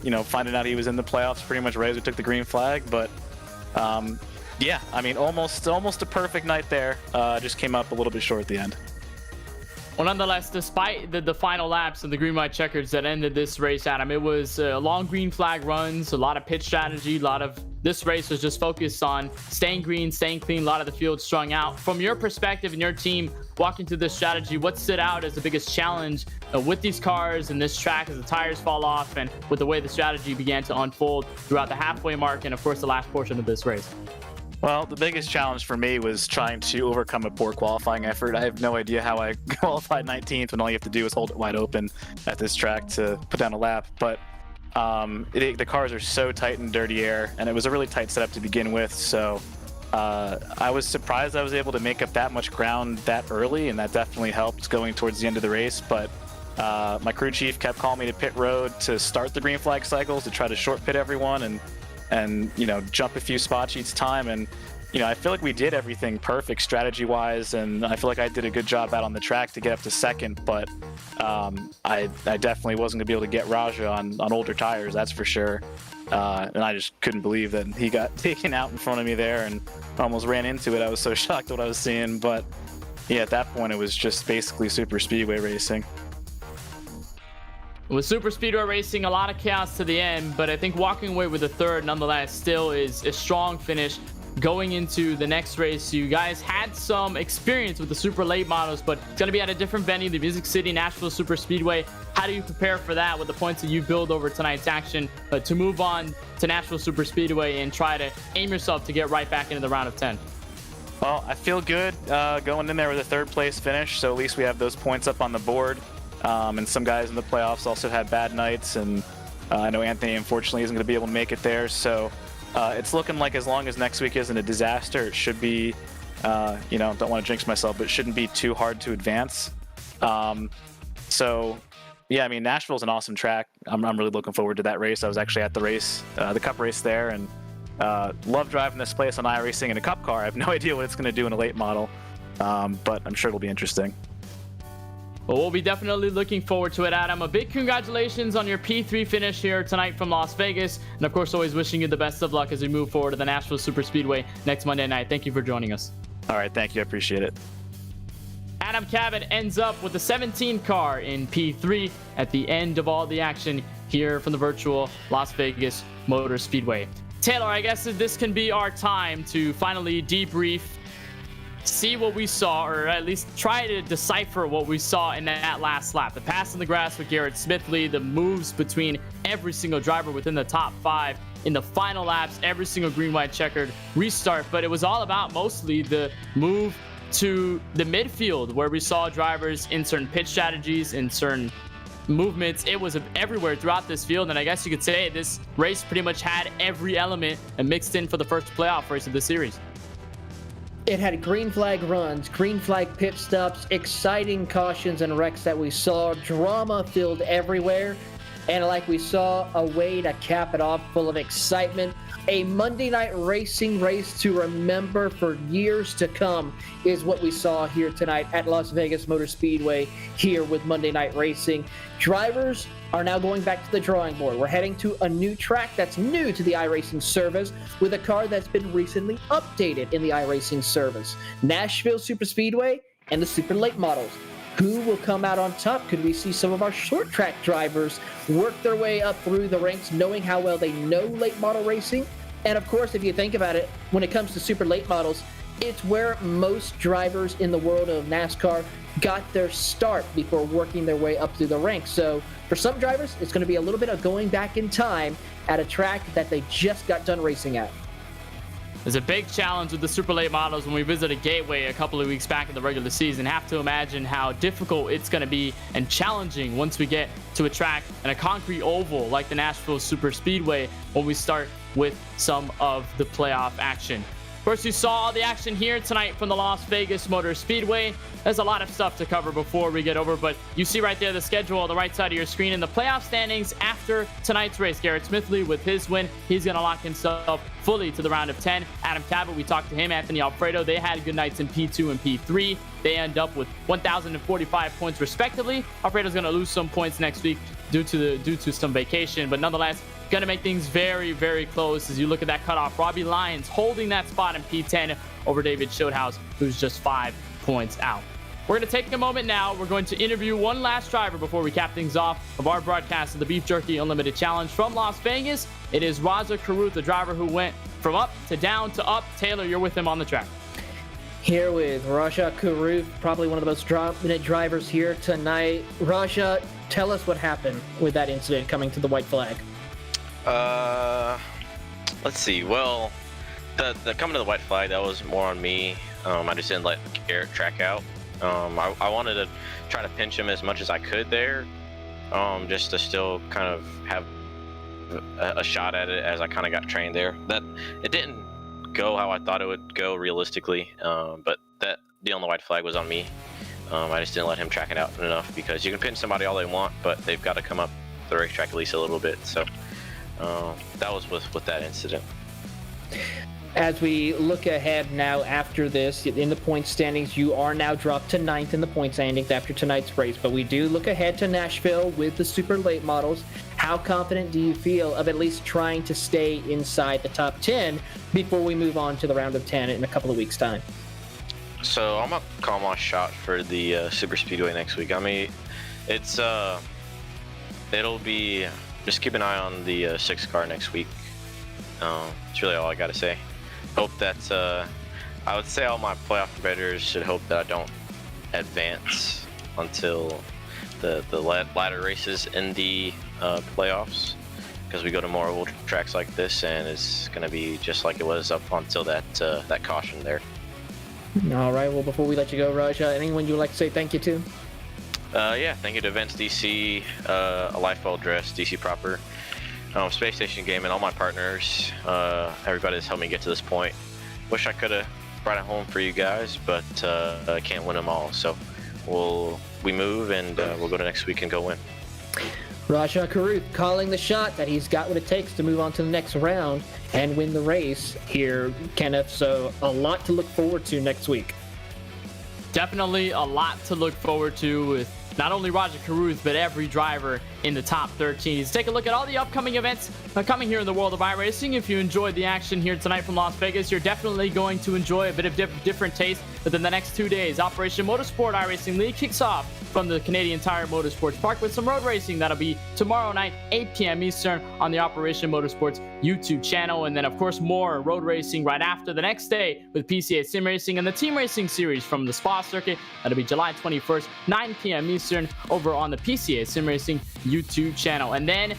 you know, finding out he was in the playoffs pretty much right as we took the green flag. But Yeah, I mean, almost a perfect night there. Just came up a little bit short at the end. Well, nonetheless, despite the final laps of the green-white checkers that ended this race, Adam, it was long green flag runs, a lot of pitch strategy, this race was just focused on staying green, staying clean, a lot of the field strung out. From your perspective and your team walking through this strategy, what stood out as the biggest challenge with these cars and this track as the tires fall off and with the way the strategy began to unfold throughout the halfway mark and, of course, the last portion of this race? Well, the biggest challenge for me was trying to overcome a poor qualifying effort. I have no idea how I qualified 19th when all you have to do is hold it wide open at this track to put down a lap. But the cars are so tight in dirty air, and it was a really tight setup to begin with. So I was surprised I was able to make up that much ground that early, and that definitely helped going towards the end of the race. But my crew chief kept calling me to pit road to start the green flag cycles to try to short pit everyone and jump a few spots each time. And I feel like we did everything perfect strategy wise, and I feel like I did a good job out on the track to get up to second. But I definitely wasn't gonna be able to get Raja on older tires, that's for sure. And I just couldn't believe that he got taken out in front of me there and almost ran into it. I was so shocked at what I was seeing. But yeah, at that point it was just basically super speedway racing. With super speedway racing, a lot of chaos to the end, but I think walking away with a third nonetheless still is a strong finish. Going into the next race, you guys had some experience with the super late models, but it's going to be at a different venue, the Music City Nashville Super Speedway. How do you prepare for that with the points that you build over tonight's action to move on to Nashville Super Speedway and try to aim yourself to get right back into the round of 10? Well, I feel good going in there with a third place finish, so at least we have those points up on the board. And some guys in the playoffs also had bad nights, and I know Anthony unfortunately isn't going to be able to make it there. So it's looking like as long as next week isn't a disaster, it should be, don't want to jinx myself, but it shouldn't be too hard to advance. So yeah, I mean, Nashville's an awesome track. I'm really looking forward to that race. I was actually at the race, the Cup race there, and love driving this place on iRacing in a Cup car. I have no idea what it's going to do in a late model, but I'm sure it'll be interesting. Well, we'll be definitely looking forward to it, Adam. A big congratulations on your P3 finish here tonight from Las Vegas. And of course, always wishing you the best of luck as we move forward to the Nashville Super Speedway next Monday night. Thank you for joining us. All right, thank you. I appreciate it. Adam Cabot ends up with the 17 car in P3 at the end of all the action here from the virtual Las Vegas Motor Speedway. Taylor, I guess this can be our time to finally debrief, see what we saw, or at least try to decipher what we saw in that last lap. The pass in the grass with Garrett Smith, the moves between every single driver within the top 5 in the final laps, every single green-white checkered restart. But it was all about mostly the move to the midfield, where we saw drivers in certain pitch strategies, in certain movements. It was everywhere throughout this field, and I guess you could say this race pretty much had every element and mixed in for the first playoff race of the series. It had green flag runs, green flag pit stops, exciting cautions and wrecks that we saw, drama filled everywhere, and like we saw, a way to cap it off full of excitement. A Monday night racing race to remember for years to come is what we saw here tonight at Las Vegas Motor Speedway here with Monday Night Racing. Drivers are now going back to the drawing board. We're heading to a new track that's new to the iRacing service with a car that's been recently updated in the iRacing service. Nashville Super Speedway and the Super Late models. Who will come out on top? Could we see some of our short track drivers work their way up through the ranks, knowing how well they know late model racing? And of course, if you think about it, when it comes to super late models, it's where most drivers in the world of NASCAR got their start before working their way up through the ranks. So for some drivers, it's going to be a little bit of going back in time at a track that they just got done racing at. There's a big challenge with the super late models when we visited Gateway a couple of weeks back in the regular season. Have to imagine how difficult it's going to be and challenging once we get to a track and a concrete oval like the Nashville Super Speedway when we start with some of the playoff action. Of course, you saw all the action here tonight from the Las Vegas Motor Speedway. There's a lot of stuff to cover before we get over, but you see right there the schedule on the right side of your screen and the playoff standings after tonight's race. Garrett Smith with his win, he's going to lock himself fully to the round of 10. Adam Cabot, we talked to him, Anthony Alfredo, they had good nights in P2 and P3. They end up with 1,045 points respectively. Alfredo's going to lose some points next week due to some vacation, but nonetheless, going to make things very, very close as you look at that cutoff. Robbie Lyons holding that spot in P10 over David Schildhaus, who's just 5 points out. We're going to take a moment now. We're going to interview one last driver before we cap things off of our broadcast of the Beef Jerky Unlimited Challenge from Las Vegas. It is Raja Karuth, the driver who went from up to down to up. Taylor, you're with him on the track. Here with Raja Karuth, probably one of the most dominant drivers here tonight. Raja, tell us what happened with that incident coming to the white flag. Let's see. Well, the coming to the white flag, that was more on me. I just didn't let Garrett track out. I wanted to try to pinch him as much as I could there, just to still kind of have a shot at it as I kind of got trained there. That it didn't go how I thought it would go realistically, but that deal on the white flag was on me. I just didn't let him track it out enough, because you can pinch somebody all they want, but they've got to come up the racetrack at least a little bit. So that was with that incident. As we look ahead now after this, in the point standings, you are now dropped to 9th in the point standings after tonight's race. But we do look ahead to Nashville with the super late models. How confident do you feel of at least trying to stay inside the top 10 before we move on to the round of 10 in a couple of weeks' time? So I'm gonna call my shot for the super speedway next week. I mean, it's it'll be, just keep an eye on the 6th car next week. It's really all I gotta say. Hope that I would say all my playoff competitors should hope that I don't advance until the latter races in the playoffs, because we go to more oval tracks like this, and it's going to be just like it was up until that caution there. All right. Well, before we let you go, Raja, anyone you'd like to say thank you to? Yeah, thank you to Events DC, A Life Well Dressed, DC Proper, Space Station Gaming, all my partners, everybody that's helped me get to this point. Wish I could have brought it home for you guys, but I can't win them all. So we move, and we'll go to next week and go win. Raja Karuth calling the shot that he's got what it takes to move on to the next round and win the race here, Kenneth. So a lot to look forward to next week. Definitely a lot to look forward to with not only Raja Karuth, but every driver in the top 13. Let's take a look at all the upcoming events coming here in the world of iRacing. If you enjoyed the action here tonight from Las Vegas, you're definitely going to enjoy a bit of different taste within the next 2 days. Operation Motorsport iRacing League kicks off from the Canadian Tire Motorsports Park with some road racing. That'll be tomorrow night, 8 p.m. Eastern on the Operation Motorsports YouTube channel. And then, of course, more road racing right after the next day with PCA Sim Racing and the Team Racing Series from the Spa Circuit. That'll be July 21st, 9 p.m. Eastern over on the PCA Sim Racing YouTube channel. And then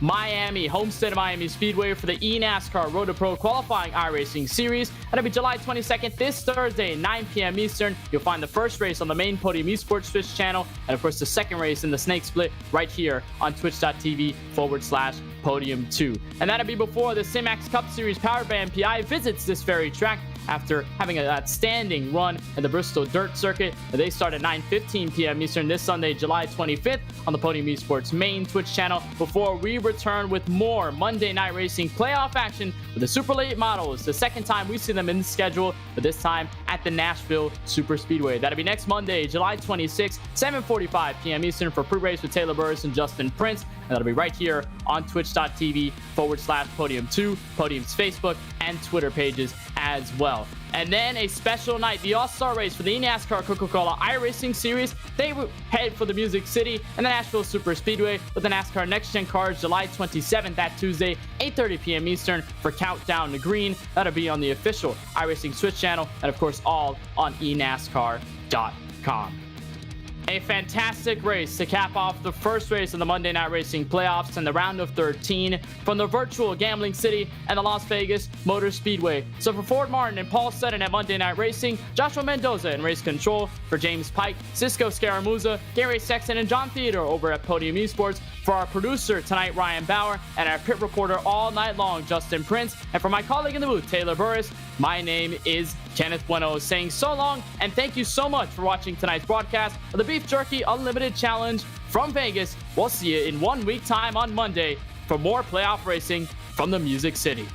Miami, Homestead Miami Speedway for the eNASCAR Road to Pro Qualifying iRacing Series. That'll be July 22nd, this Thursday, 9 p.m. Eastern. You'll find the first race on the main Podium Esports Twitch channel, and of course the second race in the Snake Split right here on twitch.tv/Podium2. And that'll be before the Simax Cup Series powered by MPI visits this very track after having an outstanding run at the Bristol Dirt Circuit. They start at 9:15 p.m. Eastern this Sunday, July 25th on the Podium Esports main Twitch channel, before we return with more Monday Night Racing playoff action with the Super Late models. The second time we see them in the schedule, but this time at the Nashville Super Speedway. That'll be next Monday, July 26th, 7:45 p.m. Eastern for pre-race with Taylor Burris and Justin Prince. And that'll be right here on twitch.tv/Podium2, Podium's Facebook and Twitter pages as well. And then a special night, the All-Star Race for the eNASCAR Coca-Cola iRacing Series. They head for the Music City and the Nashville Super Speedway with the NASCAR Next Gen Cars July 27th, that Tuesday, 8:30 p.m. Eastern for Countdown to Green. That'll be on the official iRacing Switch channel and, of course, all on eNASCAR.com. A fantastic race to cap off the first race of the Monday Night Racing playoffs and the round of 13 from the virtual gambling city and the Las Vegas Motor Speedway. So for Ford Martin and Paul Sutton at Monday Night Racing, Joshua Mendoza in race control, for James Pike, Cisco Scaramuza, Gary Sexton, and John Theodore over at Podium Esports, for our producer tonight, Ryan Bauer, and our pit reporter all night long, Justin Prince, and for my colleague in the booth, Taylor Burris, my name is Kenneth Bueno, saying so long and thank you so much for watching tonight's broadcast of the Beef Jerky Unlimited Challenge from Vegas. We'll see you in 1 week time on Monday for more playoff racing from the Music City.